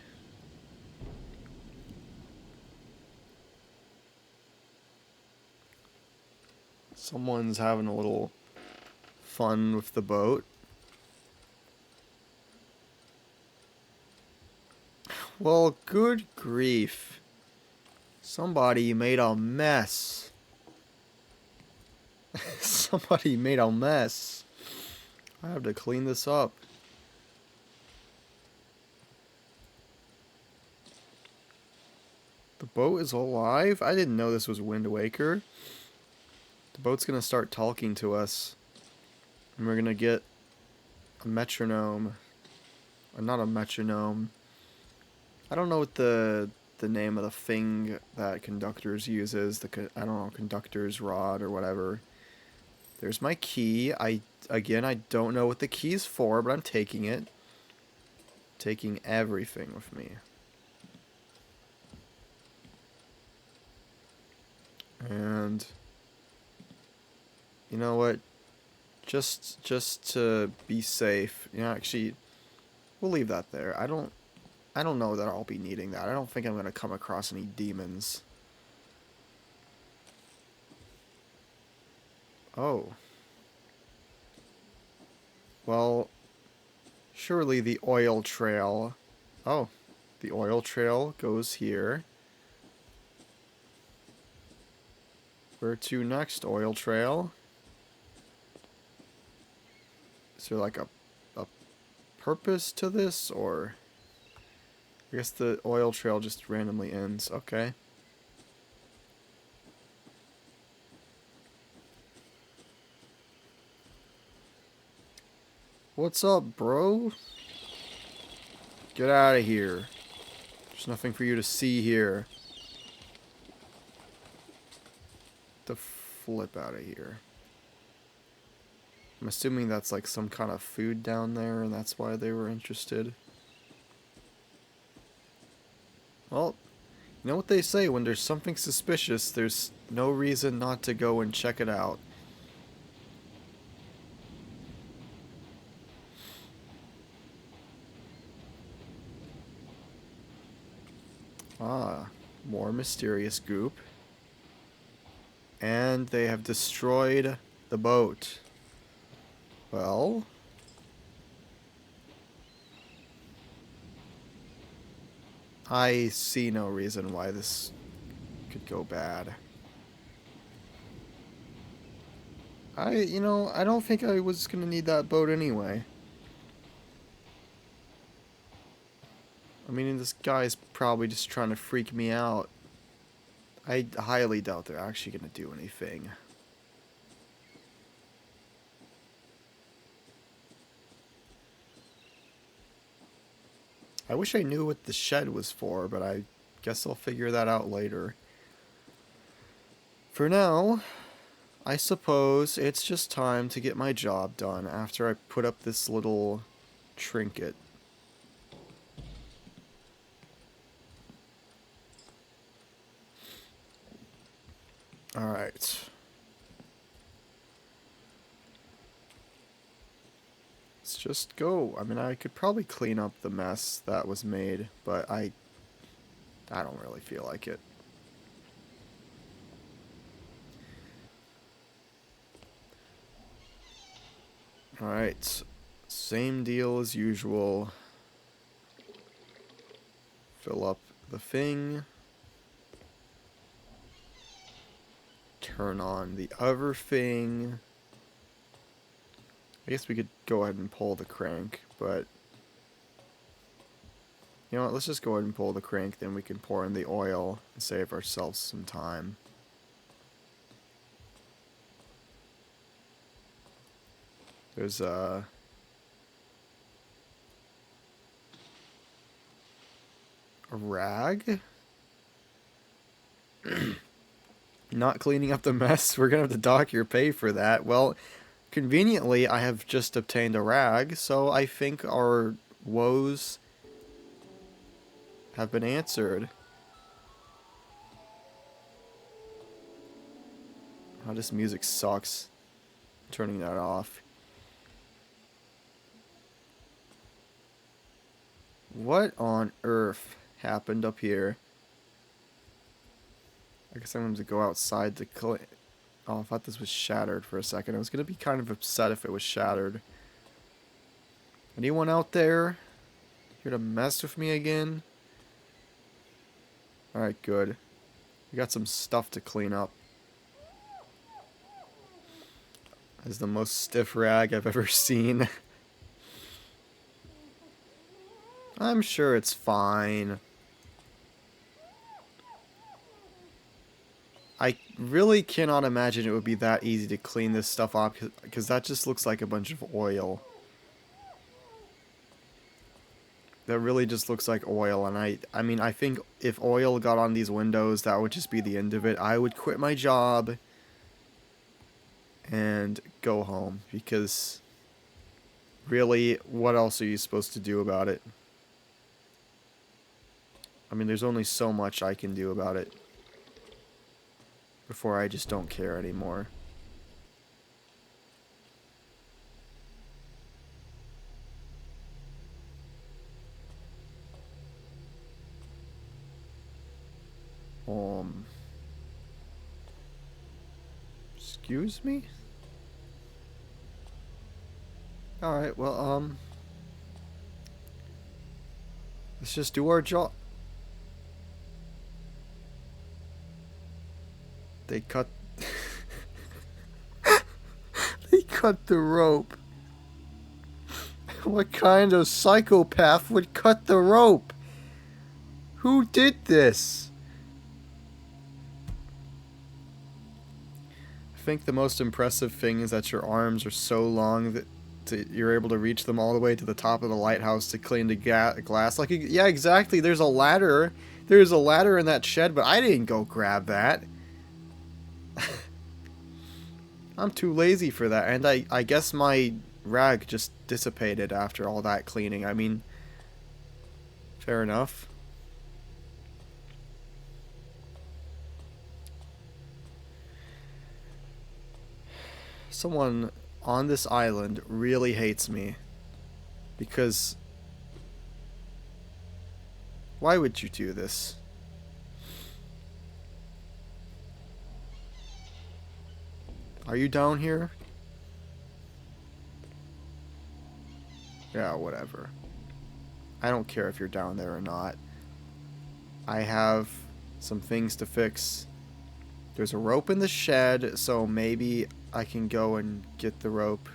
Someone's having a little fun with the boat. Well, good grief. Somebody made a mess. Somebody made a mess. I have to clean this up. The boat is alive? I didn't know this was Wind Waker. The boat's gonna start talking to us. And we're gonna get a metronome. Or not a metronome. I don't know what the name of the thing that conductors uses. I don't know, conductor's rod or whatever. There's my key. Again, I don't know what the key's for, but I'm taking it. Taking everything with me. And you know what? Just to be safe, actually, we'll leave that there. I don't know that I'll be needing that. I don't think I'm gonna come across any demons. Oh. Well, surely the oil trail. Oh, the oil trail goes here. Where to next, oil trail? Is there like a purpose to this, or... I guess the oil trail just randomly ends. Okay. What's up, bro? Get out of here. There's nothing for you to see here. The flip out of here. I'm assuming that's like some kind of food down there, and that's why they were interested. Well, you know what they say, when there's something suspicious, there's no reason not to go and check it out. Ah, more mysterious goop. And they have destroyed the boat. Well, I see no reason why this could go bad. I don't think I was gonna need that boat anyway. I mean, this guy's probably just trying to freak me out. I highly doubt they're actually gonna do anything. I wish I knew what the shed was for, but I guess I'll figure that out later. For now, I suppose it's just time to get my job done after I put up this little trinket. Alright. Let's just go. I mean, I could probably clean up the mess that was made, but I don't really feel like it. Alright. Same deal as usual. Fill up the thing. Turn on the other thing. I guess we could go ahead and pull the crank, but you know what, let's just go ahead and pull the crank, then we can pour in the oil and save ourselves some time. There's a rag? Not cleaning up the mess, we're gonna have to dock your pay for that. Well, conveniently, I have just obtained a rag, so I think our woes have been answered. Oh, this music sucks. I'm turning that off. What on earth happened up here? I guess I'm going to go outside to clean. Oh, I thought this was shattered for a second. I was going to be kind of upset if it was shattered. Anyone out there here to mess with me again? Alright, good. We got some stuff to clean up. This is the most stiff rag I've ever seen. I'm sure it's fine. I really cannot imagine it would be that easy to clean this stuff off, because that just looks like a bunch of oil. That really just looks like oil, and I mean, I think if oil got on these windows, that would just be the end of it. I would quit my job and go home, because really, what else are you supposed to do about it? I mean, there's only so much I can do about it before I just don't care anymore. Excuse me? Alright, well, let's just do our job. They cut... They cut the rope. What kind of psychopath would cut the rope? Who did this? I think the most impressive thing is that your arms are so long that you're able to reach them all the way to the top of the lighthouse to clean the glass. Like, yeah, exactly. There's a ladder. There's a ladder in that shed, but I didn't go grab that. I'm too lazy for that, and I guess my rag just dissipated after all that cleaning. I mean, fair enough. Someone on this island really hates me. Because... why would you do this? Are you down here? Yeah, whatever. I don't care if you're down there or not. I have some things to fix. There's a rope in the shed, so maybe I can go and get the rope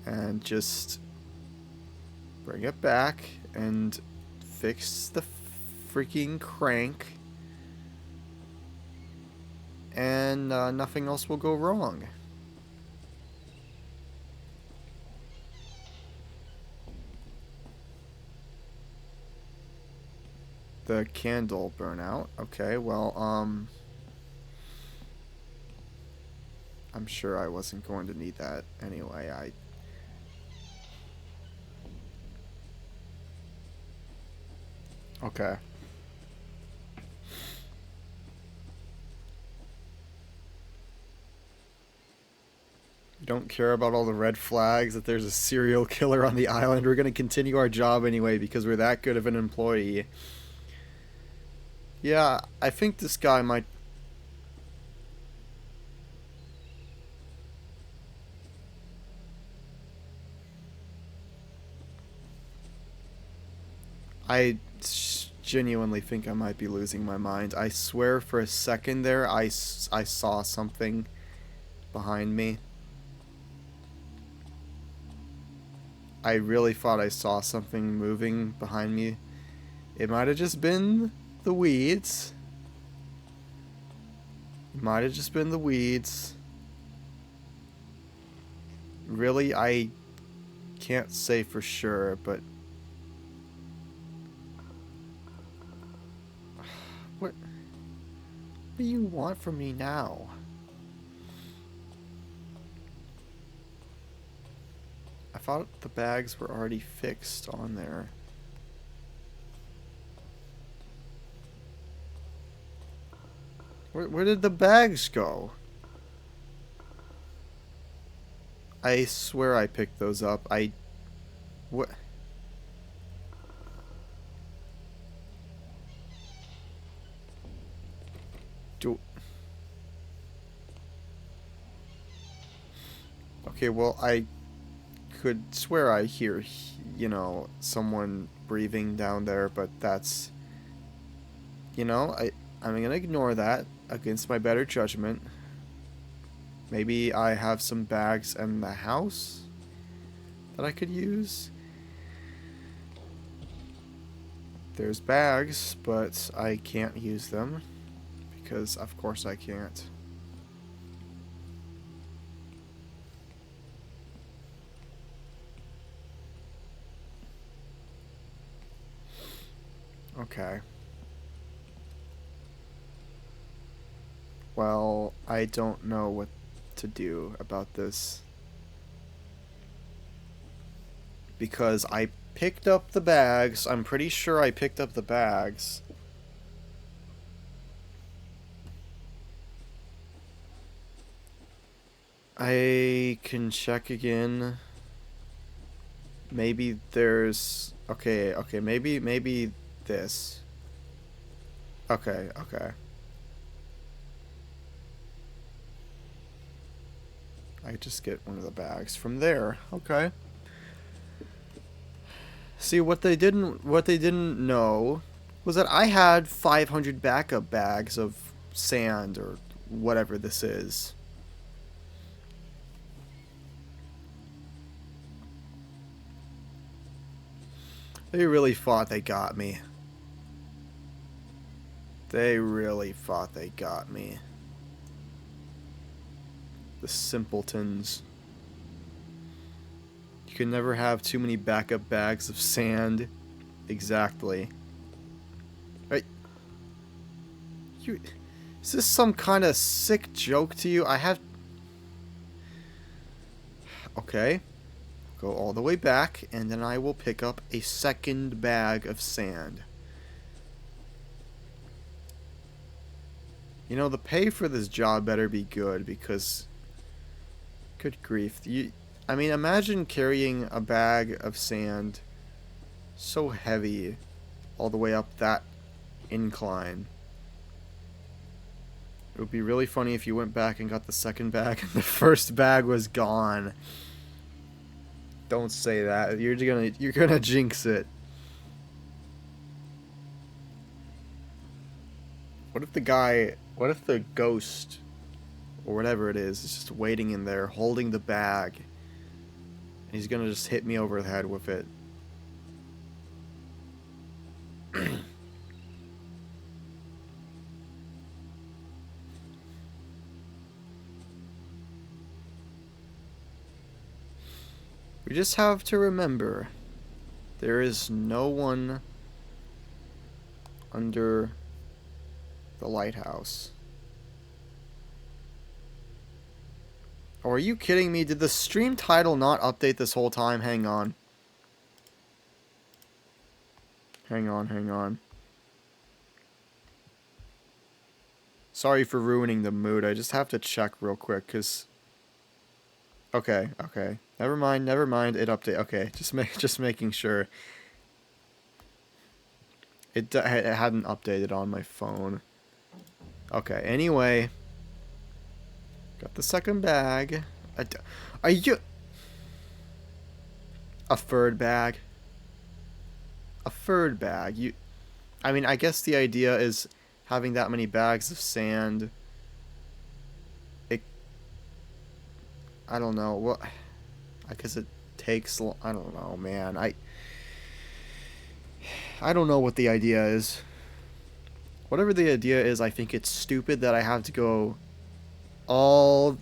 and just bring it back and fix the freaking crank, and nothing else will go wrong. The candle burnout. Okay, well, I'm sure I wasn't going to need that anyway. Okay. You don't care about all the red flags that there's a serial killer on the island. We're going to continue our job anyway because we're that good of an employee. Yeah, I think this guy might... I genuinely think I might be losing my mind. I swear for a second there I saw something behind me. I really thought I saw something moving behind me. It might have just been the weeds. It might have just been the weeds. Really, I can't say for sure, but... What do you want from me now? I thought the bags were already fixed on there. Where did the bags go? I swear I picked those up. What? Okay, well, I could swear I hear, you know, someone breathing down there, but that's, you know, I'm gonna ignore that against my better judgment. Maybe I have some bags in the house that I could use. There's bags, but I can't use them because, of course, I can't. Okay. Well, I don't know what to do about this. Because I picked up the bags. I'm pretty sure I picked up the bags. I can check again. Maybe there's... Okay, maybe this. Okay. I just get one of the bags from there. Okay. See, what they didn't know was that I had 500 backup bags of sand or whatever this is. They really thought they got me. They really thought they got me. The simpletons. You can never have too many backup bags of sand. Exactly. Right. Is this some kind of sick joke to you? I have... Okay. Go all the way back, and then I will pick up a second bag of sand. You know, the pay for this job better be good, because... Good grief. I mean, imagine carrying a bag of sand so heavy all the way up that incline. It would be really funny if you went back and got the second bag and the first bag was gone. Don't say that. You're gonna jinx it. What if the ghost or whatever it is just waiting in there holding the bag and he's gonna just hit me over the head with it? We just have to remember, there is no one under the lighthouse. Oh, are you kidding me? Did the stream title not update this whole time? Hang on. Hang on. Sorry for ruining the mood. I just have to check real quick, because... Okay. Never mind. It update. Okay, just making sure. It hadn't updated on my phone. Okay. Anyway, got the second bag. Are you a third bag? A third bag? I mean, I guess the idea is having that many bags of sand. I don't know. What? I guess it takes... I don't know, man. I don't know what the idea is. Whatever the idea is, I think it's stupid that I have to go all...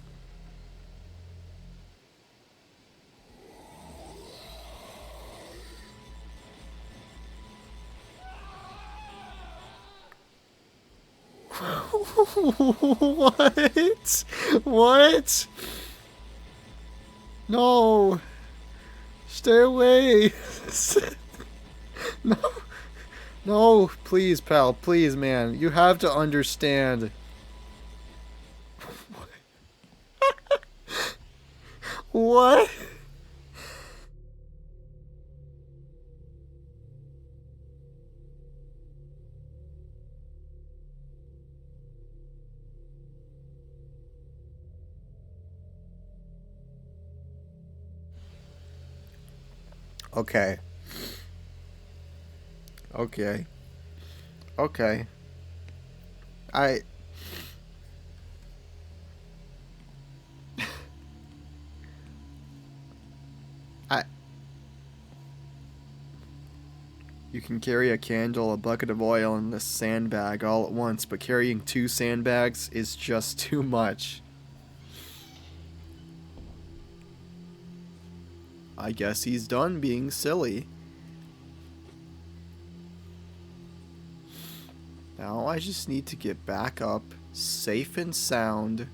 What? What? No. Stay away. No. No, please, pal. Please, man. You have to understand. What? Okay. You can carry a candle, a bucket of oil, and a sandbag all at once, but carrying 2 sandbags is just too much. I guess he's done being silly. Now I just need to get back up, safe and sound.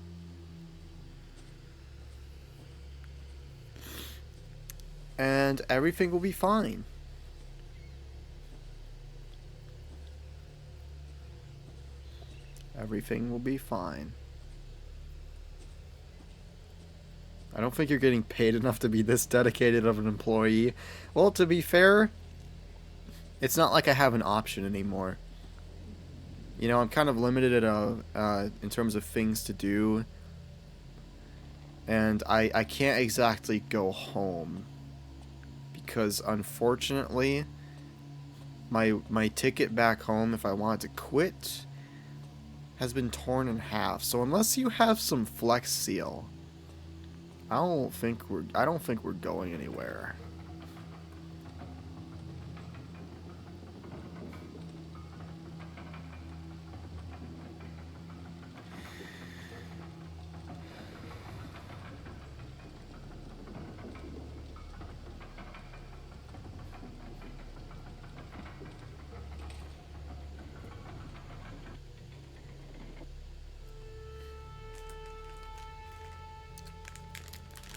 And everything will be fine. Everything will be fine. I don't think you're getting paid enough to be this dedicated of an employee. Well, to be fair, it's not like I have an option anymore. You know, I'm kind of limited in terms of things to do. And I can't exactly go home. Because, unfortunately, my ticket back home, if I wanted to quit, has been torn in half. So unless you have some Flex Seal, I don't think we're going anywhere.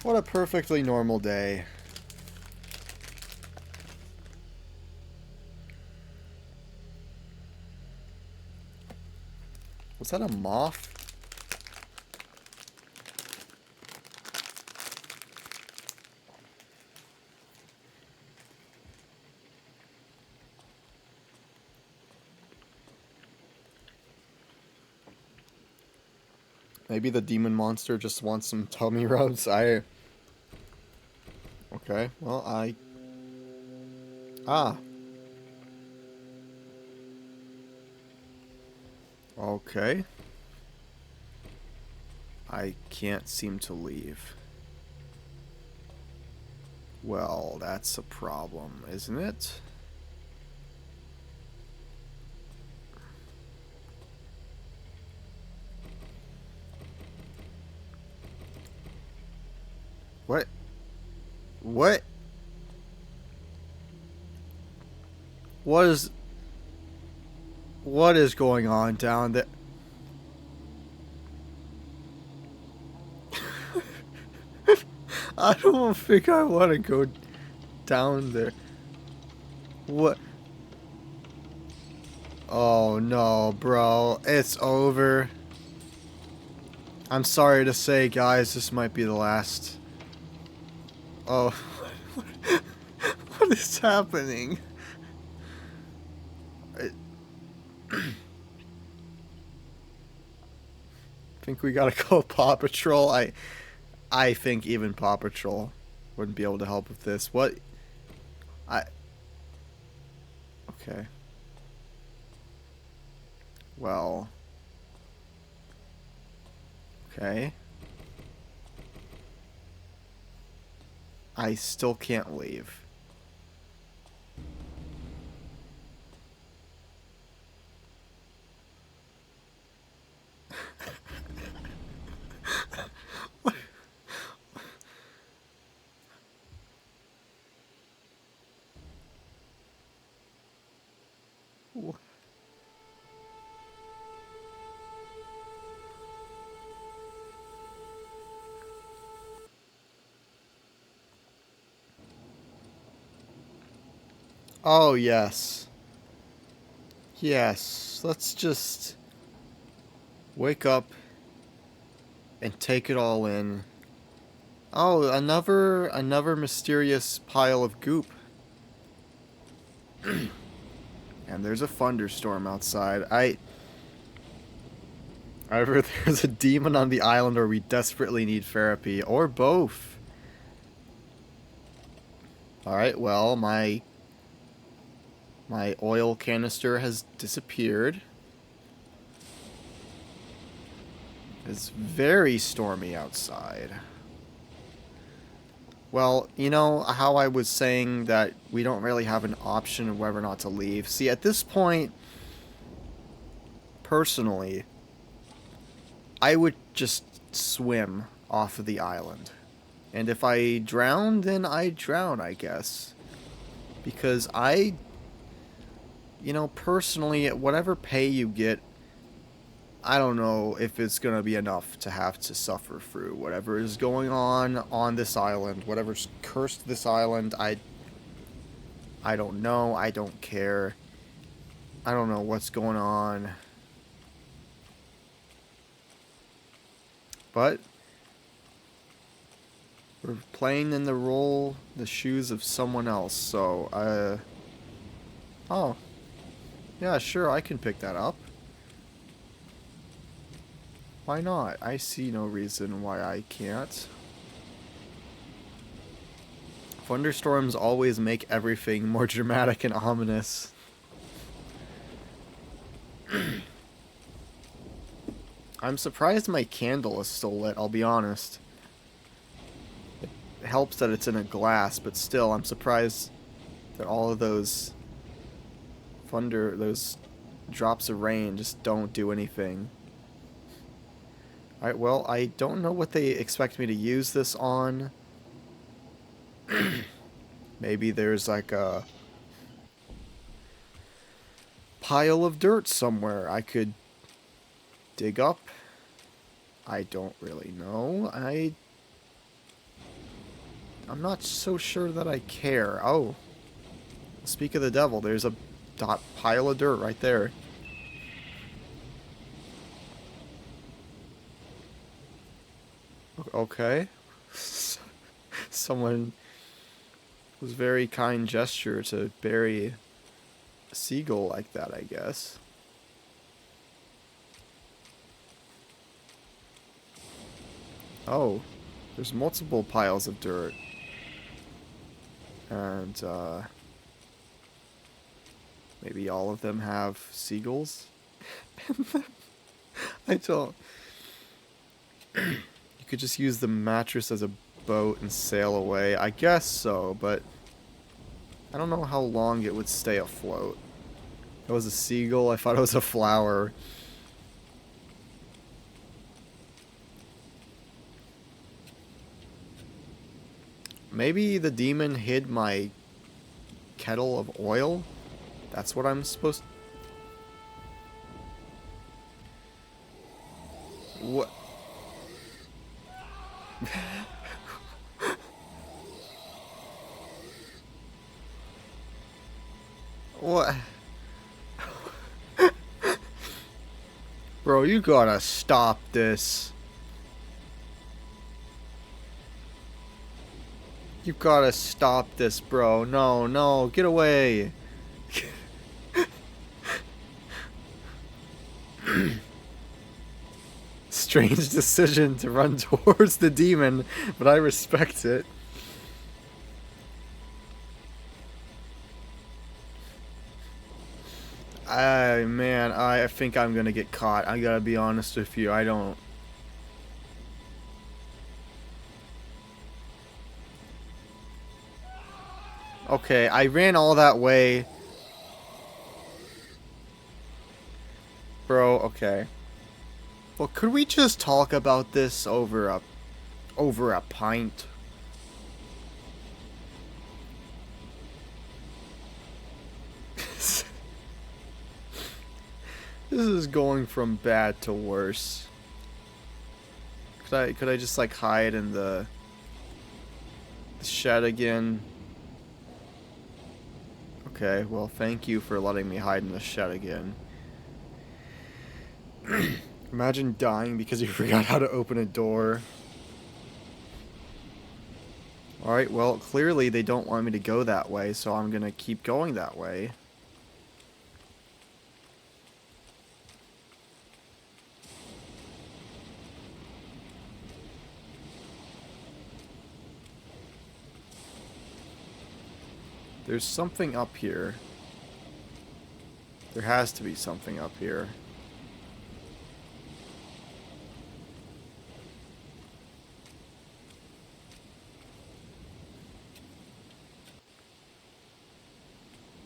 What a perfectly normal day. Was that a moth? Maybe the demon monster just wants some tummy rubs. Okay, well, Ah. Okay. I can't seem to leave. Well, that's a problem, isn't it? What? What? What is going on down there? I don't think I want to go down there. What? Oh no, bro. It's over. I'm sorry to say, guys, this might be the last. Oh. What is happening? I think we gotta go Paw Patrol. I think even Paw Patrol wouldn't be able to help with this. What? Okay. Well. Okay. I still can't leave. What? Oh, yes. Yes. Let's just wake up and take it all in. Oh, another mysterious pile of goop. And there's a thunderstorm outside. Either there's a demon on the island or we desperately need therapy, or both. Alright, well, my oil canister has disappeared. It's very stormy outside. Well, you know how I was saying that we don't really have an option of whether or not to leave? See, at this point, personally, I would just swim off of the island. And if I drown, then I drown, I guess. Because you know, personally, whatever pay you get, I don't know if it's going to be enough to have to suffer through whatever is going on this island. Whatever's cursed this island, I don't know. I don't care. I don't know what's going on. But we're playing in the shoes of someone else, so, oh. Yeah, sure, I can pick that up. Why not? I see no reason why I can't. Thunderstorms always make everything more dramatic and ominous. I'm surprised my candle is still lit, I'll be honest. It helps that it's in a glass, but still, I'm surprised that all of those drops of rain just don't do anything. Alright, well, I don't know what they expect me to use this on. Maybe there's like a pile of dirt somewhere I could dig up. I don't really know. I'm not so sure that I care. Oh, speak of the devil, there's a pile of dirt right there. Okay. Someone was very kind gesture to bury a seagull like that, I guess. Oh, there's multiple piles of dirt. And, maybe all of them have seagulls? I don't... You could just use the mattress as a boat and sail away. I guess so, but I don't know how long it would stay afloat. It was a seagull. I thought it was a flower. Maybe the demon hid my kettle of oil? That's what I'm supposed to... What? What? Bro, you gotta stop this. You gotta stop this, bro. No, no, get away. Strange decision to run towards the demon, but I respect it. Man, I think I'm gonna get caught. I gotta be honest with you. I don't... Okay, I ran all that way. Bro, okay. Well, could we just talk about this over a pint? This is going from bad to worse. Could I just like hide in the shed again? Okay, well, thank you for letting me hide in the shed again. Imagine dying because you forgot how to open a door. Alright, well, clearly they don't want me to go that way, so I'm gonna keep going that way. There's something up here. There has to be something up here.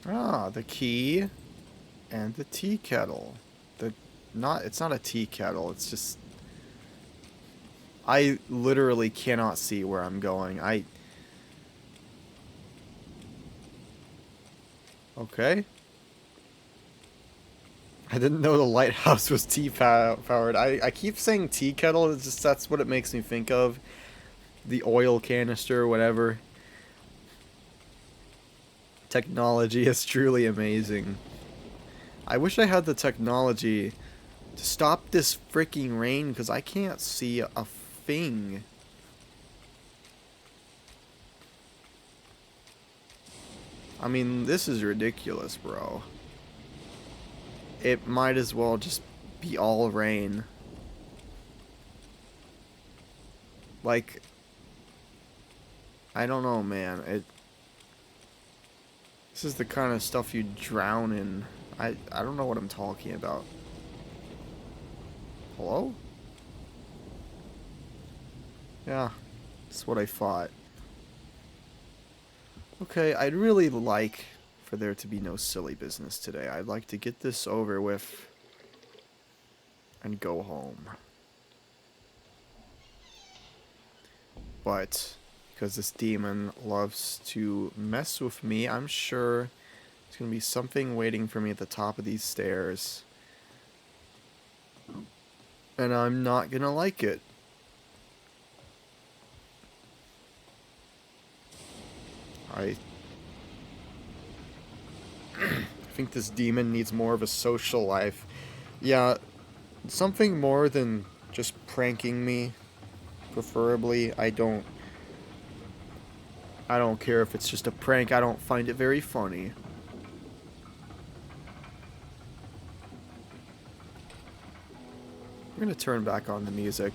Ah, the key and the tea kettle. It's not a tea kettle, it's just... I literally cannot see where I'm going. Okay. I didn't know the lighthouse was tea powered. I keep saying tea kettle, it's just that's what it makes me think of. The oil canister, whatever. Technology is truly amazing. I wish I had the technology to stop this freaking rain because I can't see a thing. I mean, this is ridiculous, bro. It might as well just be all rain. Like, I don't know, man. This is the kind of stuff you drown in. I don't know what I'm talking about. Hello? Yeah, that's what I thought. Okay, I'd really like for there to be no silly business today. I'd like to get this over with and go home. But because this demon loves to mess with me, I'm sure there's going to be something waiting for me at the top of these stairs. And I'm not going to like it. I think this demon needs more of a social life. Yeah, something more than just pranking me, preferably. I don't care if it's just a prank. I don't find it very funny. I'm gonna turn back on the music.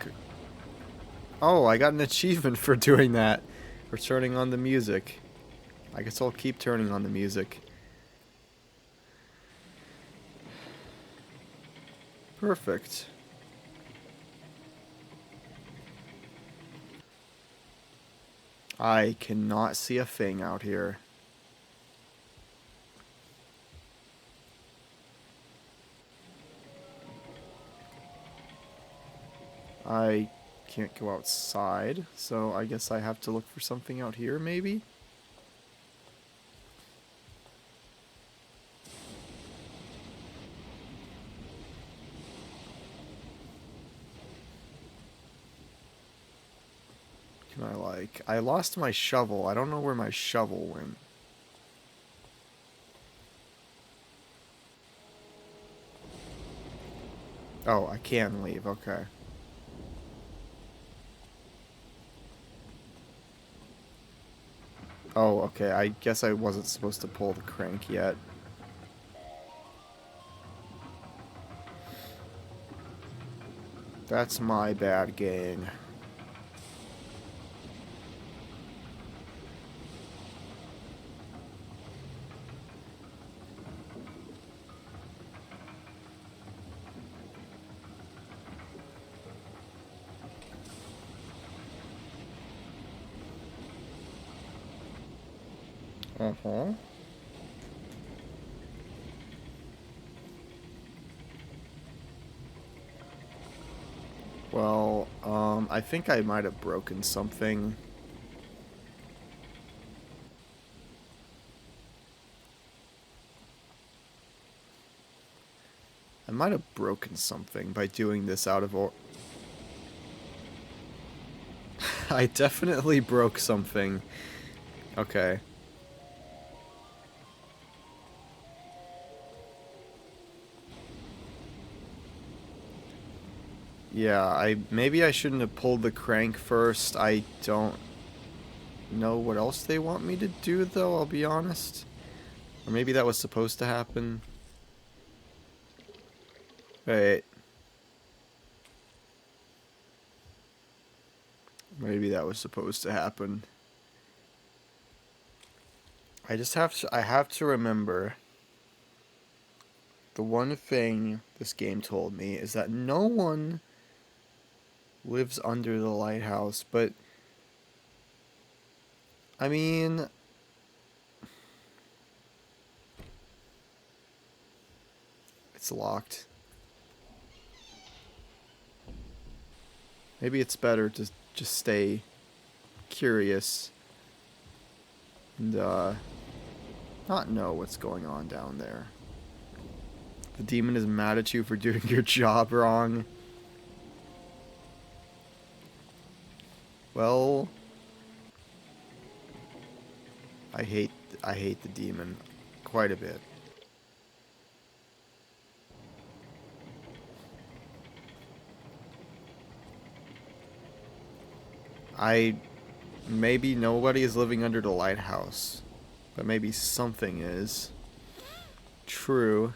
Oh, I got an achievement for doing that. For turning on the music. I guess I'll keep turning on the music. Perfect. I cannot see a thing out here. I can't go outside, so I guess I have to look for something out here, maybe? Can I, like... I lost my shovel. I don't know where my shovel went. Oh, I can leave. Okay. Oh, okay. I guess I wasn't supposed to pull the crank yet. That's my bad, gang. Uh-huh. Well, I think I might have broken something. I might have broken something by doing this out of or... I definitely broke something. Okay. Yeah, maybe I shouldn't have pulled the crank first. I don't know what else they want me to do, though, I'll be honest. Or maybe that was supposed to happen. Wait. Maybe that was supposed to happen. I have to remember the one thing this game told me is that no one lives under the lighthouse, but I mean, it's locked. Maybe it's better to just stay curious and not know what's going on down there. The demon is mad at you for doing your job wrong. Well, I hate the demon quite a bit. Maybe nobody is living under the lighthouse, but maybe something is. True.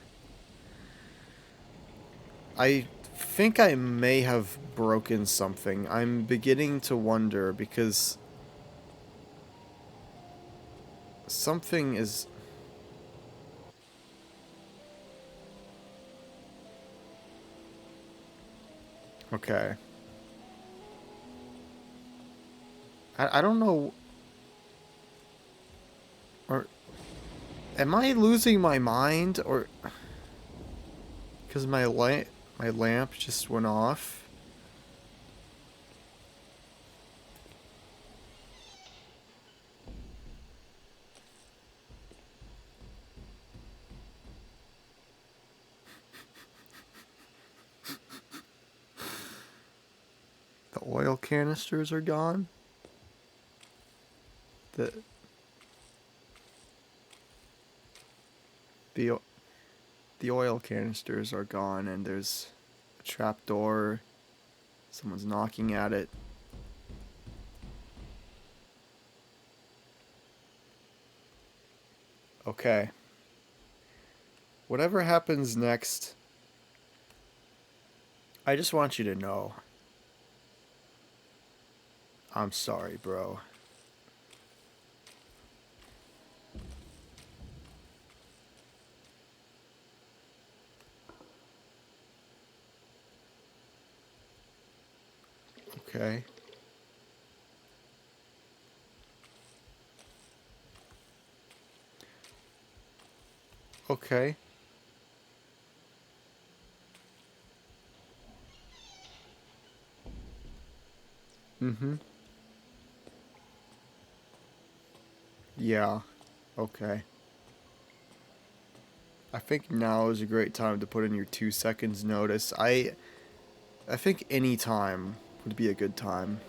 I think I may have broken something. I'm beginning to wonder because something is... Okay. I don't know... Or... Am I losing my mind? Or... Because my lamp just went off. The oil canisters are gone. The the oil canisters are gone, and there's a trap door. Someone's knocking at it. Okay. Whatever happens next, I just want you to know. I'm sorry, bro. Okay. Okay. Mm-hmm. Yeah. Okay. I think now is a great time to put in your 2 seconds notice. I think any time would be a good time.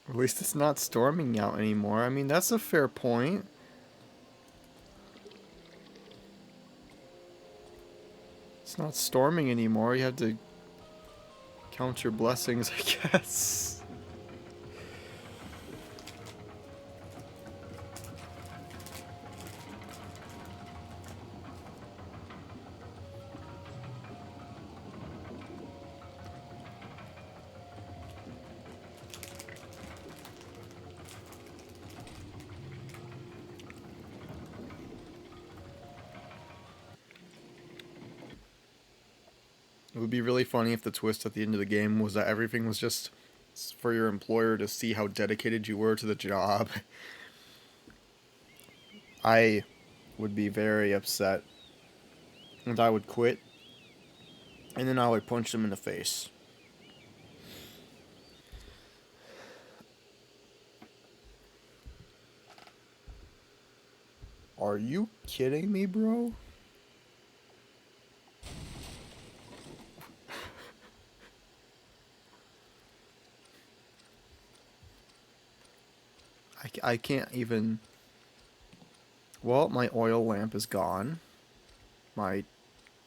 At least it's not storming out anymore. I mean, that's a fair point. It's not storming anymore. You have to count your blessings, I guess. It would be really funny if the twist at the end of the game was that everything was just for your employer to see how dedicated you were to the job. I would be very upset. And I would quit. And then I would punch them in the face. Are you kidding me, bro? I can't even... Well, my oil lamp is gone. My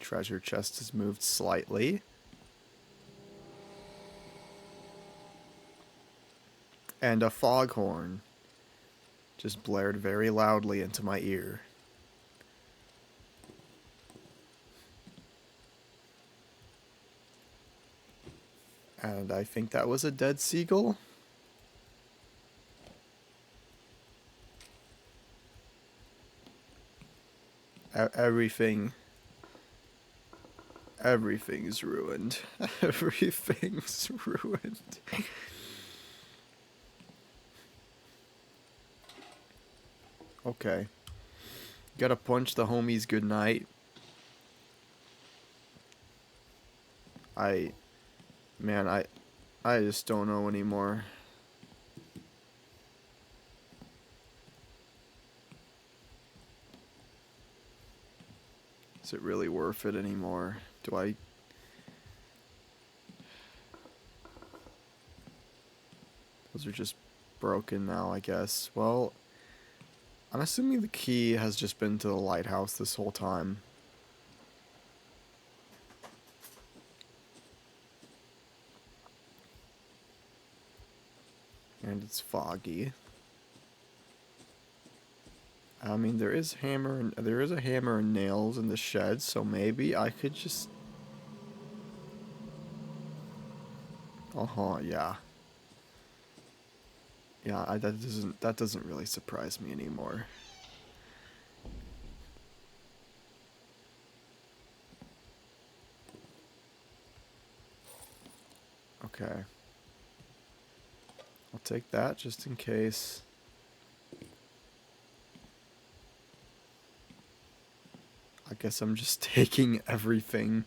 treasure chest has moved slightly. And a foghorn just blared very loudly into my ear. And I think that was a dead seagull. Everything is ruined. Everything's ruined. Okay. Gotta punch the homies goodnight. Man, I just don't know anymore. Is it really worth it anymore? Do I... Those are just broken now, I guess. Well, I'm assuming the key has just been to the lighthouse this whole time. And it's foggy. I mean, there is a hammer and nails in the shed, so maybe I could just... Yeah. Yeah, that doesn't really surprise me anymore. Okay. I'll take that just in case. I guess I'm just taking everything.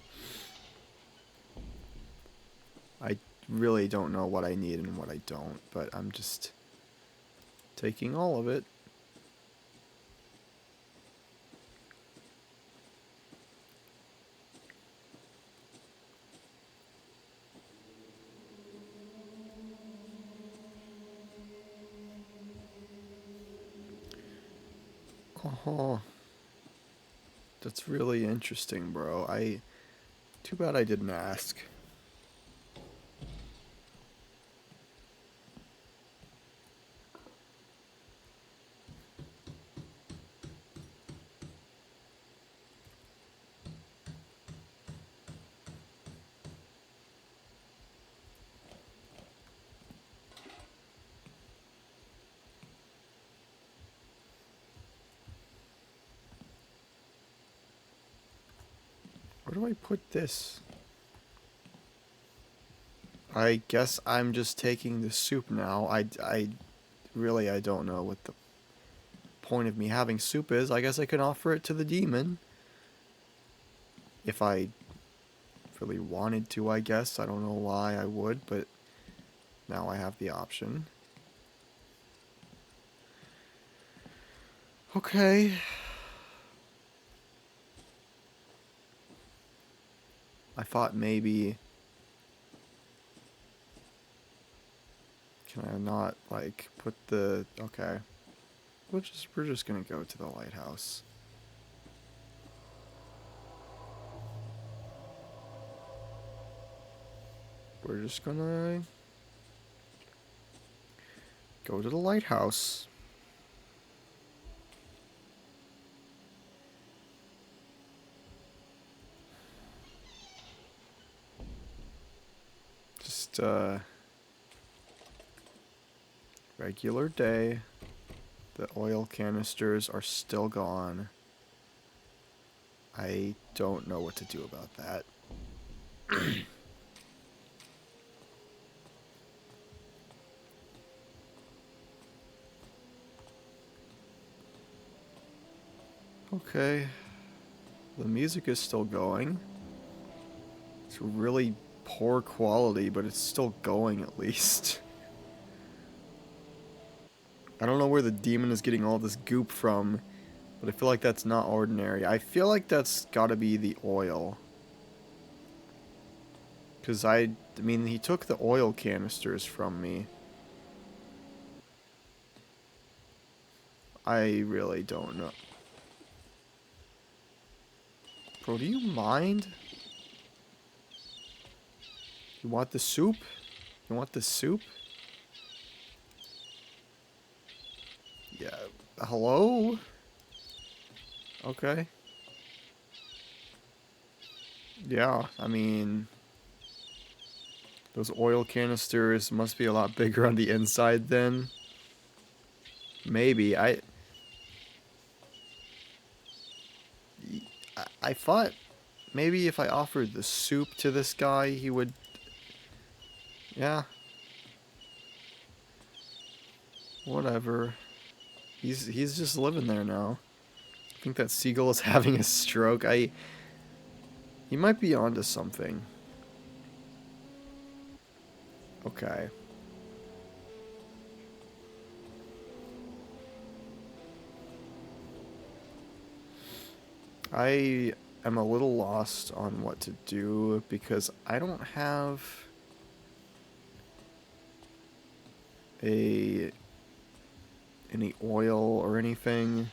I really don't know what I need and what I don't, but I'm just taking all of it. Oh, that's really interesting, bro. Too bad I didn't ask. Where do I put this? I guess I'm just taking the soup now. I really, I don't know what the point of me having soup is. I guess I can offer it to the demon. If I really wanted to, I guess. I don't know why I would, but now I have the option. Okay. I thought maybe... Can I not, like, put the... Okay. We're just gonna go to the lighthouse. We're just gonna... go to the lighthouse. Just, regular day. The oil canisters are still gone. I don't know what to do about that. Okay. The music is still going. It's really poor quality, but it's still going at least. I don't know where the demon is getting all this goop from, but I feel like that's not ordinary. I feel like that's gotta be the oil. Because I mean, he took the oil canisters from me. I really don't know. Bro, do you mind? You want the soup? You want the soup? Yeah. Hello? Okay. Yeah, I mean... Those oil canisters must be a lot bigger on the inside then. Maybe. I thought maybe if I offered the soup to this guy, he would... Yeah. Whatever. He's just living there now. I think that seagull is having a stroke. He might be onto something. Okay. I am a little lost on what to do because I don't have any oil or anything.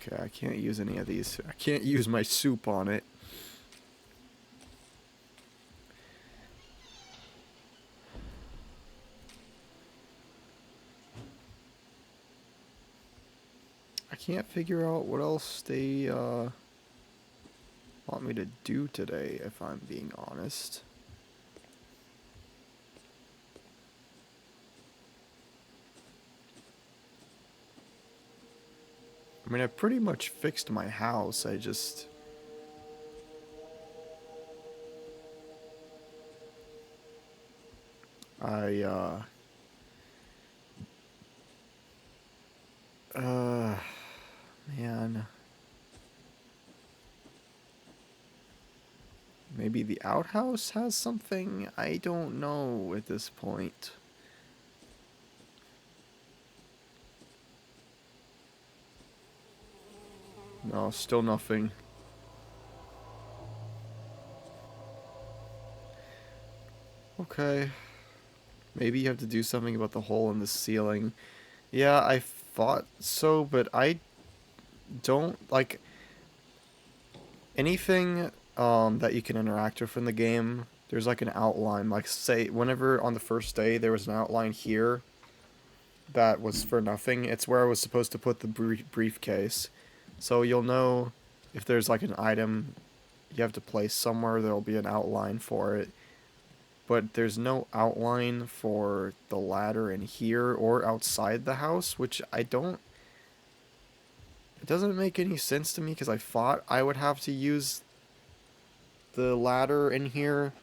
Okay, I can't use any of these. I can't use my soup on it. I can't figure out what else they want me to do today, if I'm being honest. I mean, I pretty much fixed my house. I just... man. Maybe the outhouse has something? I don't know at this point. No, still nothing. Okay. Maybe you have to do something about the hole in the ceiling. Yeah, I thought so, but I don't like anything that you can interact with in the game. There's like an outline. Like say whenever on the first day there was an outline here that was for nothing. It's where I was supposed to put the briefcase. So you'll know if there's like an item you have to place somewhere, there'll be an outline for it. But there's no outline for the ladder in here or outside the house, which I don't... It doesn't make any sense to me because I thought I would have to use the ladder in here.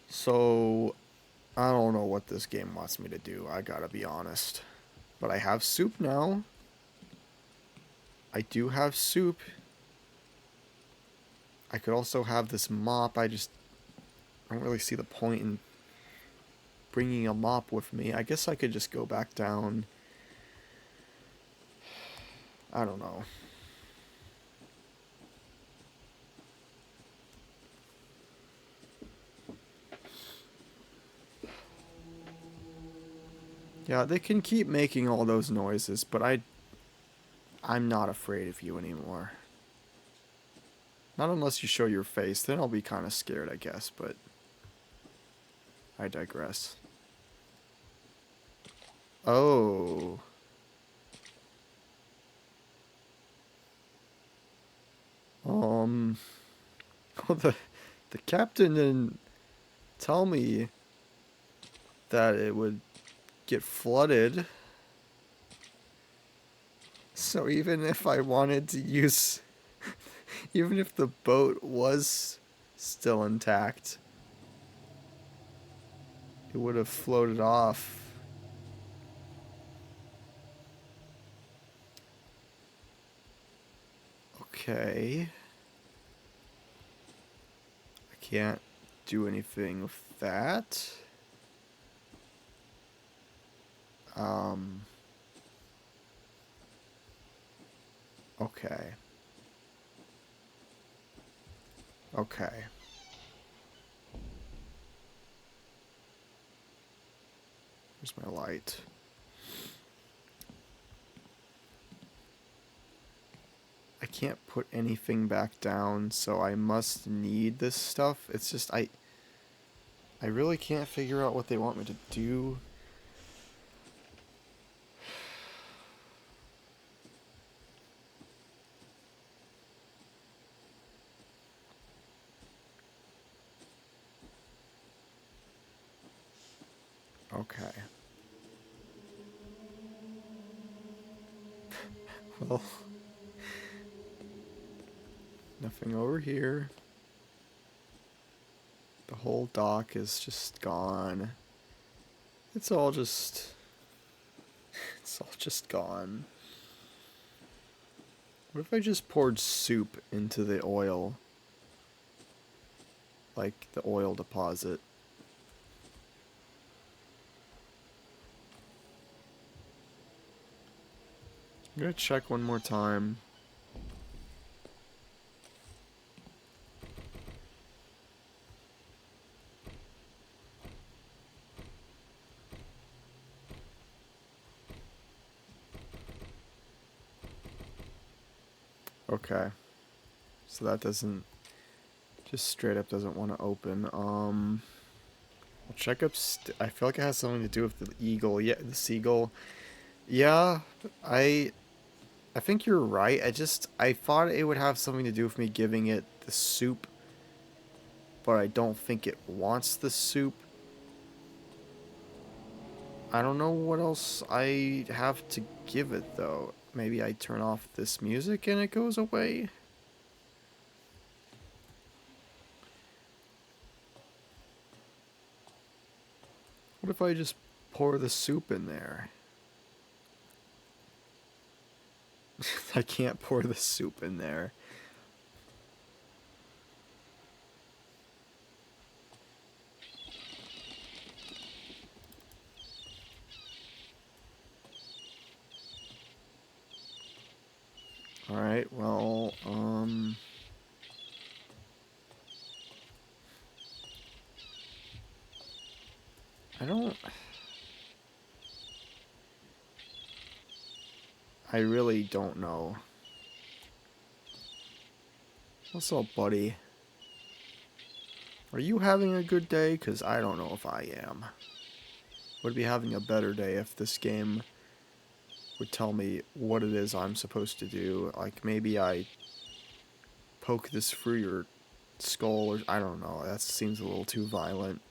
So, I don't know what this game wants me to do, I gotta be honest. But I have soup now. I do have soup. I could also have this mop. I don't really see the point in bringing a mop with me. I guess I could just go back down. I don't know. Yeah, they can keep making all those noises, but I'm not afraid of you anymore. Not unless you show your face, then I'll be kind of scared, I guess, but I digress. Oh. Well, the captain didn't tell me that it would get flooded. So even if I wanted to use... even if the boat was still intact, it would have floated off. Okay. I can't do anything with that. Okay. Okay. Here's my light. I can't put anything back down, so I must need this stuff. It's just, I really can't figure out what they want me to do. Okay. Well, nothing over here. The whole dock is just gone. It's all just gone. What if I just poured soup into the oil? Like the oil deposit. I'm gonna check one more time. Okay. So that doesn't... just straight up doesn't want to open. I'll check up... I feel like it has something to do with the eagle. Yeah, the seagull. Yeah, I think you're right. I thought it would have something to do with me giving it the soup, but I don't think it wants the soup. I don't know what else I have to give it, though. Maybe I turn off this music and it goes away? What if I just pour the soup in there? I can't pour the soup in there. Alright, well, I really don't know. What's up, buddy? Are you having a good day? 'Cause I don't know if I am. Would be having a better day if this game would tell me what it is I'm supposed to do. Like, maybe I poke this through your skull, or I don't know. That seems a little too violent.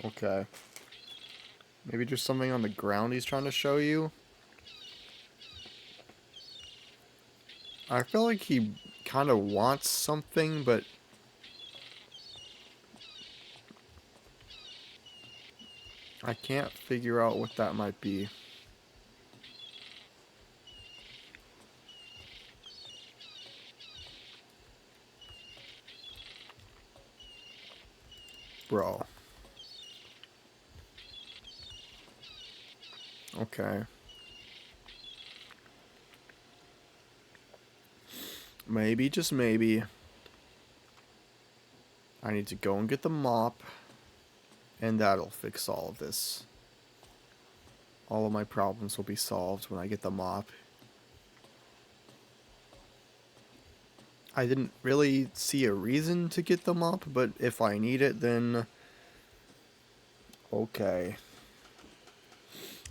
Okay. Maybe there's something on the ground he's trying to show you. I feel like he kind of wants something, but I can't figure out what that might be. Bro. Okay. Maybe, just maybe, I need to go and get the mop, and that'll fix all of this. All of my problems will be solved when I get the mop. I didn't really see a reason to get the mop, but if I need it, then okay.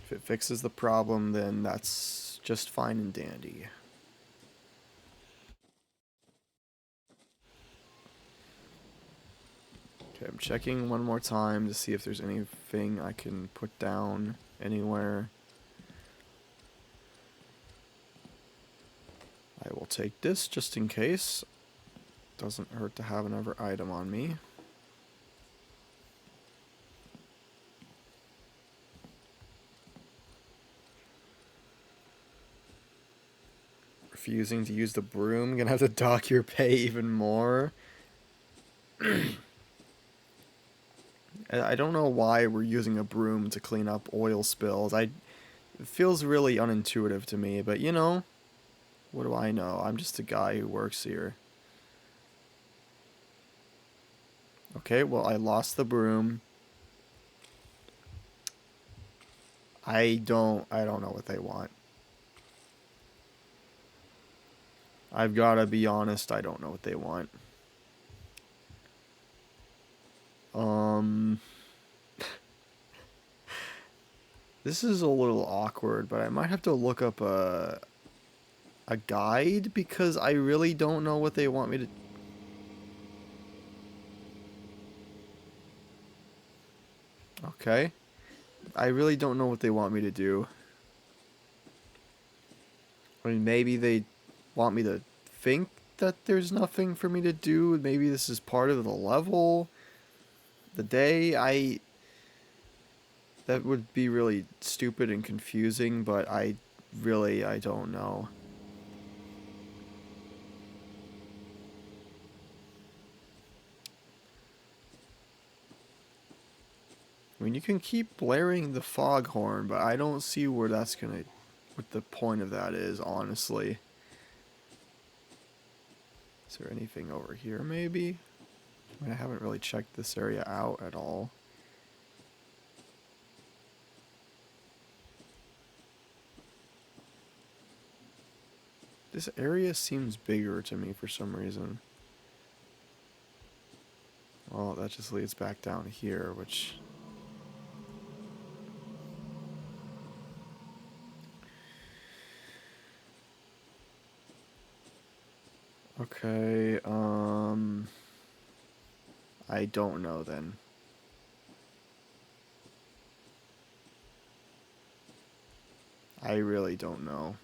If it fixes the problem, then that's just fine and dandy. Okay, I'm checking one more time to see if there's anything I can put down anywhere. I will take this just in case. Doesn't hurt to have another item on me. Refusing to use the broom. Gonna have to dock your pay even more. I don't know why we're using a broom to clean up oil spills. It feels really unintuitive to me, but you know, what do I know? I'm just a guy who works here. Okay, well, I lost the broom. I don't know what they want. I've got to be honest, I don't know what they want. This is a little awkward, but I might have to look up a guide because I really don't know what they want me to. Okay. I really don't know what they want me to do. I mean, maybe they want me to think that there's nothing for me to do. Maybe this is part of the level. The day, that would be really stupid and confusing, but I don't know. I mean, you can keep blaring the foghorn, but I don't see where that's gonna, what the point of that is, honestly. Is there anything over here, maybe? I mean, I haven't really checked this area out at all. This area seems bigger to me for some reason. Well, that just leads back down here, which... Okay, I don't know then. I really don't know.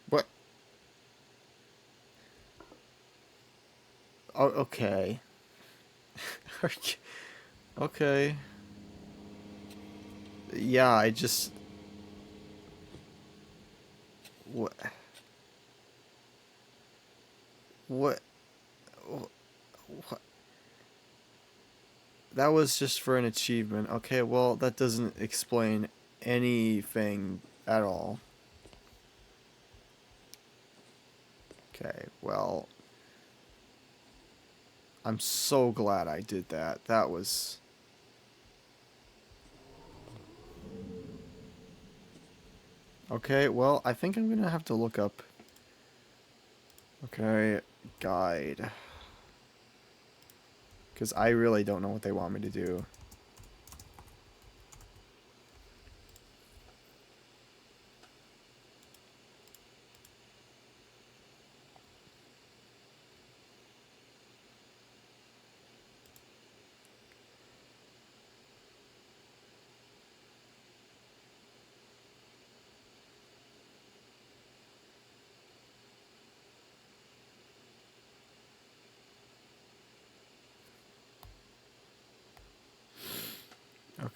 What? Oh, okay. Okay. Yeah, I just... What? What? What? That was just for an achievement. Okay, well, that doesn't explain anything at all. Okay, well... I'm so glad I did that. That was... Okay, well, I think I'm gonna have to look up... Okay, guide. Because I really don't know what they want me to do.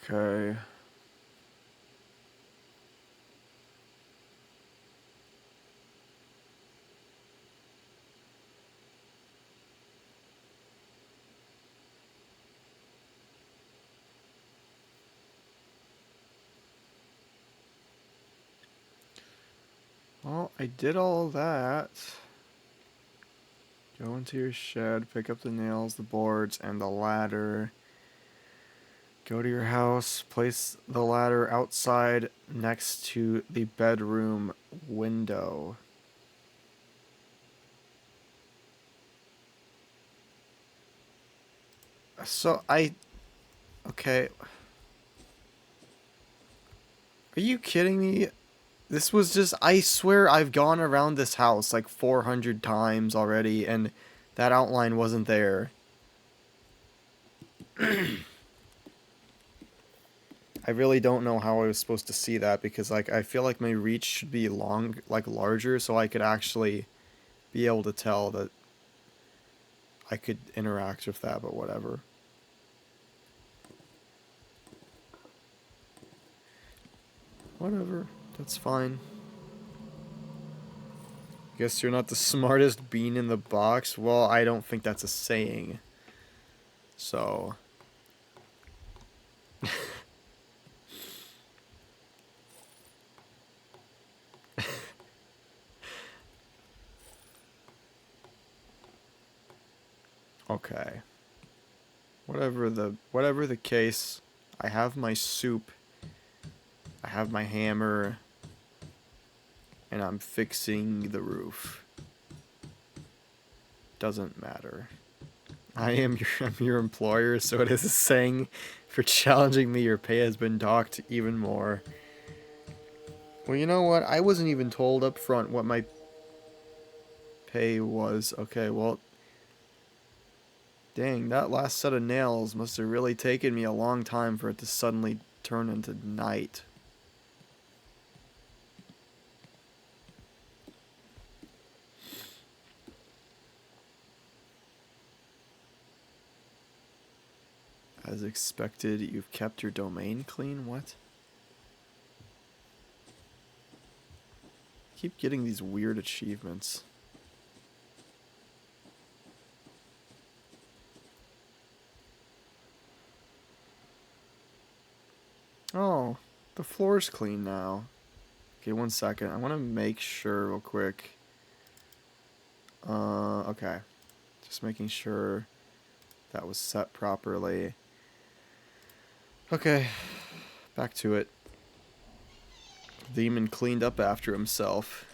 Okay. Well, I did all that. Go into your shed, pick up the nails, the boards, and the ladder. Go to your house, place the ladder outside next to the bedroom window. So okay. Are you kidding me? This was just, I swear I've gone around this house like 400 times already, and that outline wasn't there. I really don't know how I was supposed to see that, because like I feel like my reach should be larger, so I could actually be able to tell that I could interact with that, but whatever. Whatever, that's fine. Guess you're not the smartest bean in the box. Well, I don't think that's a saying. So... Okay. Whatever the case, I have my soup. I have my hammer. And I'm fixing the roof. Doesn't matter. I'm your employer, so it is a saying. For challenging me, your pay has been docked even more. Well, you know what? I wasn't even told up front what my pay was. Okay, well... Dang, that last set of nails must have really taken me a long time for it to suddenly turn into night. As expected, you've kept your domain clean? What? I keep getting these weird achievements. Oh, the floor's clean now. Okay, 1 second. I want to make sure real quick. Okay. Just making sure that was set properly. Okay, back to it. Demon cleaned up after himself.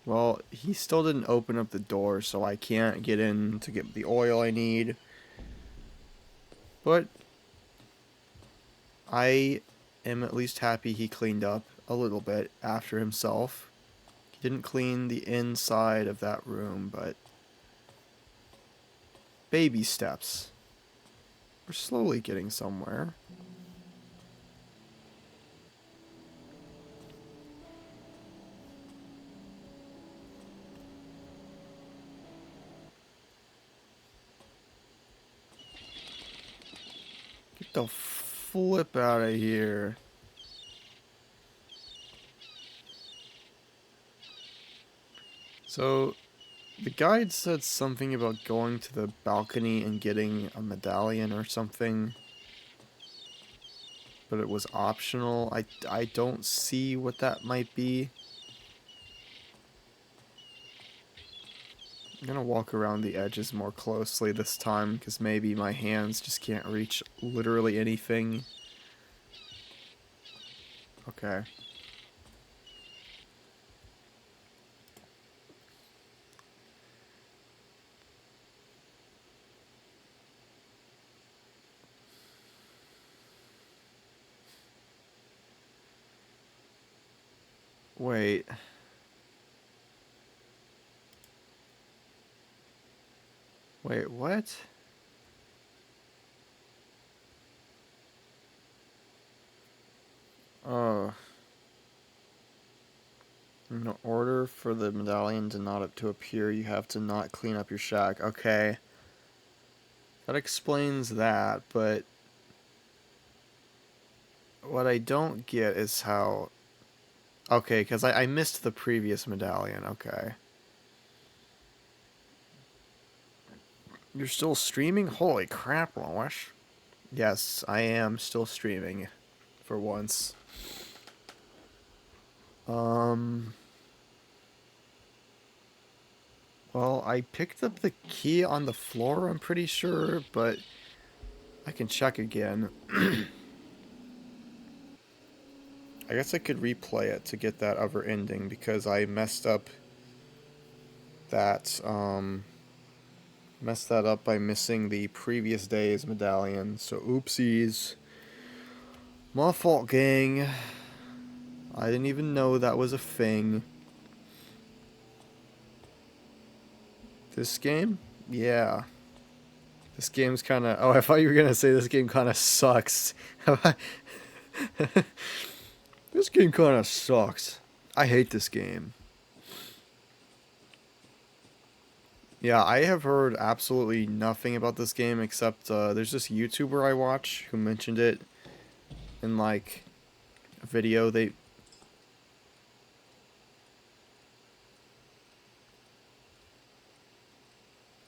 Well, he still didn't open up the door, so I can't get in to get the oil I need. But I am at least happy he cleaned up a little bit after himself. He didn't clean the inside of that room, but baby steps. We're slowly getting somewhere. the flip out of here. So, the guide said something about going to the balcony and getting a medallion or something. But it was optional. I don't see what that might be. I'm gonna walk around the edges more closely this time, because maybe my hands just can't reach literally anything. Okay. Wait. Wait, what? Oh. In order for the medallion to not to appear, you have to not clean up your shack. Okay. That explains that, but what I don't get is how... Okay, because I missed the previous medallion. Okay. You're still streaming? Holy crap, Lois. Yes, I am still streaming. For once. Well, I picked up the key on the floor, I'm pretty sure, but I can check again. I guess I could replay it to get that other ending, because I messed up that, by missing the previous day's medallion, so oopsies. My fault, gang. I didn't even know that was a thing. This game? Yeah. This game's kinda... Oh, I thought you were gonna say this game kinda sucks. This game kinda sucks. I hate this game. Yeah, I have heard absolutely nothing about this game except there's this YouTuber I watch who mentioned it in like a video.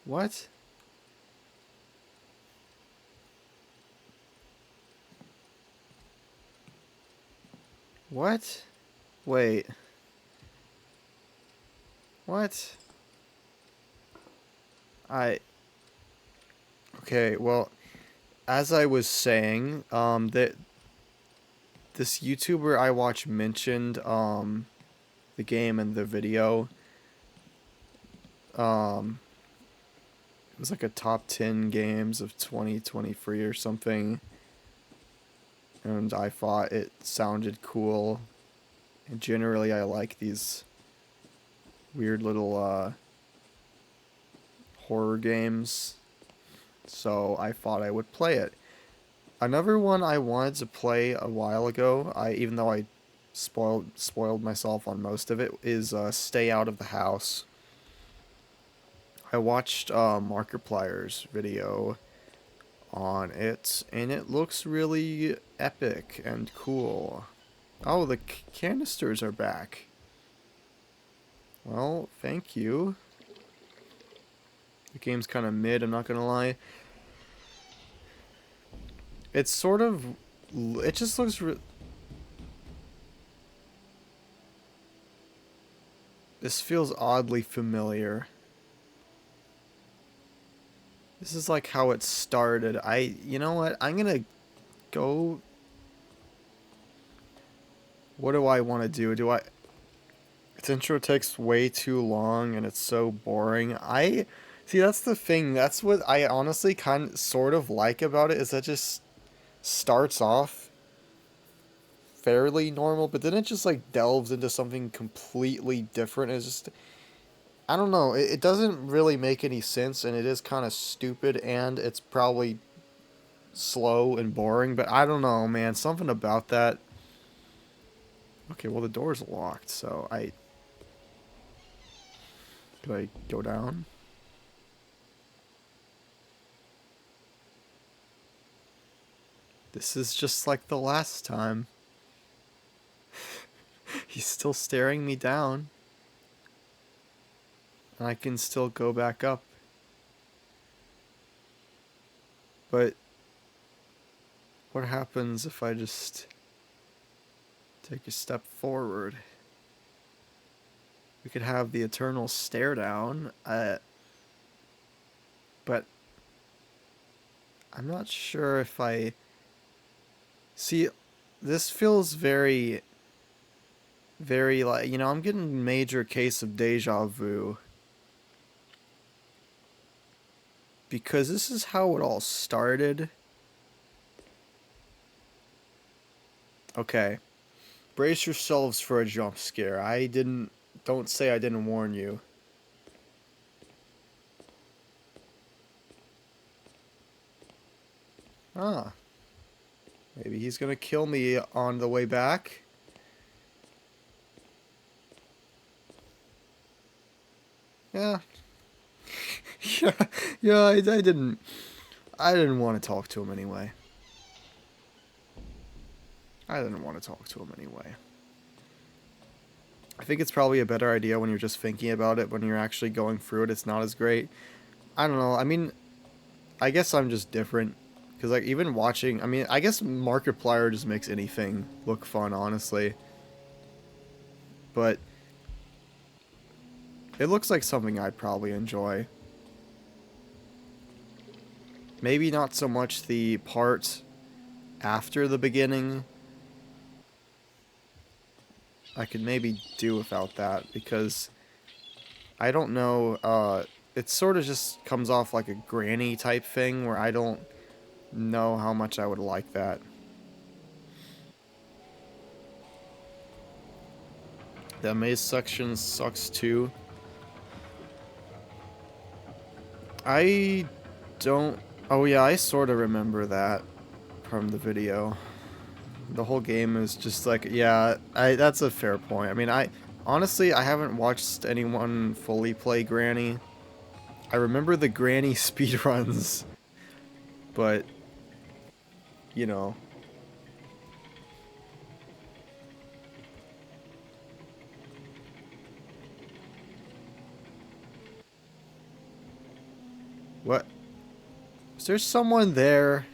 What? What? Wait. What? Okay, well, as I was saying, that this YouTuber I watch mentioned, the game in the video. It was like a top 10 games of 2023 or something. And I thought it sounded cool. And generally I like these weird little, horror games. So I thought I would play it. Another one I wanted to play a while ago, even though I spoiled myself on most of it, is Stay Out of the House. I watched Markiplier's video on it, and it looks really epic and cool. Oh, the canisters are back. Well, thank you. The game's kind of mid, I'm not gonna lie. It's sort of... It just looks... This feels oddly familiar. This is like how it started. You know what? I'm gonna go... What do I want to do? Its intro takes way too long and it's so boring. See, that's the thing. That's what I honestly sort of like about it, is that just starts off fairly normal, but then it just like delves into something completely different. It's just... I don't know. It doesn't really make any sense, and it is kind of stupid, and it's probably slow and boring, but I don't know, man. Something about that. Okay, well, the door's locked, so Could I go down? This is just like the last time. He's still staring me down. And I can still go back up. But what happens if I just take a step forward? We could have the eternal stare down. But I'm not sure if I... See, this feels very, very like, you know, I'm getting a major case of deja vu. Because this is how it all started. Okay. Brace yourselves for a jump scare. Don't say I didn't warn you. Ah. Maybe he's gonna kill me on the way back. Yeah. yeah, I didn't want to talk to him anyway. I think it's probably a better idea when you're just thinking about it. When you're actually going through it, it's not as great. I don't know. I mean, I guess I'm just different. Because, like, even watching... I mean, I guess Markiplier just makes anything look fun, honestly. But it looks like something I'd probably enjoy. Maybe not so much the part after the beginning. I could maybe do without that, because I don't know, it sort of just comes off like a granny type thing where I don't know how much I would like that. The maze section sucks too. I don't... Oh yeah, I sort of remember that from the video. The whole game is just like, yeah, that's a fair point. I mean, honestly, I haven't watched anyone fully play Granny. I remember the Granny speedruns, but, you know. What? Is there someone there?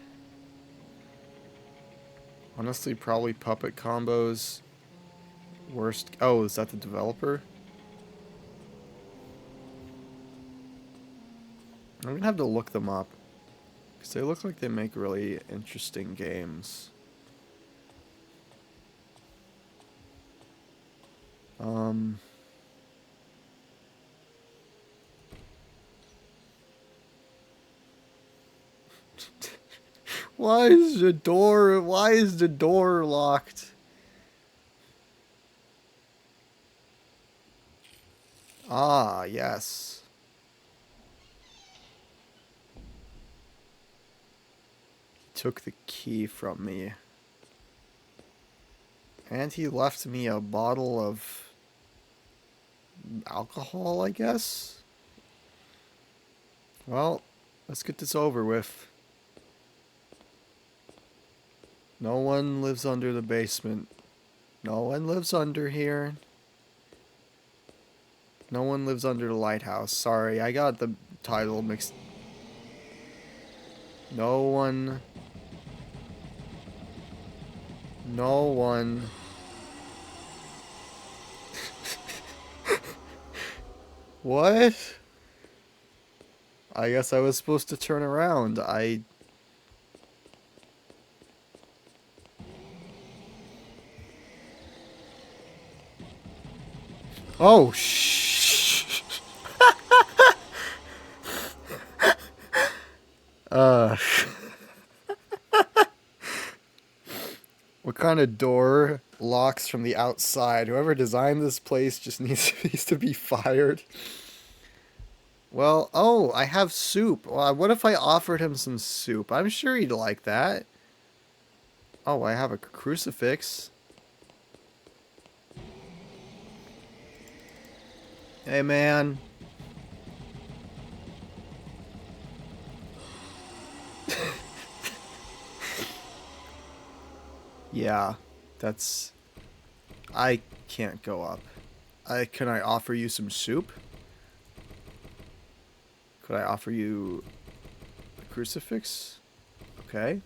Honestly, probably puppet combos. Worst... Oh, is that the developer? I'm gonna have to look them up. Because they look like they make really interesting games. Why is the door locked? Ah, yes. He took the key from me. And he left me a bottle of alcohol, I guess? Well, let's get this over with. No one lives under the basement. No one lives under here. No one lives under the lighthouse. Sorry, I got the title mixed. No one. No one. What? I guess I was supposed to turn around. Oh, shh. uh. What kind of door locks from the outside? Whoever designed this place just needs to be fired. Well, oh, I have soup. Well, what if I offered him some soup? I'm sure he'd like that. Oh, I have a crucifix. Hey, man. Yeah, that's... I can't go up. Can I offer you some soup? Could I offer you a crucifix? Okay.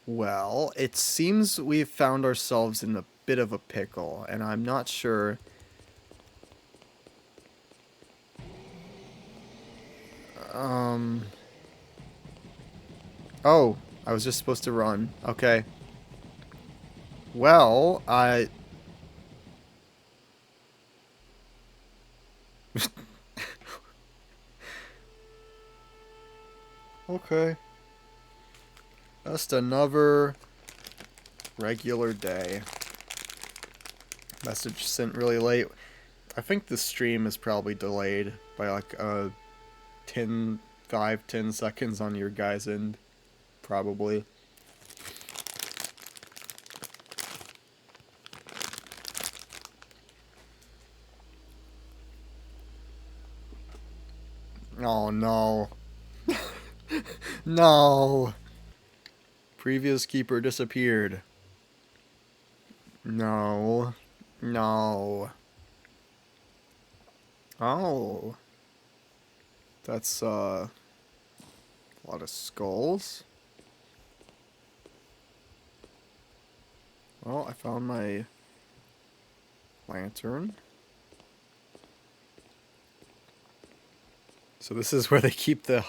Well, it seems we've found ourselves in a bit of a pickle, and I'm not sure... Oh, I was just supposed to run. Okay. Well, Okay. Just another regular day. Message sent really late. I think the stream is probably delayed by like 10 seconds on your guys' end. Probably. Oh no. No. Previous keeper disappeared. No. No. Oh. That's a lot of skulls. Well, I found my lantern. So this is where they keep the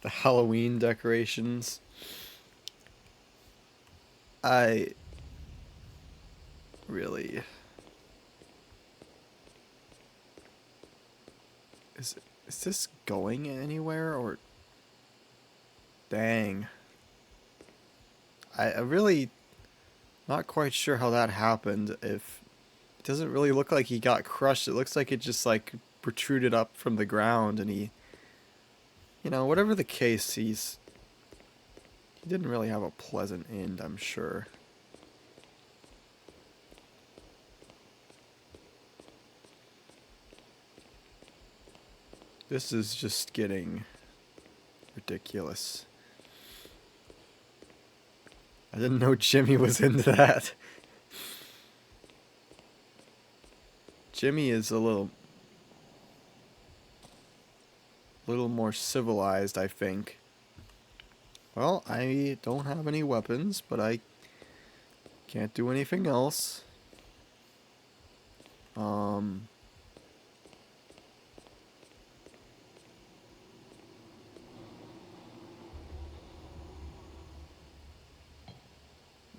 Halloween decorations. I really... Is this going anywhere, or... Dang. I really not quite sure how that happened. If it doesn't really look like he got crushed, it looks like it just like protruded up from the ground, and he, you know, whatever the case, he didn't really have a pleasant end, I'm sure. This is just getting ridiculous. I didn't know Jimmy was into that. Jimmy is a little more civilized, I think. Well, I don't have any weapons, but I can't do anything else.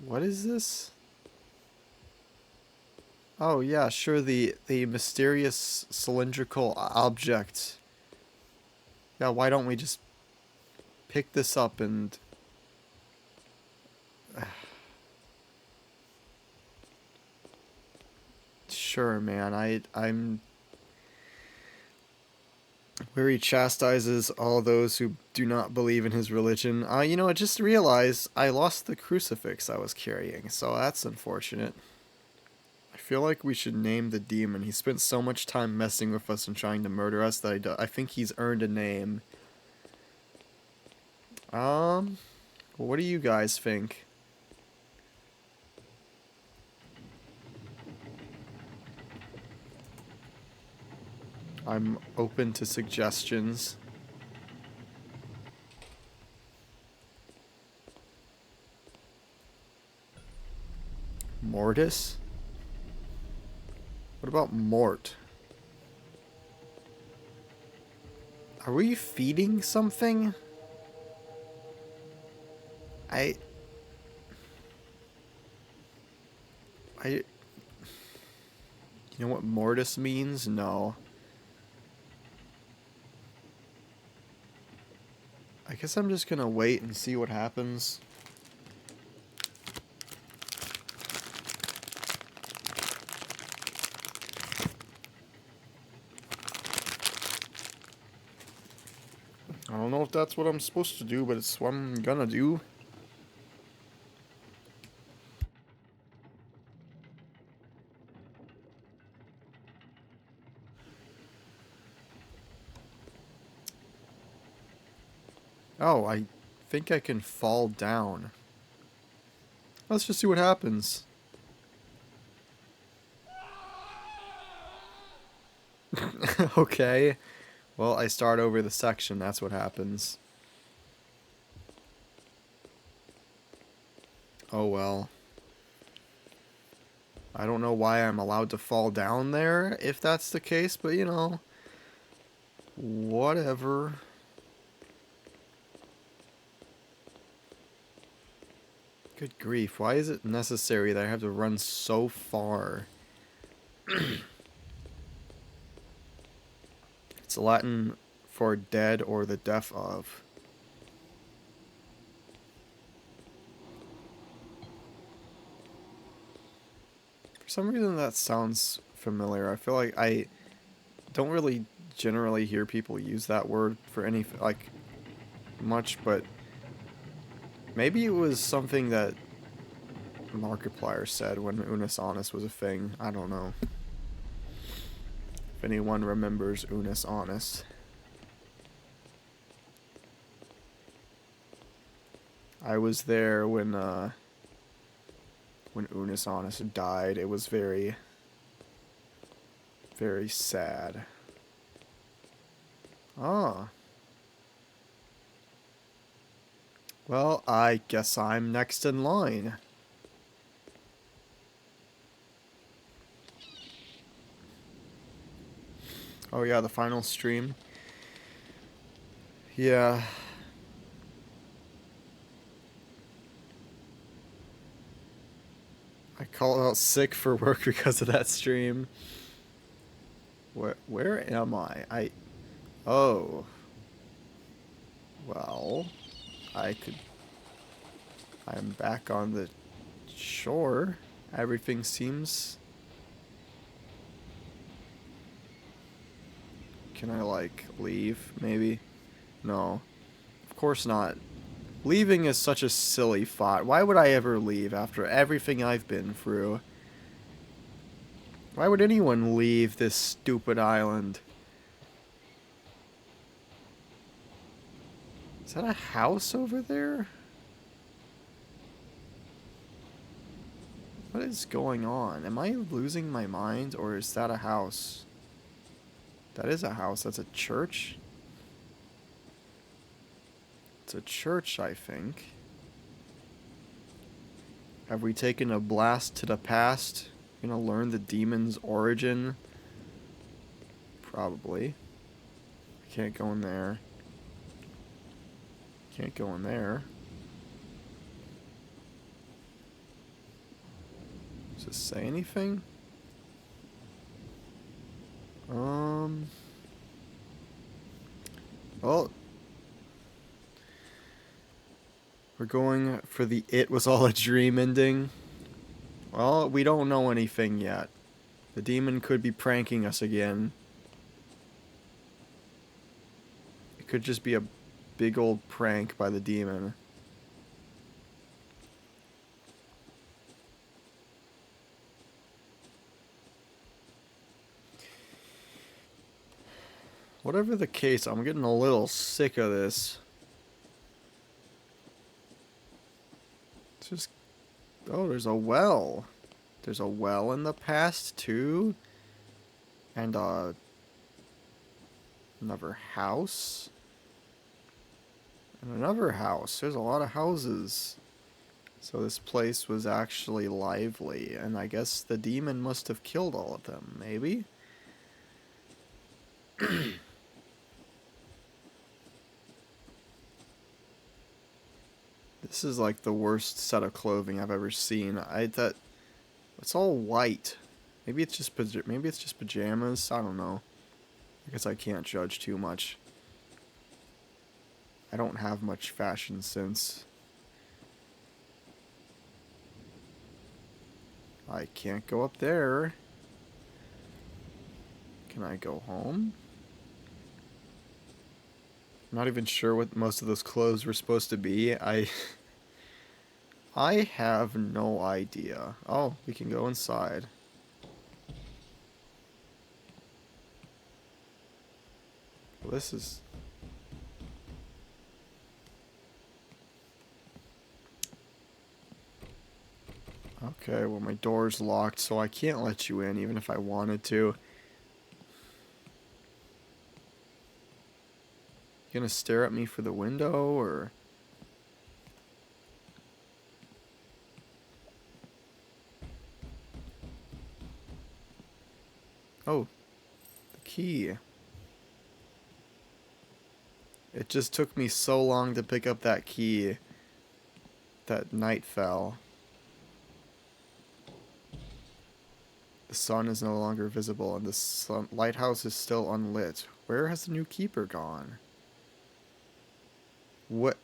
What is this? Oh yeah, sure, the mysterious cylindrical object. Yeah, why don't we just pick this up and... Sure, man, I'm... Where he chastises all those who do not believe in his religion. You know, I just realized I lost the crucifix I was carrying, so that's unfortunate. I feel like we should name the demon. He spent so much time messing with us and trying to murder us that I think he's earned a name. What do you guys think? I'm open to suggestions. Mortis? What about Mort? Are we feeding something? You know what Mortis means? No. I guess I'm just gonna wait and see what happens. I don't know if that's what I'm supposed to do, but it's what I'm gonna do. Oh, I think I can fall down. Let's just see what happens. Okay. Well, I start over the section. That's what happens. Oh well. I don't know why I'm allowed to fall down there if that's the case, but you know, whatever. Good grief, why is it necessary that I have to run so far? It's Latin for dead or the deaf of. For some reason that sounds familiar. I feel like I don't really generally hear people use that word for any, like, much, but maybe it was something that Markiplier said when Unus Annus was a thing. I don't know. If anyone remembers Unus Annus. I was there when Unus Annus died. It was very, very sad. Ah. Well, I guess I'm next in line. Oh yeah, the final stream. Yeah. I called out sick for work because of that stream. Where am I? Oh. Well, I'm back on the shore. Everything seems... Can I, like, leave, maybe? No. Of course not. Leaving is such a silly thought. Why would I ever leave after everything I've been through? Why would anyone leave this stupid island? Is that a house over there? What is going on? Am I losing my mind, or is that a house? That is a house. That's a church? It's a church, I think. Have we taken a blast to the past? Gonna learn the demon's origin? Probably. I can't go in there. Can't go in there. Does it say anything? Well, we're going for the "it was all a dream" ending. Well, we don't know anything yet. The demon could be pranking us again. It could just be a big old prank by the demon. Whatever the case, I'm getting a little sick of this. It's just... Oh, there's a well. There's a well in the past, too. And, another house. And another house. There's a lot of houses. So this place was actually lively. And I guess the demon must have killed all of them, maybe? This is like the worst set of clothing I've ever seen. I thought it's all white. Maybe it's just pajamas. I don't know. I guess I can't judge too much. I don't have much fashion sense. I can't go up there. Can I go home? I'm not even sure what most of those clothes were supposed to be. I have no idea. Oh, we can go inside. Well, this is... Okay, well my door's locked, so I can't let you in even if I wanted to. You gonna stare at me for the window, or... Oh, the key. It just took me so long to pick up that key that night fell. The sun is no longer visible, and the lighthouse is still unlit. Where has the new keeper gone? What?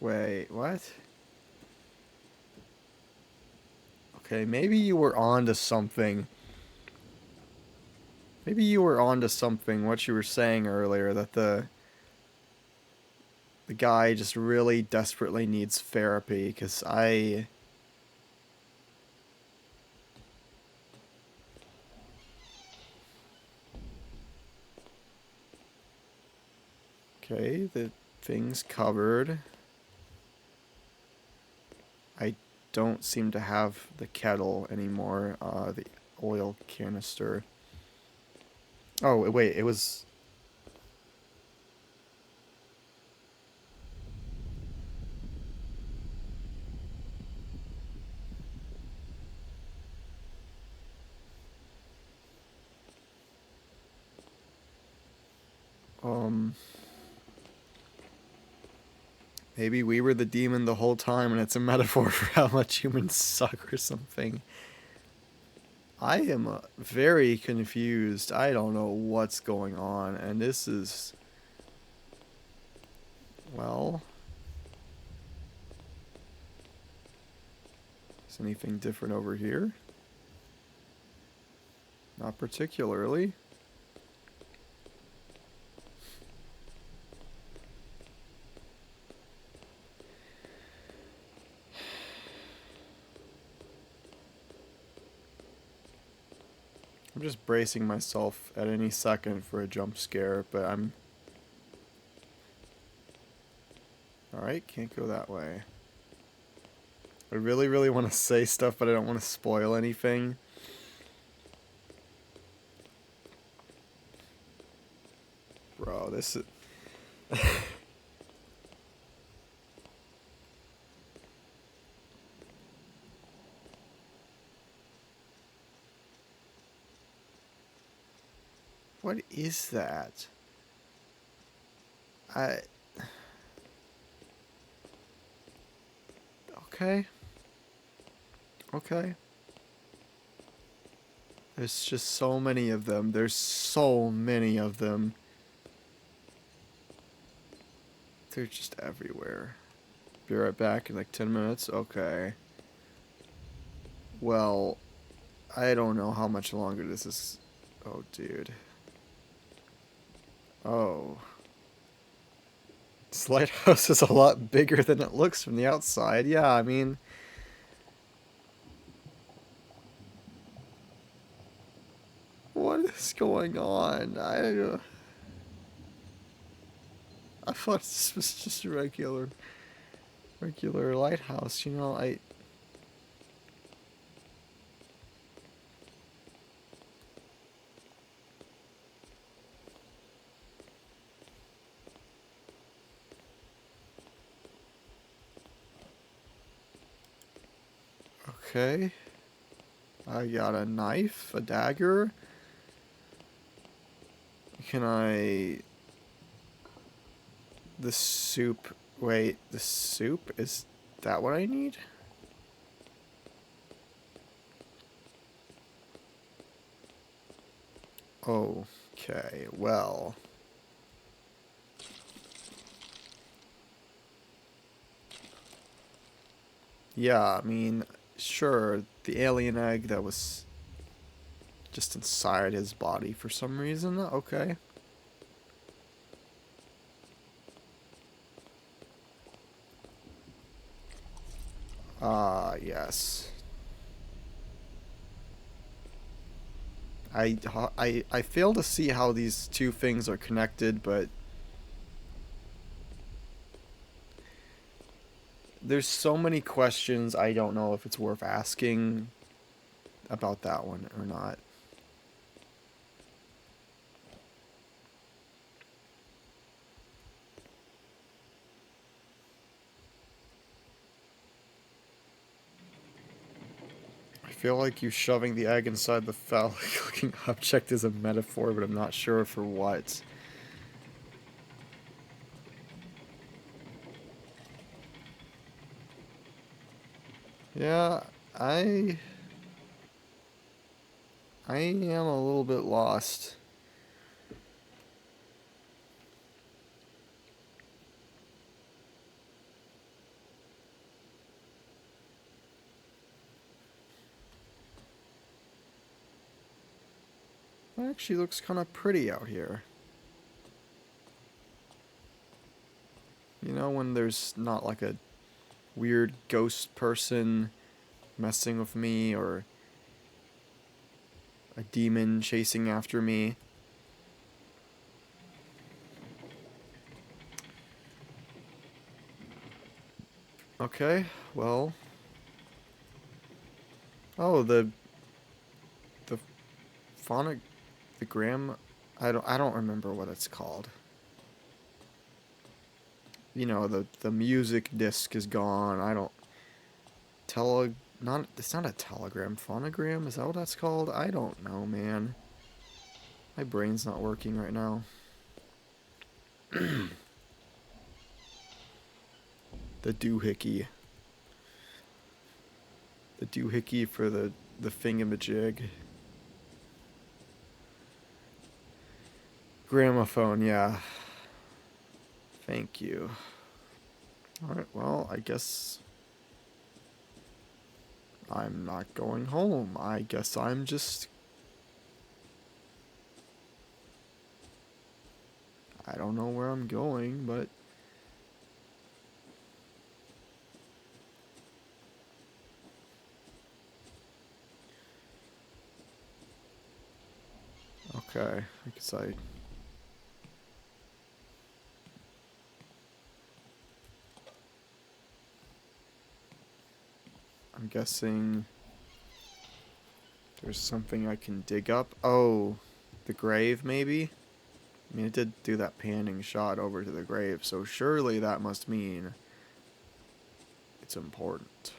Wait, what? Okay, maybe you were on to something. Maybe you were on to something, what you were saying earlier, that the guy just really desperately needs therapy, because Okay, the thing's covered. I don't seem to have the kettle anymore, the oil canister. Oh, wait, it was... Maybe we were the demon the whole time and it's a metaphor for how much humans suck or something. I am very confused. I don't know what's going on, and this is... Well... Is anything different over here? Not particularly. I'm just bracing myself at any second for a jump scare, but I'm... Alright, can't go that way. I really, really want to say stuff, but I don't want to spoil anything. Bro, this is... What is that? Okay. Okay. There's just so many of them. There's so many of them. They're just everywhere. Be right back in like 10 minutes? Okay. Well, I don't know how much longer this is... Oh, dude. Oh. This lighthouse is a lot bigger than it looks from the outside. Yeah, I mean... What is going on? I thought this was just a regular lighthouse, you know, Okay. I got a knife, a dagger. Can I... The soup... Wait, the soup? Is that what I need? Okay, well... Yeah, I mean, sure, the alien egg that was just inside his body for some reason. Okay. Yes. I fail to see how these two things are connected, but there's so many questions I don't know if it's worth asking about that one or not. I feel like you shoving the egg inside the phallic looking object is a metaphor, but I'm not sure for what. Yeah, I I am a little bit lost. It actually looks kind of pretty out here. You know, when there's not like a weird ghost person messing with me or a demon chasing after me. Okay, well. Oh, the phonic the gram I don't remember what it's called. You know, the music disc is gone. I don't not it's not a telegram, phonogram, is that what that's called? I don't know, man. My brain's not working right now. The doohickey. The doohickey for the thingamajig. Gramophone, yeah. Thank you. Alright, well, I guess I'm not going home. I guess I'm just... I don't know where I'm going, but... Okay, I guess I'm guessing there's something I can dig up. Oh, the grave, maybe? I mean, it did do that panning shot over to the grave, so surely that must mean it's important.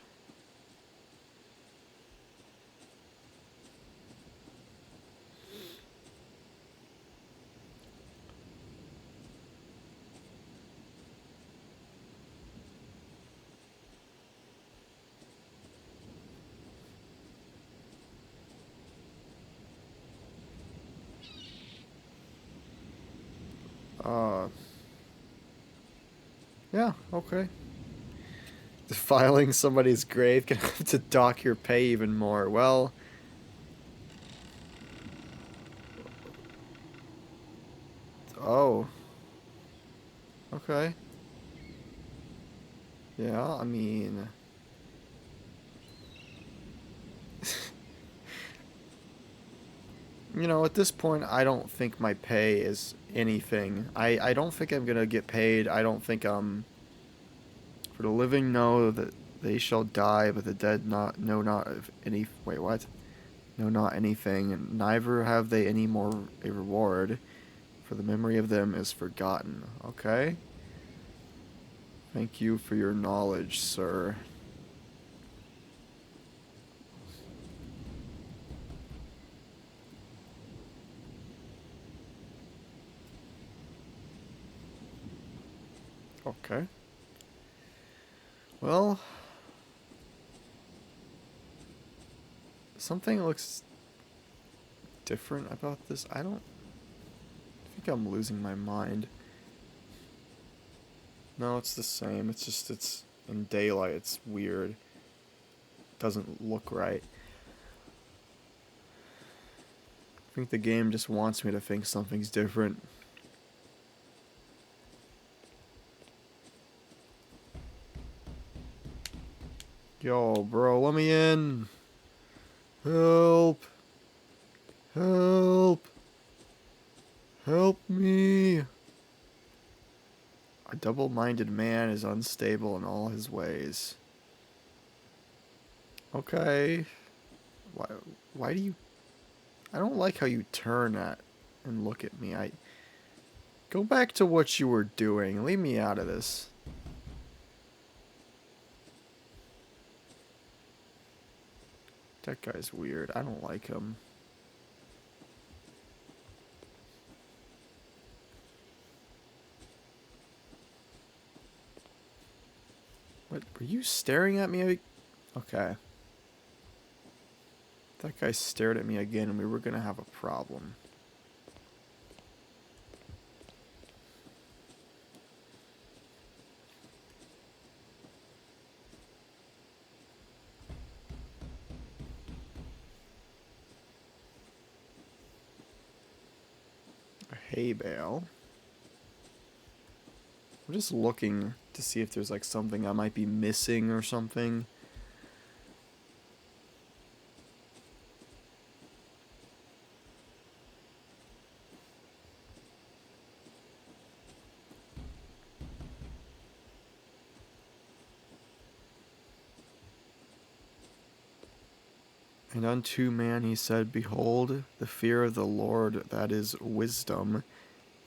Yeah, okay. Defiling somebody's grave can have to dock your pay even more. Well... Oh. Okay. Yeah, I mean... You know, at this point, I don't think my pay is anything. I don't think I'm gonna get paid. I don't think, For the living know that they shall die, but the dead know not of any... Wait, what? Know not anything, and neither have they any more a reward, for the memory of them is forgotten. Okay? Thank you for your knowledge, sir. Okay. Well... Something looks different about this. I think I'm losing my mind. No, it's the same. It's just, it's in daylight. It's weird. Doesn't look right. I think the game just wants me to think something's different. Yo, bro, let me in. Help. Help! Help me! A double-minded man is unstable in all his ways. Okay. Why do you... I don't like how you turn at and look at me. Go back to what you were doing. Leave me out of this. That guy's weird. I don't like him. What? Were you staring at me? Okay. That guy stared at me again and we were gonna have a problem. A hay bale. I'm just looking to see if there's like something I might be missing or something. And unto man he said, Behold, the fear of the Lord, that is wisdom,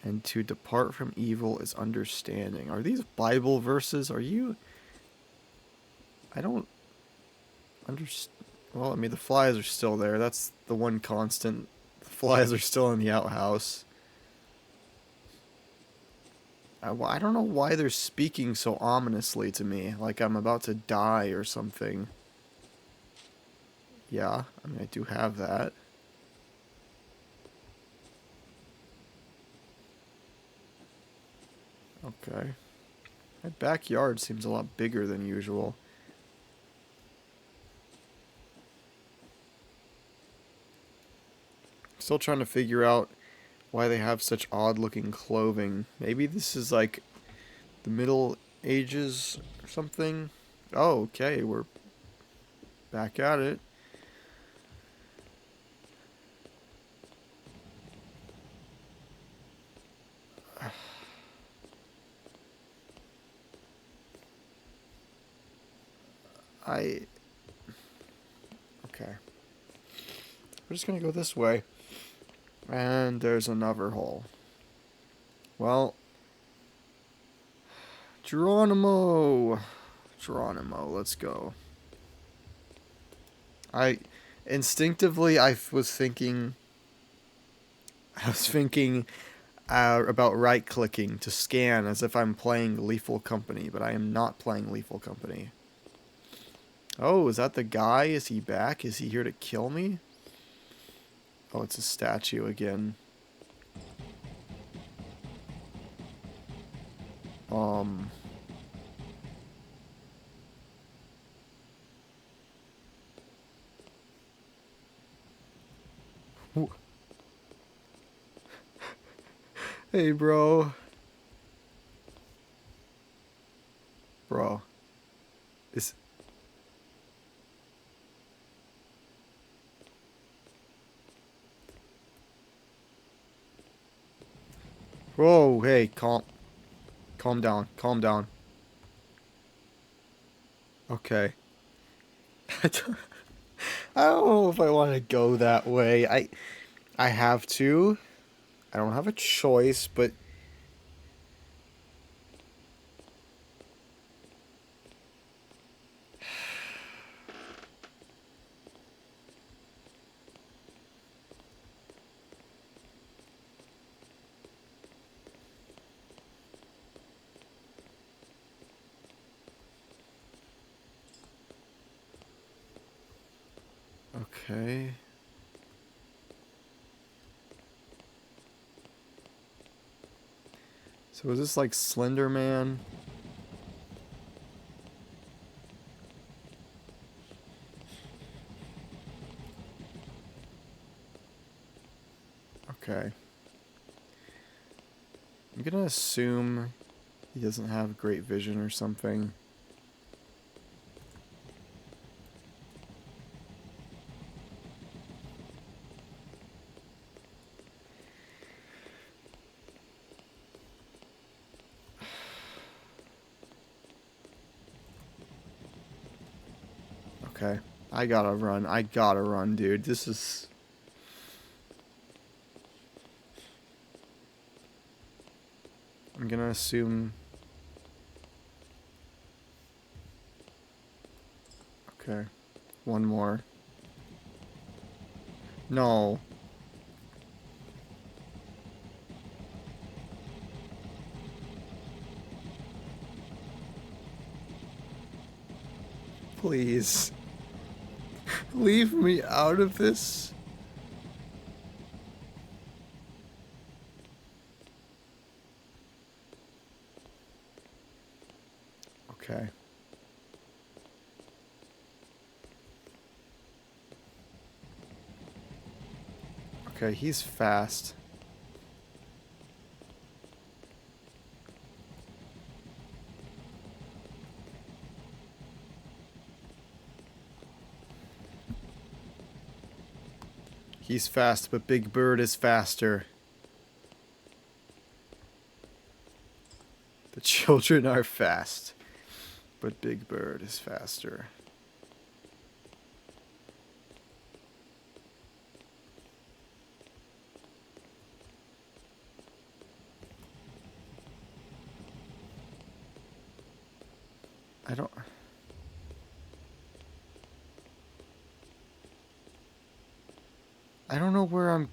and to depart from evil is understanding. Are these Bible verses? Are you... I don't understand. Well, I mean, the flies are still there. That's the one constant. The flies are still in the outhouse. I don't know why they're speaking so ominously to me, like I'm about to die or something. Yeah, I mean, I do have that. Okay. My backyard seems a lot bigger than usual. Still trying to figure out why they have such odd-looking clothing. Maybe this is like the Middle Ages or something. Oh, okay, we're back at it. Okay. We're just gonna go this way. And there's another hole. Well, Geronimo, let's go. Instinctively, I was thinking about right-clicking to scan as if I'm playing Lethal Company, but I am not playing Lethal Company. Oh, is that the guy? Is he back? Is he here to kill me? Oh, it's a statue again. Hey, bro. Bro. Is... Whoa, hey, calm down, calm down. Okay. I don't know if I want to go that way. I have to. I don't have a choice, but... Okay. So is this like Slender Man? Okay. I'm gonna assume he doesn't have great vision or something. Okay. I gotta run. I gotta run, dude. This is... I'm gonna assume... Okay. One more. No. Please. Leave me out of this. Okay. Okay, he's fast. He's fast, but Big Bird is faster. The children are fast, but Big Bird is faster. I don't know where I'm...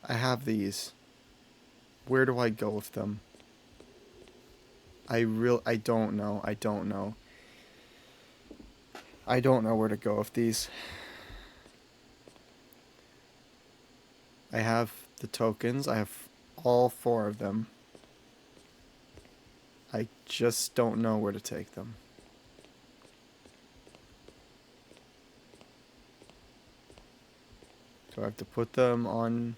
I have these. Where do I go with them? I don't know. I don't know. I don't know where to go with these. I have the tokens. I have all 4 of them. I just don't know where to take them. Do I have to put them on...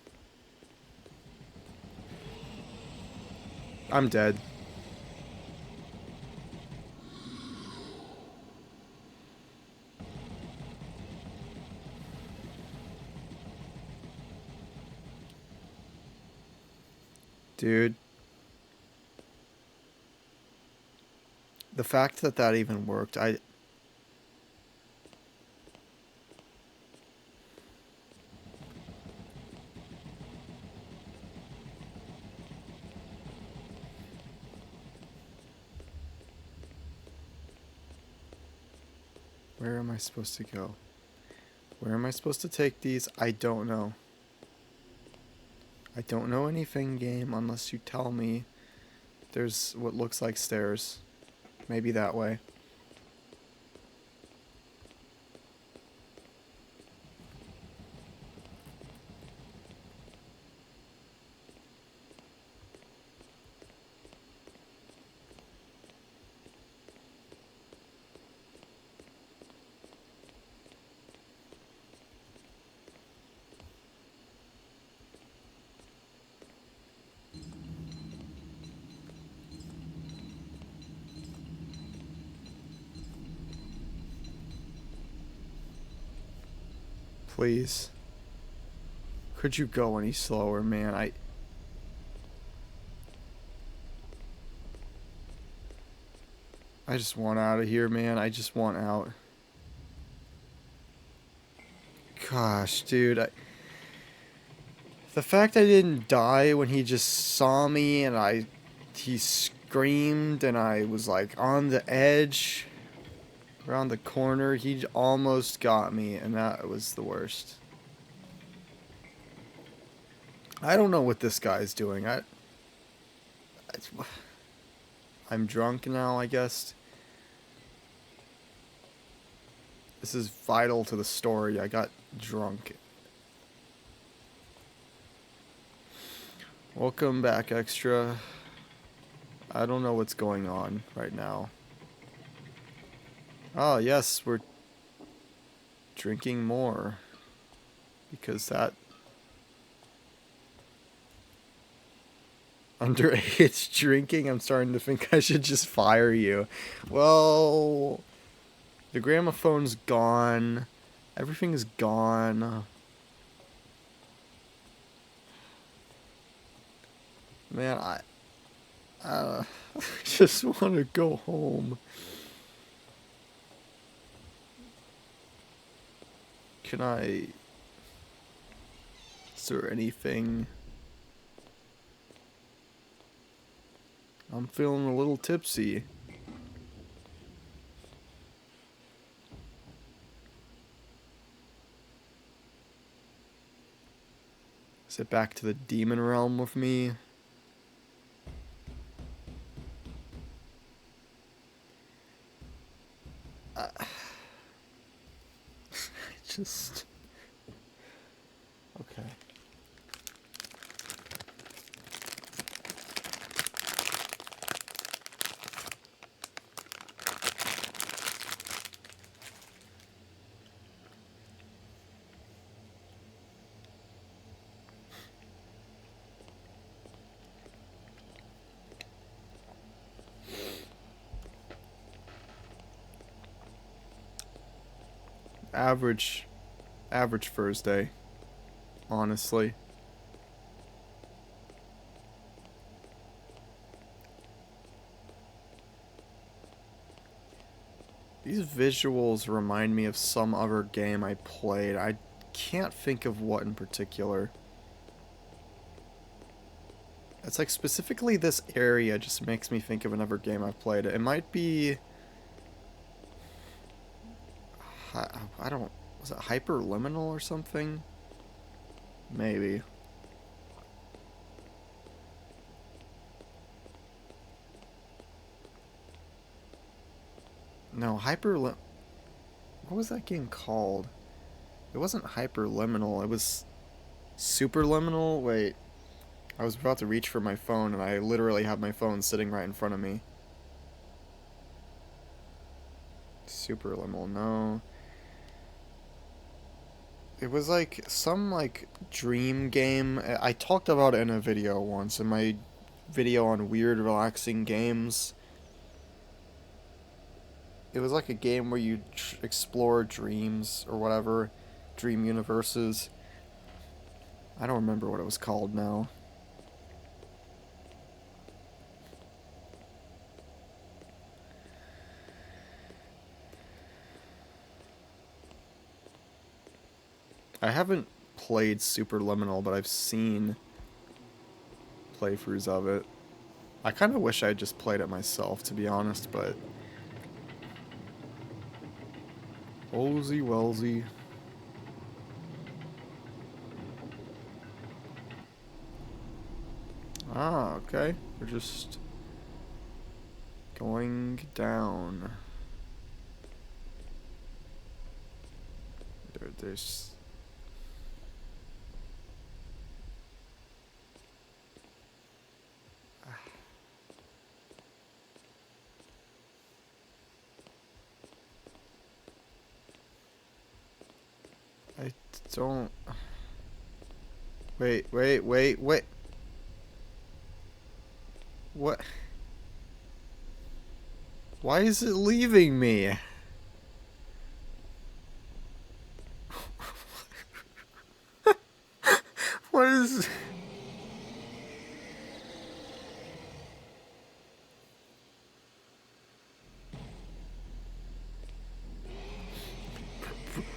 I'm dead. Dude. The fact that that even worked, Where am I supposed to go? Where am I supposed to take these? I don't know. I don't know anything, game, unless you tell me there's what looks like stairs. Maybe that way. Please. Could you go any slower, man? I just want out of here, man. I just want out. Gosh, dude. The fact I didn't die when he just saw me and he screamed and I was like on the edge, around the corner, he almost got me and that was the worst. I don't know what this guy's doing. I'm drunk now, I guess. This is vital to the story. I got drunk. Welcome back, Extra. I don't know what's going on right now. Oh, yes, we're drinking more. Because that... Underage drinking? I'm starting to think I should just fire you. Well... The gramophone's gone. Everything's gone. Man, I just want to go home. Can I... Is there anything... I'm feeling a little tipsy. Is it back to the demon realm with me? Just... Okay. Average Thursday, honestly. These visuals remind me of some other game I played. I can't think of what in particular. It's like specifically this area just makes me think of another game I've played. It might be... I don't... Was it Hyperliminal or something? Maybe. No, What was that game called? It wasn't Hyperliminal. It was Superliminal? Wait. I was about to reach for my phone and I literally have my phone sitting right in front of me. Superliminal, no. It was like some like dream game. I talked about it in a video once, in my video on weird relaxing games. It was like a game where you explore dreams or whatever, dream universes. I don't remember what it was called now. I haven't played Superliminal, but I've seen playthroughs of it. I kind of wish I just played it myself, to be honest, but... Holsey Wellesley. Ah, okay. We're just... going down. There's... I don't... Wait. What? Why is it leaving me? What is...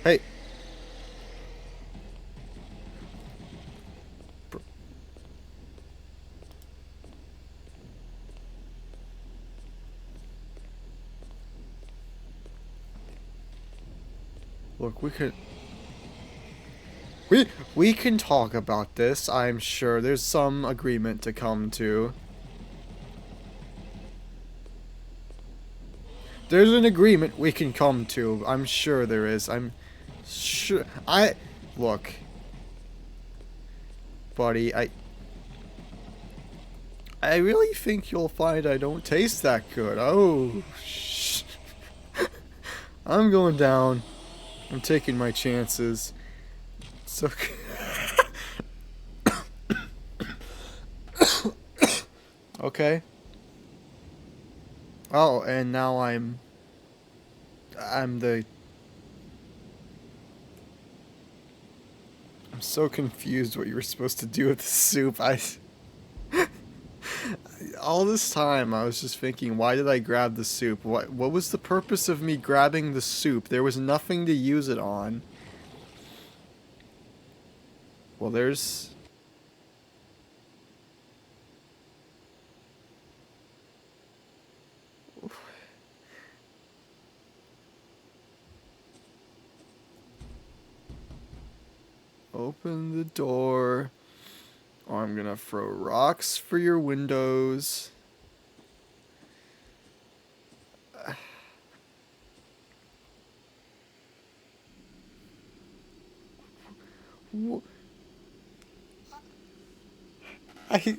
Hey. Look, we can talk about this, I'm sure. There's some agreement to come to. There's an agreement we can come to. I'm sure there is. I'm sure. Look. Buddy, I really think you'll find I don't taste that good. Oh, I'm going down. I'm taking my chances. So... Okay. Oh, and now I'm so confused what you were supposed to do with the soup. all this time I was just thinking, why did I grab the soup? What was the purpose of me grabbing the soup? There was nothing to use it on. Well, there's... Open the door, or I'm gonna throw rocks for your windows. I...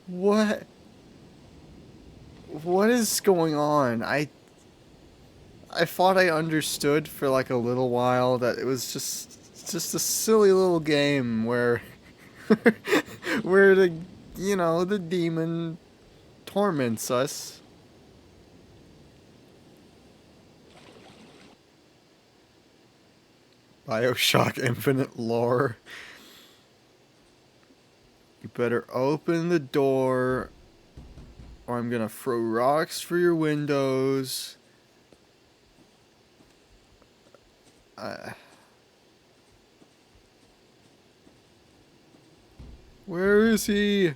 What? What is going on? I thought I understood for like a little while that it was just a silly little game where where the demon torments us. BioShock Infinite lore. You better open the door or I'm gonna throw rocks for your windows. Where is he?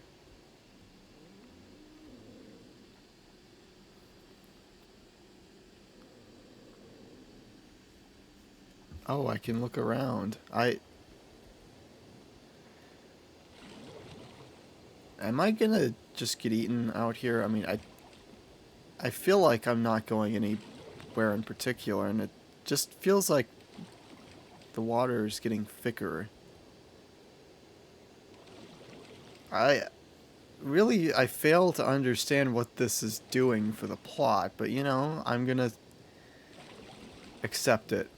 Oh, I can look around. Am I gonna just get eaten out here? I mean, I feel like I'm not going anywhere in particular, and it just feels like the water is getting thicker. I fail to understand what this is doing for the plot, but I'm gonna accept it.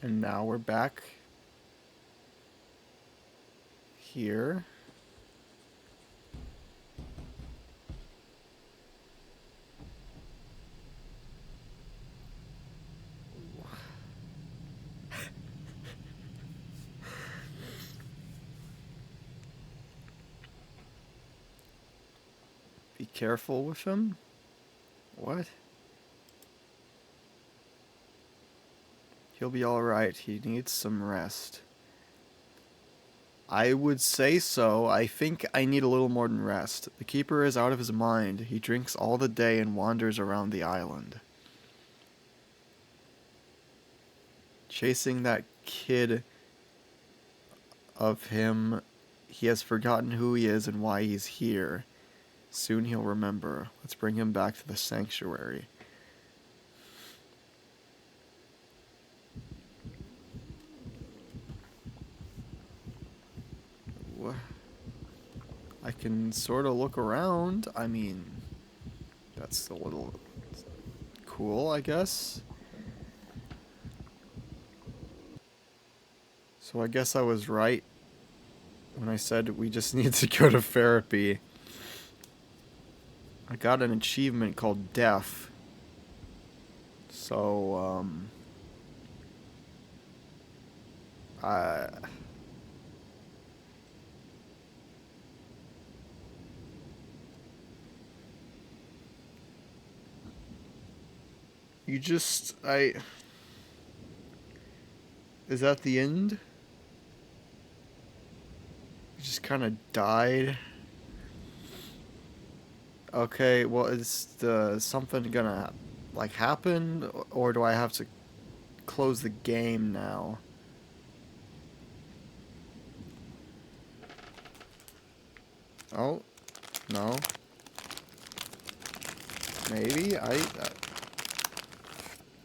And now we're back here. Be careful with him. What? He'll be alright. He needs some rest. I would say so. I think I need a little more than rest. The keeper is out of his mind. He drinks all the day and wanders around the island. Chasing that kid of him. He has forgotten who he is and why he's here. Soon he'll remember. Let's bring him back to the sanctuary. I can sort of look around. I mean, that's a little cool, I guess. So I guess I was right when I said we just need to go to therapy. I got an achievement called Deaf. So, is that the end? You just kind of died. Okay, well, is something gonna, like, happen? Or do I have to close the game now? Oh, no. Maybe?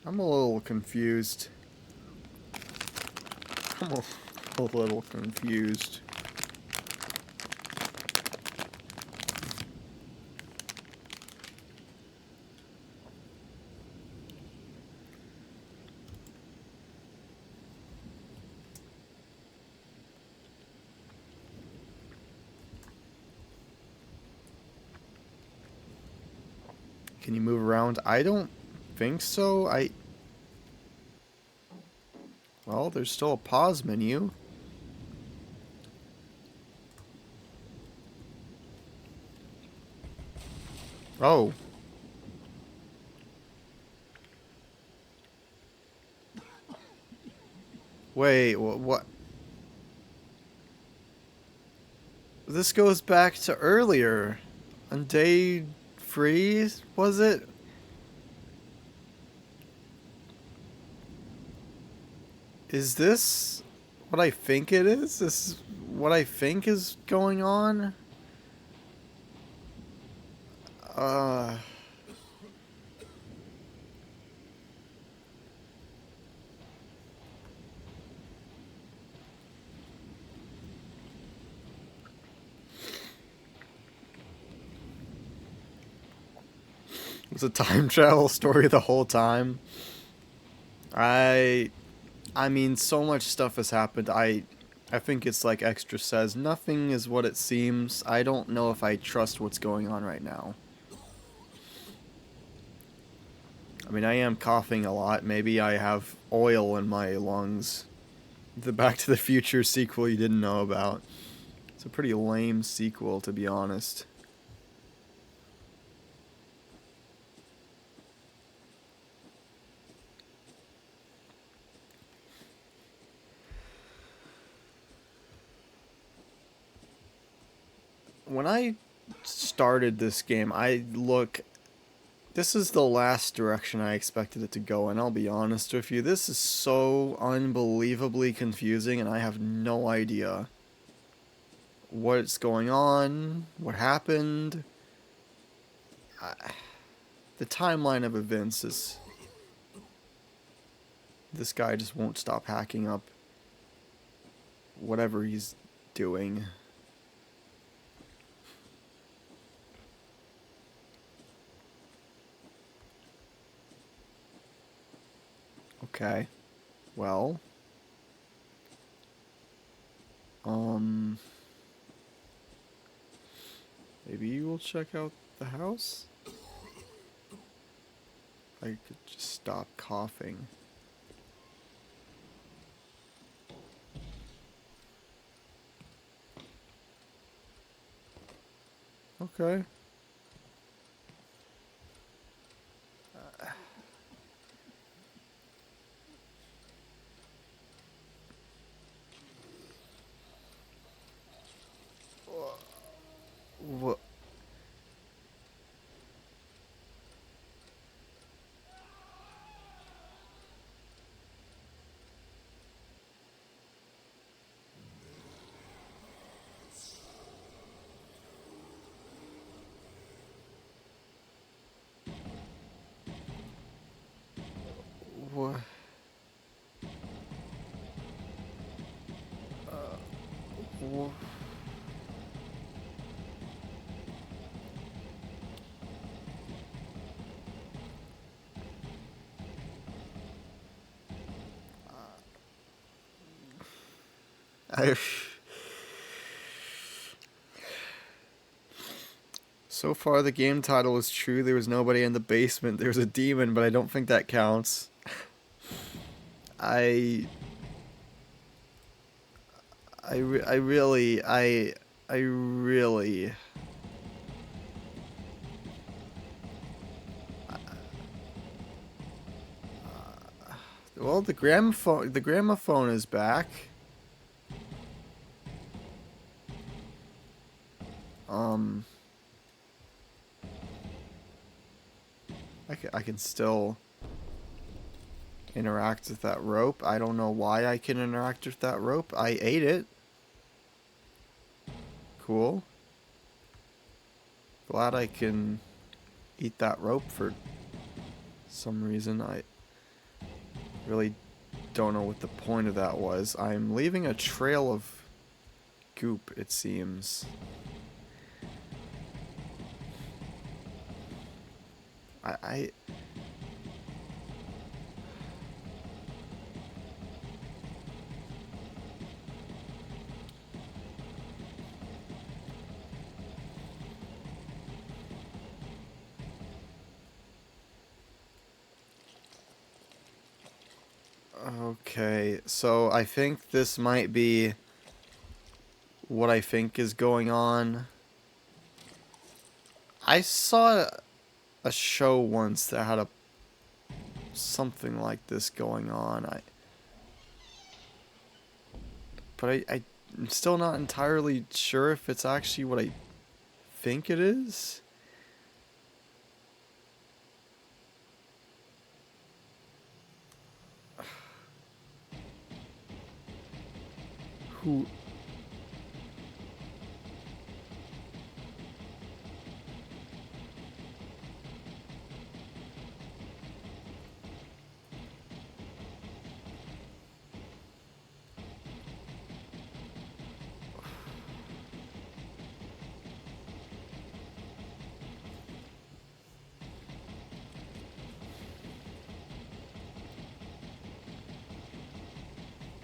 I'm a little confused. I'm a little confused. Can you move around? I don't think so. Well, there's still a pause menu. Oh. Wait, what? This goes back to earlier. On day 3, was it? Is this what I think it is? This is what I think is going on? Uh... It was a time travel story the whole time. I mean, so much stuff has happened. I think it's like Extra says, nothing is what it seems. I don't know if I trust what's going on right now. I mean, I am coughing a lot. Maybe I have oil in my lungs. The Back to the Future sequel you didn't know about. It's a pretty lame sequel, to be honest. When I started this game, this is the last direction I expected it to go, and I'll be honest with you, this is so unbelievably confusing, and I have no idea what's going on, what happened. The timeline of events is... This guy just won't stop hacking up whatever he's doing. Okay. Well. Maybe you will check out the house? I could just stop coughing. Okay. What? What? What? I... So far, the game title is true. There was nobody in the basement. There's a demon, but I don't think that counts. I really... Well, the gramophone is back. I can still interact with that rope. I don't know why I can interact with that rope. I ate it. Cool. Glad I can eat that rope for some reason. I really don't know what the point of that was. I'm leaving a trail of goop, it seems. I Okay, so I think this might be what I think is going on. I saw a show once that had something like this going on. I'm still not entirely sure if it's actually what I think it is. Who?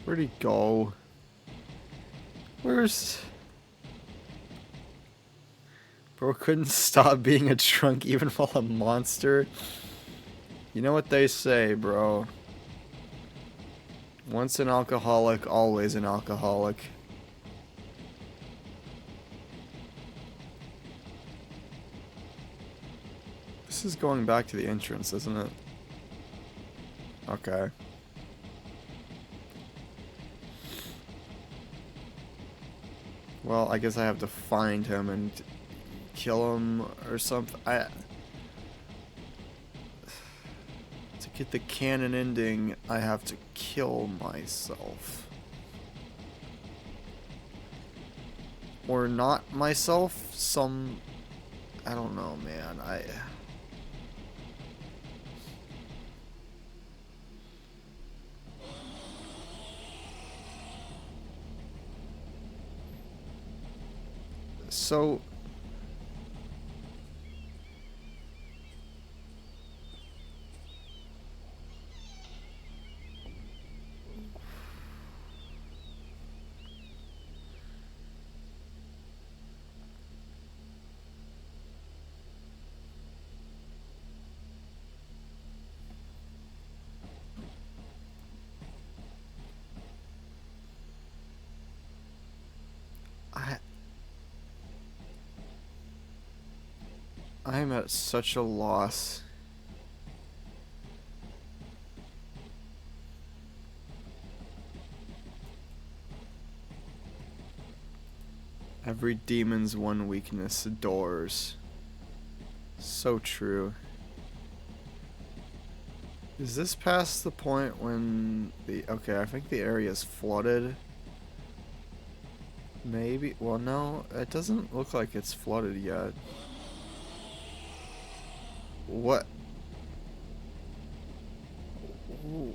Where'd he go? Where's... Bro couldn't stop being a drunk even while a monster. You know what they say, bro. Once an alcoholic, always an alcoholic. This is going back to the entrance, isn't it? Okay. Well, I guess I have to find him and kill him or something. To get the canon ending, I have to kill myself. Or not myself, I don't know, man. So... I'm at such a loss. Every demon's one weakness, doors. So true. Is this past the point when the... Okay, I think the area is flooded. Maybe... Well, no, it doesn't look like it's flooded yet. What? Ooh.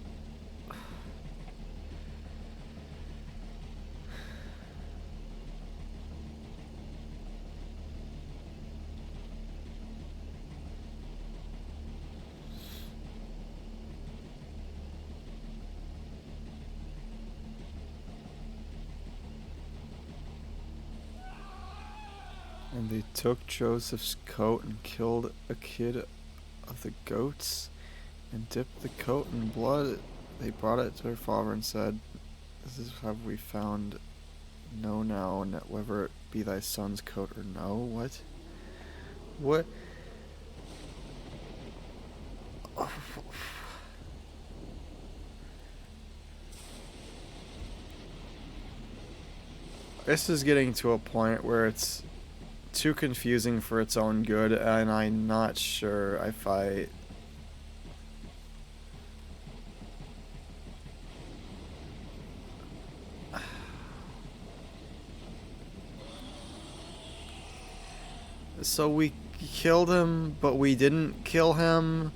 And they took Joseph's coat and killed a kid of the goats and dipped the coat in blood. They brought it to their father and said, "This is have we found. Know now, and whether it be thy son's coat or no." What? What? This is getting to a point where it's too confusing for its own good, and I'm not sure if I... So we killed him, but we didn't kill him.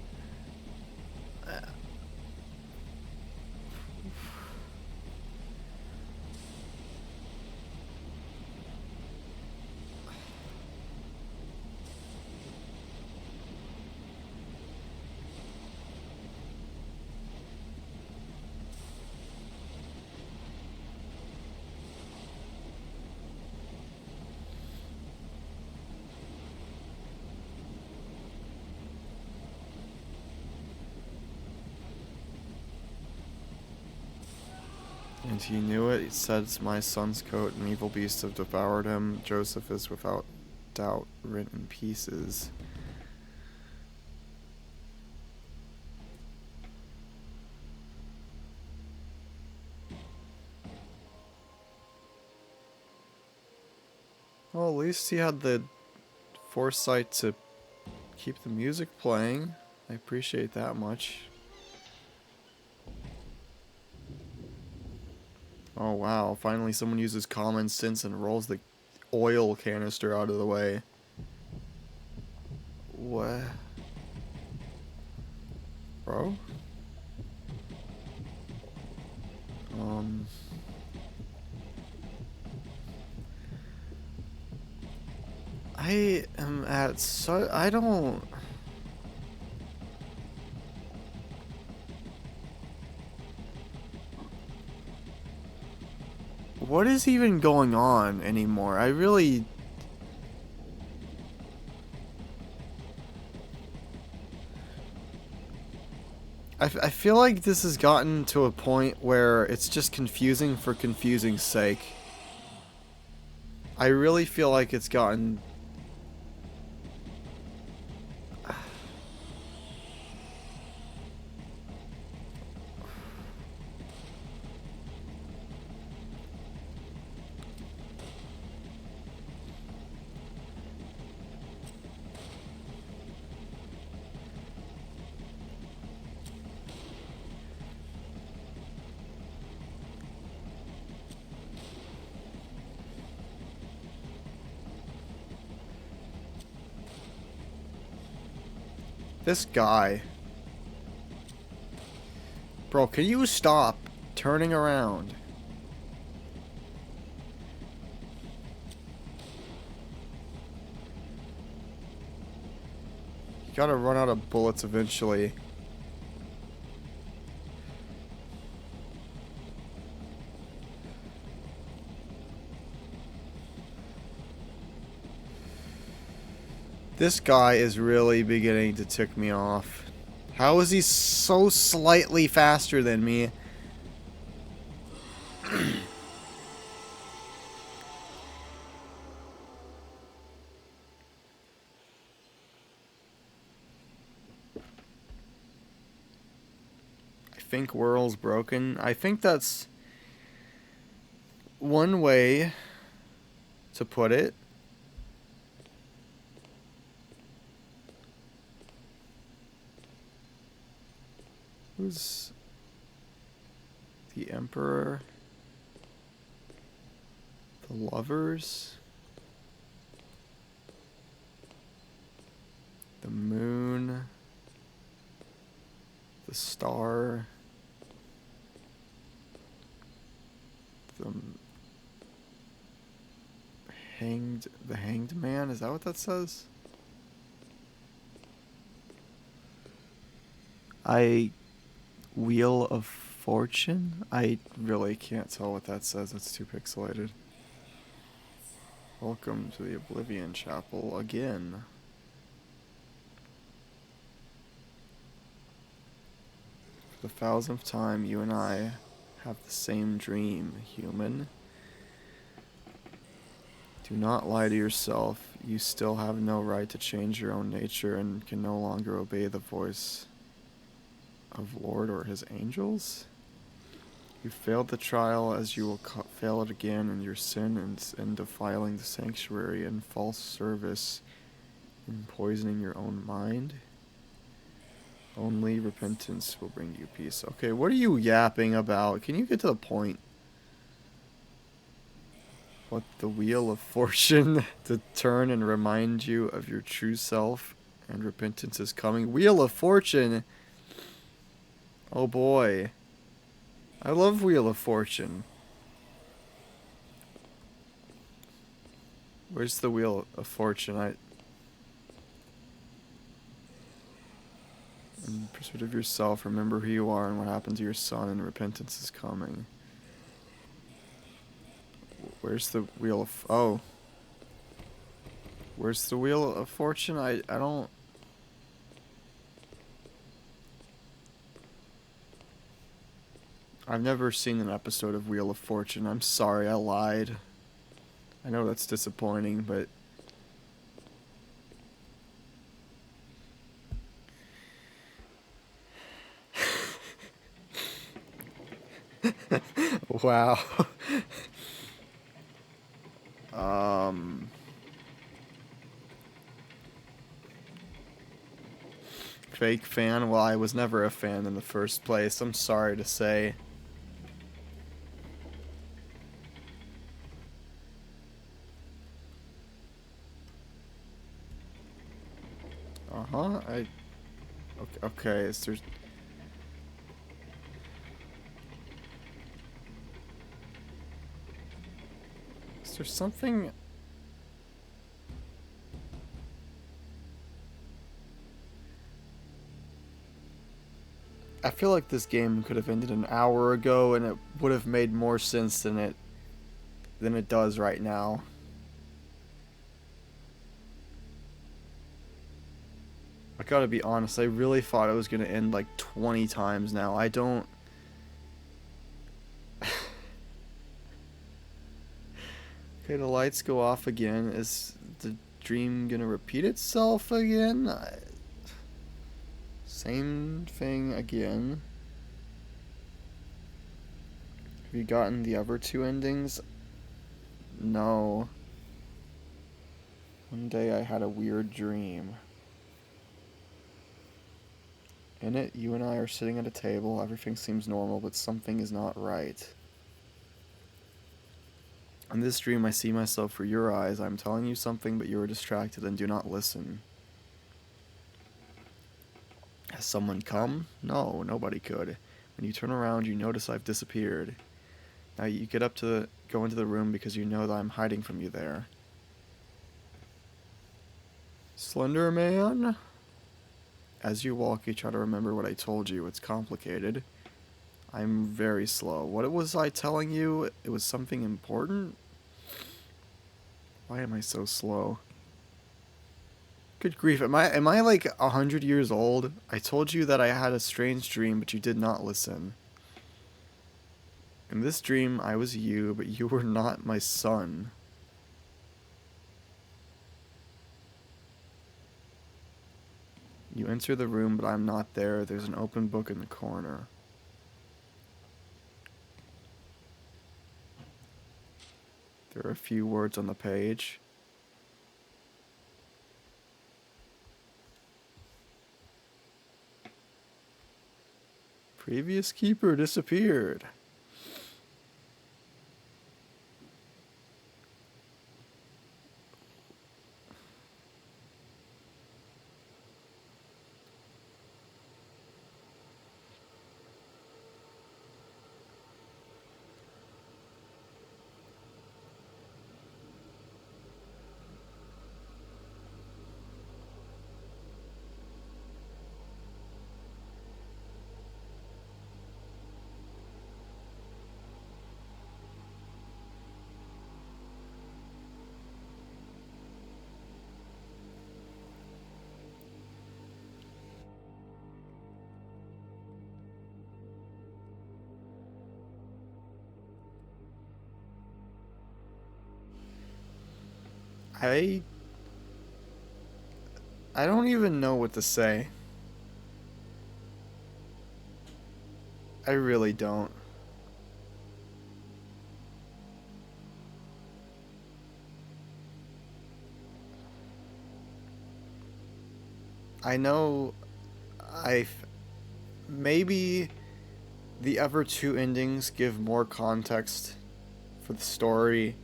And he knew it. He says, my son's coat and evil beasts have devoured him. Joseph is without doubt rent in pieces. Well, at least he had the foresight to keep the music playing. I appreciate that much. Oh wow, finally someone uses common sense and rolls the oil canister out of the way. What? Bro? I am at so... I don't... What is even going on anymore? I really... I feel like this has gotten to a point where it's just confusing for confusing's sake. I really feel like it's gotten... This guy. Bro, can you stop turning around? You gotta run out of bullets eventually. This guy is really beginning to tick me off. How is he so slightly faster than me? I think Whirl's broken. I think that's one way to put it. Who's the Emperor? The Lovers? The Moon? The Star? The Hanged Man? Is that what that says? Wheel of Fortune? I really can't tell what that says. It's too pixelated. Welcome to the Oblivion Chapel again. For the 1000th time, you and I have the same dream, human. Do not lie to yourself. You still have no right to change your own nature and can no longer obey the voice of Lord or his angels. You failed the trial as you will fail it again in your sin and defiling the sanctuary and false service and poisoning your own mind. Only repentance will bring you peace. Okay, what are you yapping about? Can you get to the point? What, the Wheel of Fortune to turn and remind you of your true self and repentance is coming. Wheel of Fortune! Oh boy. I love Wheel of Fortune. Where's the Wheel of Fortune? In pursuit of yourself, remember who you are and what happened to your son, and repentance is coming. Where's the Wheel of... Oh. Where's the Wheel of Fortune? I don't... I've never seen an episode of Wheel of Fortune. I'm sorry, I lied. I know that's disappointing, but... Wow. Fake fan? Well, I was never a fan in the first place. I'm sorry to say. Uh-huh. Okay, is there... Is there something... I feel like this game could have ended an hour ago and it would have made more sense than it does right now. I gotta be honest, I really thought it was gonna end like 20 times now. I don't... Okay, the lights go off again. Is the dream gonna repeat itself again? Same thing again. Have you gotten the other two endings? No. One day I had a weird dream. In it, you and I are sitting at a table. Everything seems normal, but something is not right. In this dream, I see myself through your eyes. I'm telling you something, but you are distracted and do not listen. Has someone come? No, nobody could. When you turn around, you notice I've disappeared. Now you get up to go into the room because you know that I'm hiding from you there. Slender Man? As you walk, you try to remember what I told you. It's complicated. I'm very slow. What was I telling you? It was something important? Why am I so slow? Good grief, am I like 100 years old? I told you that I had a strange dream, but you did not listen. In this dream, I was you, but you were not my son. You enter the room, but I'm not there. There's an open book in the corner. There are a few words on the page. Previous keeper disappeared. I don't even know what to say. I really don't. I know maybe the other two endings give more context for the story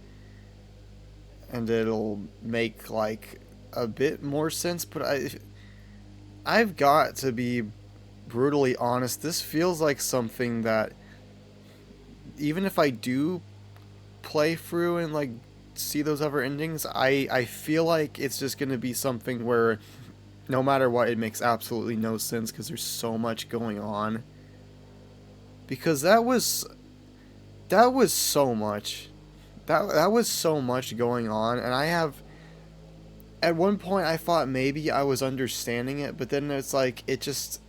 and it'll make like a bit more sense, but I've got to be brutally honest, this feels like something that even if I do play through and like see those other endings, I feel like it's just going to be something where no matter what, it makes absolutely no sense because there's so much going on. Because that was so much. That was so much going on, and at one point I thought maybe I was understanding it, but then it's like it just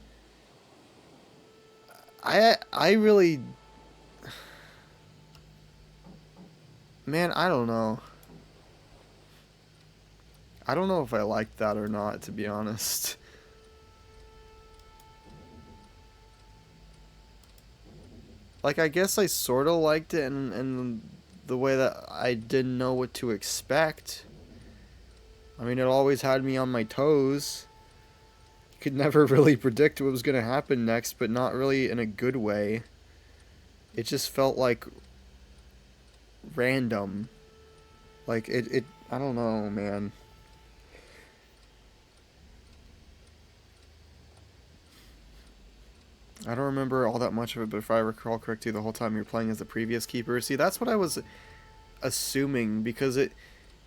I really Man, I don't know. I don't know if I like that or not, to be honest. Like, I guess I sort of liked it in the way that I didn't know what to expect. I mean, it always had me on my toes. You could never really predict what was going to happen next, but not really in a good way. It just felt like random. Like, I don't know, man. I don't remember all that much of it, but if I recall correctly, the whole time you're playing as the previous keeper. See, that's what I was assuming, because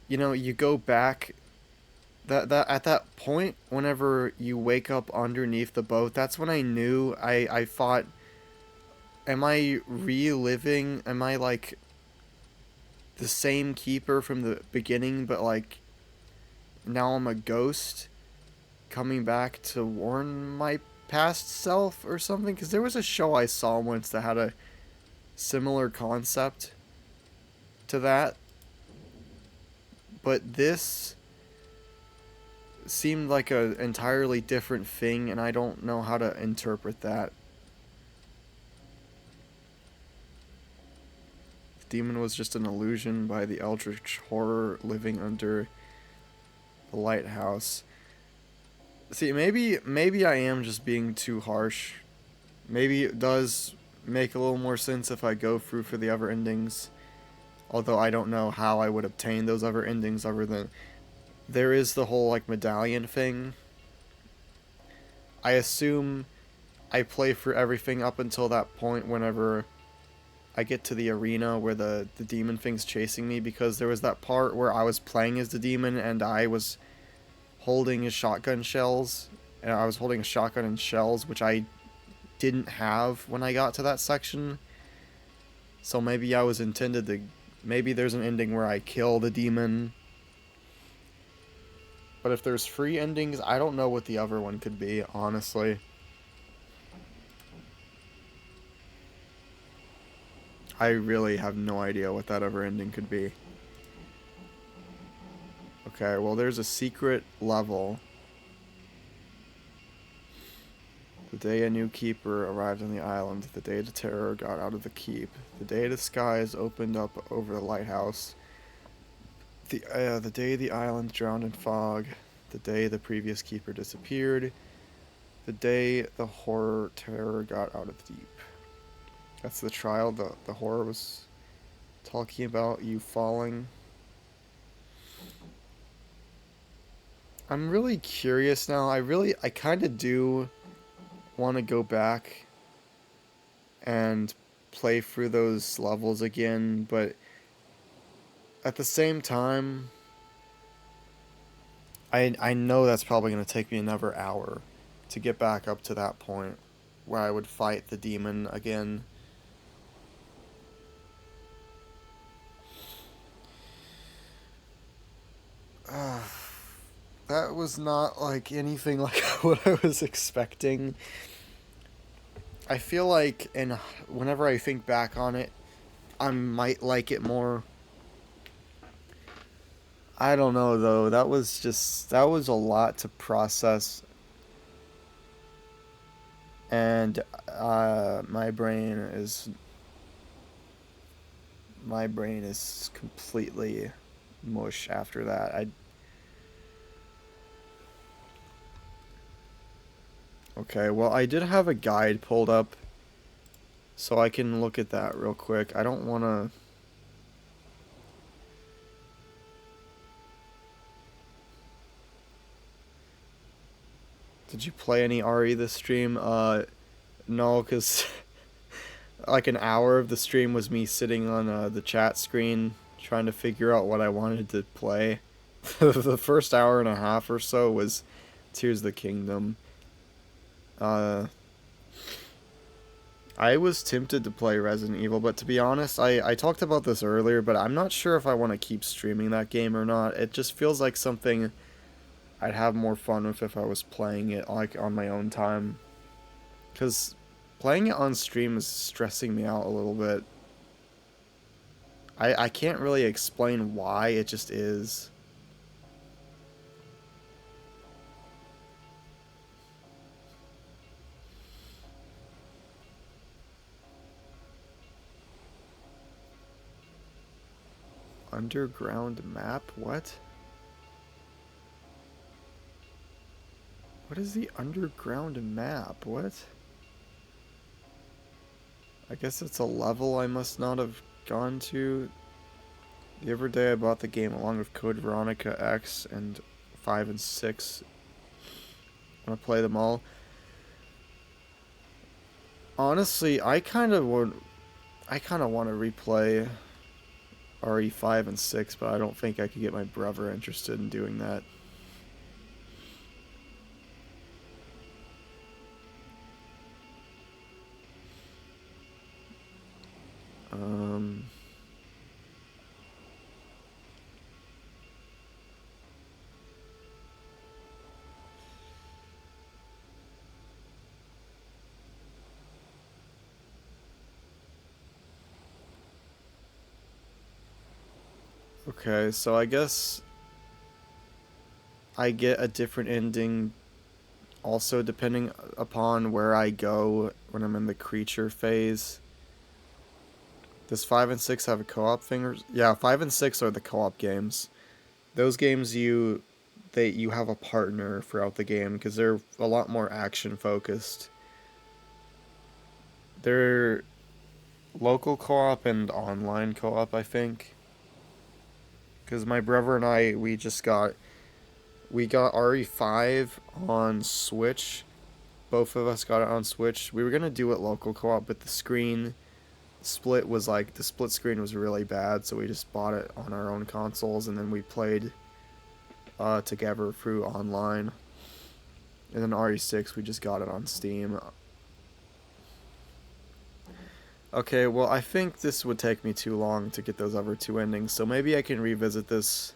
you go back that at that point, whenever you wake up underneath the boat, that's when I knew. I thought, am I reliving? Am I like the same keeper from the beginning, but like now I'm a ghost coming back to warn my past self or something? Because there was a show I saw once that had a similar concept to that, but this seemed like a entirely different thing, and I don't know how to interpret that. The demon was just an illusion by the eldritch horror living under the lighthouse. See, maybe I am just being too harsh. Maybe it does make a little more sense if I go through for the other endings. Although I don't know how I would obtain those other endings other than there is the whole like medallion thing. I assume I play for everything up until that point whenever I get to the arena where the demon thing's chasing me, because there was that part where I was playing as the demon and I was holding a shotgun shells, and I was holding a shotgun and shells, which I didn't have when I got to that section. So maybe I was intended to, maybe there's an ending where I kill the demon. But if there's 3 endings, I don't know what the other one could be, honestly. I really have no idea what that other ending could be. Okay, well, there's a secret level. The day a new keeper arrived on the island, the day the terror got out of the keep, the day the skies opened up over the lighthouse, the day the island drowned in fog, the day the previous keeper disappeared, the day the horror terror got out of the deep. That's the trial the horror was talking about, you falling. I'm really curious now. I kind of do want to go back and play through those levels again, but at the same time, I know that's probably going to take me another hour to get back up to that point where I would fight the demon again. That was not like anything like what I was expecting. I feel like, and whenever I think back on it, I might like it more. I don't know though. That was a lot to process, and my brain is completely mush after that. Okay, well, I did have a guide pulled up, so I can look at that real quick. I don't want to... Did you play any RE this stream? No, because like an hour of the stream was me sitting on the chat screen trying to figure out what I wanted to play. The first hour and a half or so was Tears of the Kingdom. I was tempted to play Resident Evil, but to be honest, I talked about this earlier, but I'm not sure if I want to keep streaming that game or not. It just feels like something I'd have more fun with if I was playing it like on my own time. Because playing it on stream is stressing me out a little bit. I can't really explain why, it just is. Underground map? What? What is the underground map? What? I guess it's a level I must not have gone to. The other day I bought the game along with Code Veronica X and 5 and 6. I want to play them all. Honestly, I kind of want to replay RE5 and 6, but I don't think I could get my brother interested in doing that. Okay, so I guess I get a different ending also depending upon where I go when I'm in the creature phase. Does 5 and 6 have a co-op thing? Or, yeah, 5 and 6 are the co-op games. Those games you have a partner throughout the game because they're a lot more action focused. They're local co-op and online co-op, I think. Because my brother and I, we got RE5 on Switch. Both of us got it on Switch. We were gonna do it local co-op, but the split screen was really bad, so we just bought it on our own consoles, and then we played together through online. And then RE6, we just got it on Steam. Okay, well, I think this would take me too long to get those other two endings, so maybe I can revisit this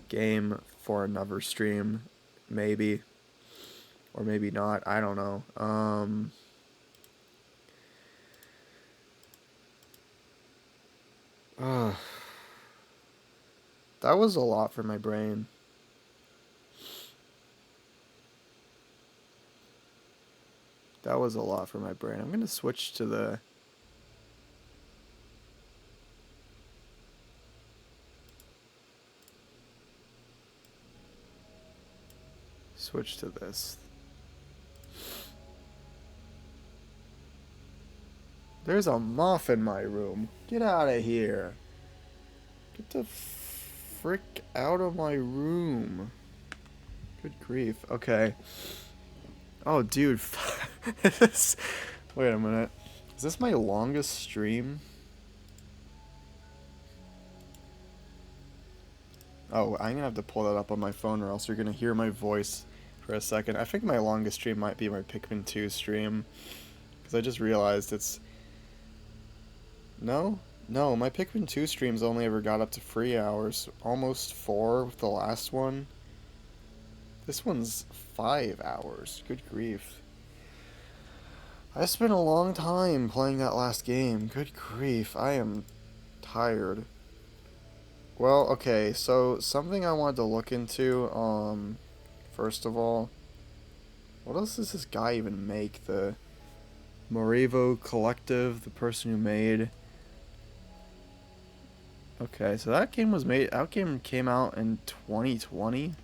game for another stream. Maybe. Or maybe not. I don't know. That was a lot for my brain. That was a lot for my brain. I'm going to switch to the... Switch to this. There's a moth in my room. Get out of here. Get the frick out of my room. Good grief. Okay. Oh, dude. Wait a minute. Is this my longest stream? Oh, I'm gonna have to pull that up on my phone or else you're gonna hear my voice for a second. I think my longest stream might be my Pikmin 2 stream. Because I just realized it's... No, my Pikmin 2 streams only ever got up to 3 hours. Almost 4 with the last one. This one's 5 hours. Good grief. I spent a long time playing that last game. Good grief. I am tired. Well, okay, so something I wanted to look into, first of all, what else does this guy even make? The Morivo Collective, the person who made... Okay, so that game came out in 2020?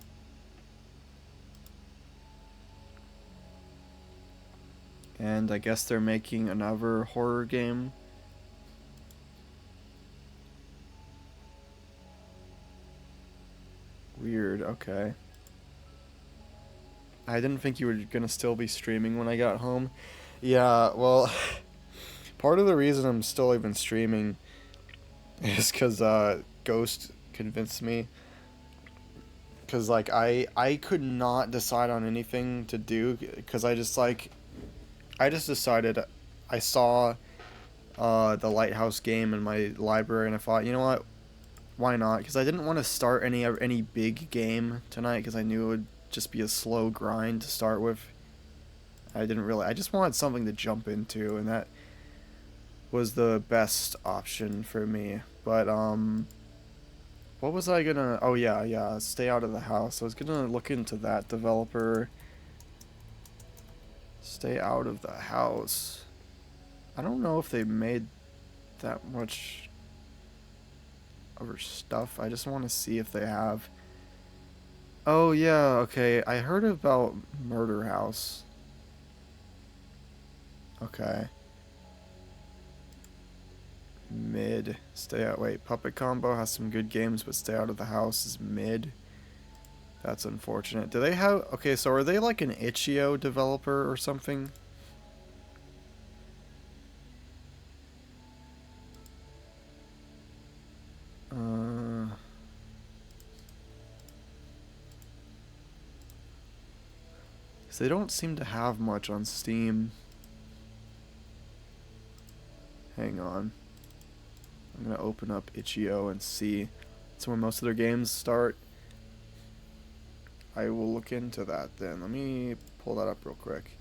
And I guess they're making another horror game. Weird, okay. I didn't think you were gonna still be streaming when I got home. Yeah, well, part of the reason I'm still even streaming is because Ghost convinced me. Because, like, I could not decide on anything to do, because I just decided, I saw the Lighthouse game in my library, and I thought, you know what, why not? Because I didn't want to start any big game tonight, because I knew it would just be a slow grind to start with. I just wanted something to jump into, and that was the best option for me. But what was I gonna? Oh yeah, stay out of the house. I was gonna look into that developer. Stay out of the house. I don't know if they made that much other stuff. I just want to see if they have. Oh yeah, okay. I heard about Murder House. Okay. Mid. Stay out. Wait, Puppet Combo has some good games, but Stay Out of the House is mid. That's unfortunate. Do they have... Okay, so are they like an itch.io developer or something? Because they don't seem to have much on Steam. Hang on. I'm going to open up itch.io and see. That's where most of their games start. I will look into that then. Let me pull that up real quick.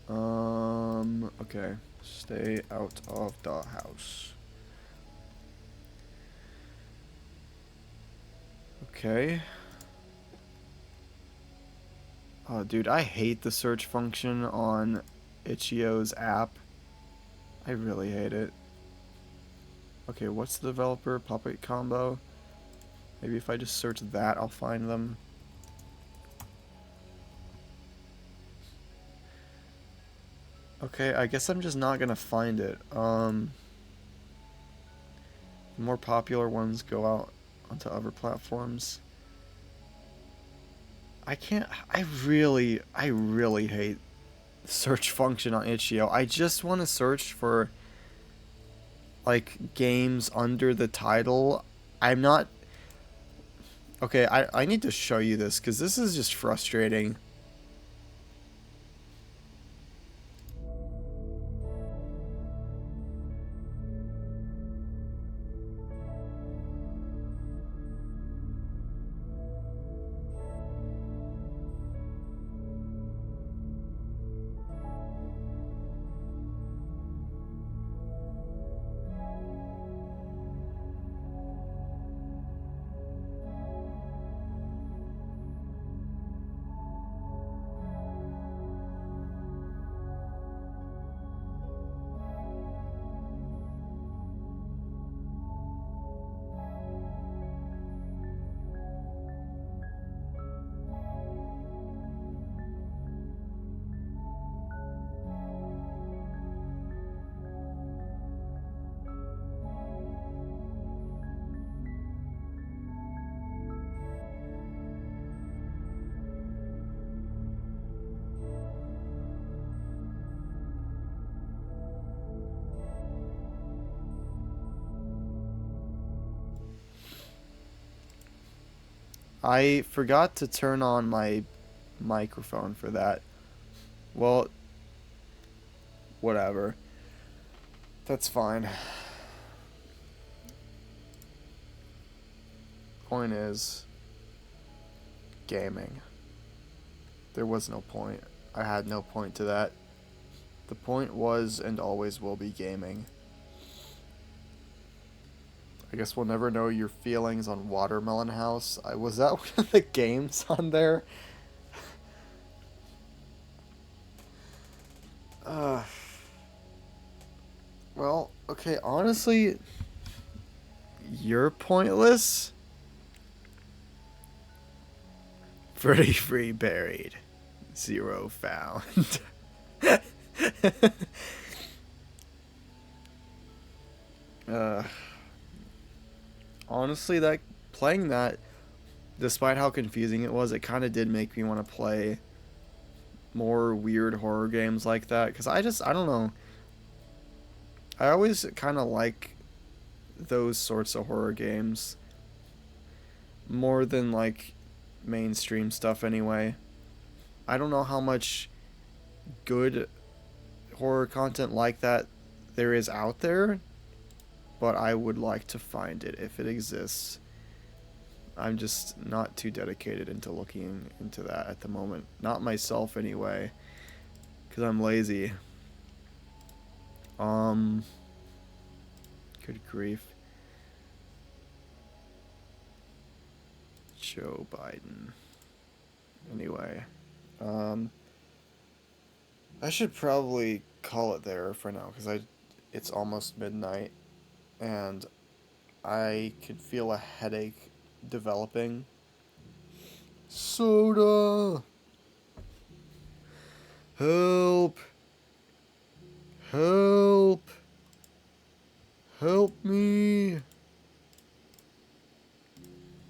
Okay. Stay out of the house. Okay. Oh, dude, I hate the search function on itch.io's app. I really hate it. Okay, what's the developer? Puppet Combo? Maybe if I just search that, I'll find them. Okay, I guess I'm just not gonna find it. The more popular ones go out onto other platforms. I really hate the search function on itch.io. I just want to search for, like, games under the title. I'm not... Okay, I need to show you this, because this is just frustrating. I forgot to turn on my microphone for that. Well, whatever. That's fine. Point is, gaming. There was no point. I had no point to that. The point was and always will be gaming. I guess we'll never know your feelings on Watermelon House. Was that one of the games on there? Well, okay, honestly, you're pointless. Pretty free buried. 0 found. Honestly, that playing that, despite how confusing it was, it kind of did make me want to play more weird horror games like that. Because I don't know. I always kind of like those sorts of horror games more than, like, mainstream stuff anyway. I don't know how much good horror content like that there is out there, but I would like to find it if it exists. I'm just not too dedicated into looking into that at the moment. Not myself anyway, because I'm lazy. Good grief. Joe Biden. Anyway, I should probably call it there for now because it's almost midnight, and I could feel a headache developing. Soda! Help! Help! Help me!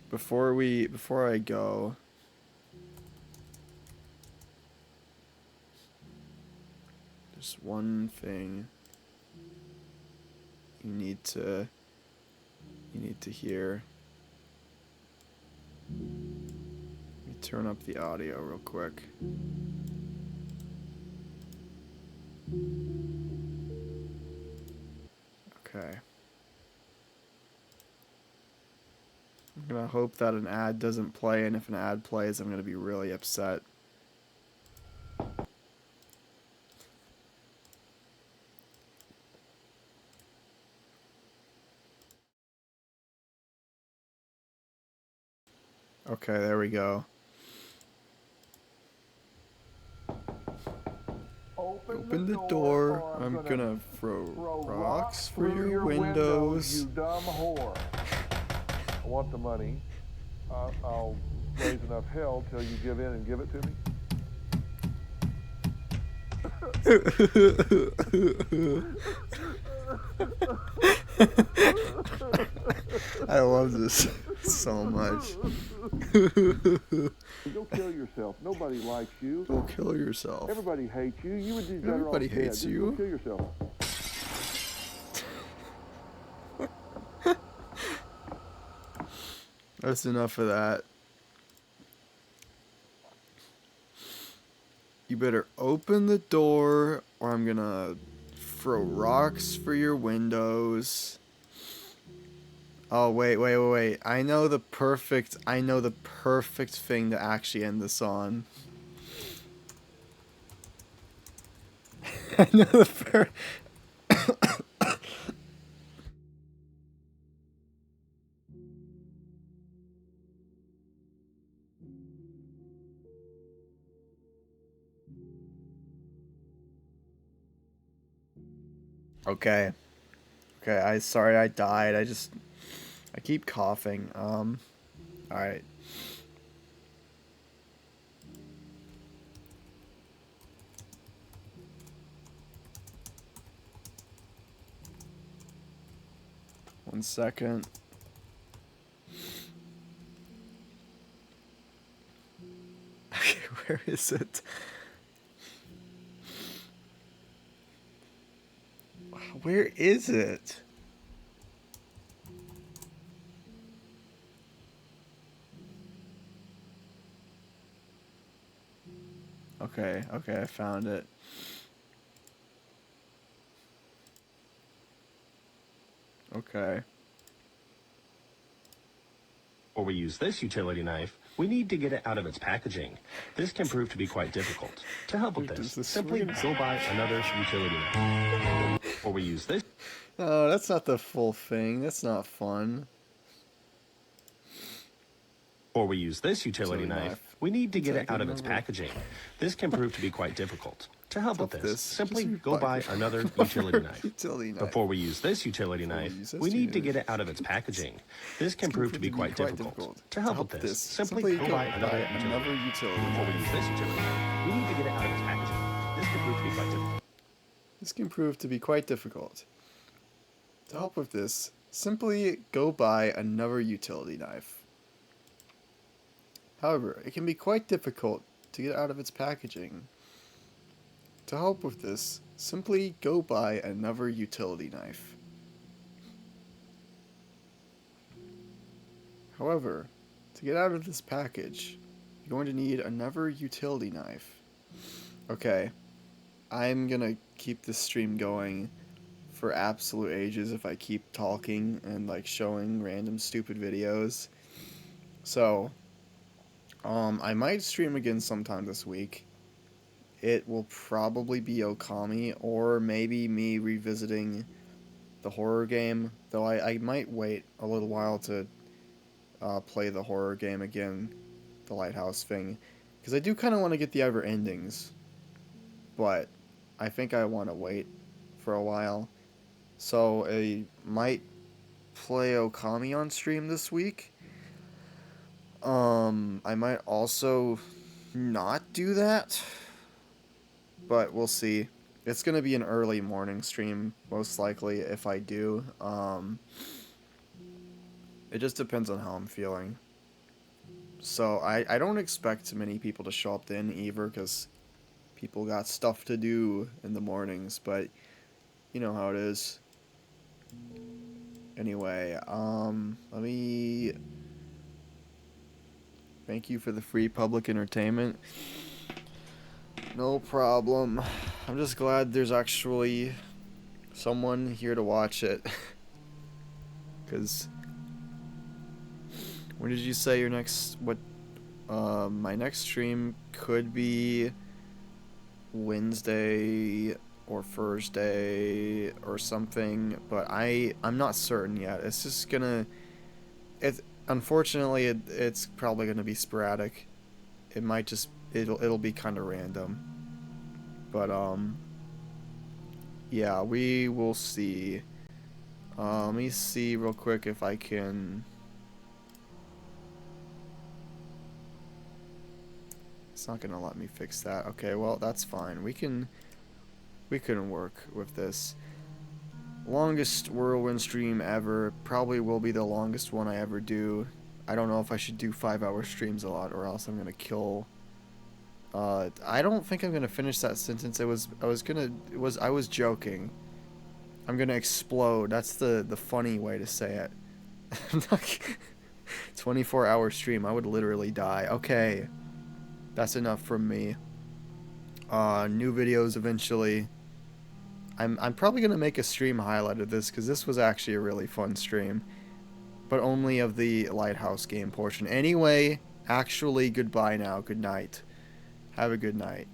Before I go, there's one thing you need to hear. Let me turn up the audio real quick. Okay. I'm gonna hope that an ad doesn't play, and if an ad plays, I'm gonna be really upset. Okay, there we go. Open the door. I'm gonna throw rocks for your windows. You dumb whore. I want the money. I'll raise enough hell till you give in and give it to me. I love this so much. Go kill yourself. Nobody likes you. Go kill yourself. Everybody hates you. You would do better Everybody off hates dead. you. Just go kill yourself. That's enough of that. You better open the door or I'm gonna throw rocks for your windows. Oh, wait. I know the perfect thing to actually end this on. I know the Okay. Sorry I died. I keep coughing. Alright. One second. Okay, where is it? Where is it? Okay, I found it. Okay. Or we use this utility knife, we need to get it out of its packaging. This can prove to be quite difficult. To help with this, simply go buy another utility knife. Or we use this. Oh, that's not the full thing. That's not fun. Or we use this utility knife, we need to get it out of its packaging. This can prove to be quite difficult. To help with this, simply go buy another utility knife. Before we use this utility knife, we need to get it out of its packaging. This can prove to be quite difficult. To help with this, simply go buy another utility knife. Before we use this utility knife, we need to get it out of its packaging. This can prove to be quite difficult. This can prove to be quite difficult. To help with this, simply go buy another utility knife. However, it can be quite difficult to get out of its packaging. To help with this, simply go buy another utility knife. However, to get out of this package, you're going to need another utility knife. Okay, I'm gonna keep this stream going for absolute ages if I keep talking and like showing random stupid videos. So, I might stream again sometime this week. It will probably be Okami, or maybe me revisiting the horror game, though I might wait a little while to play the horror game again, the Lighthouse thing, because I do kind of want to get the other endings, but I think I want to wait for a while. So I might play Okami on stream this week. I might also not do that, but we'll see. It's going to be an early morning stream, most likely, if I do. It just depends on how I'm feeling. So I don't expect many people to show up then either, because people got stuff to do in the mornings, but you know how it is. Anyway, let me... Thank you for the free public entertainment. No problem. I'm just glad there's actually someone here to watch it. Because... When did you say your next... What... my next stream could be Wednesday or Thursday or something, but I'm not certain yet. It's just gonna... Unfortunately, it's probably gonna be sporadic. It might just... It'll be kind of random. But, yeah, we will see. Let me see real quick if I can... It's not gonna let me fix that. Okay, well, that's fine. We can work with this. Longest Whirlwind stream ever. Probably will be the longest one I ever do. I don't know if I should do 5-hour streams a lot, or else I'm gonna kill... I don't think I'm gonna finish that sentence. I was joking. I'm gonna explode. That's the funny way to say it. 24-hour stream. I would literally die. Okay. That's enough from me. New videos eventually. I'm probably gonna make a stream highlight of this, because this was actually a really fun stream, but only of the Lighthouse game portion. Anyway, actually, goodbye now. Good night. Have a good night.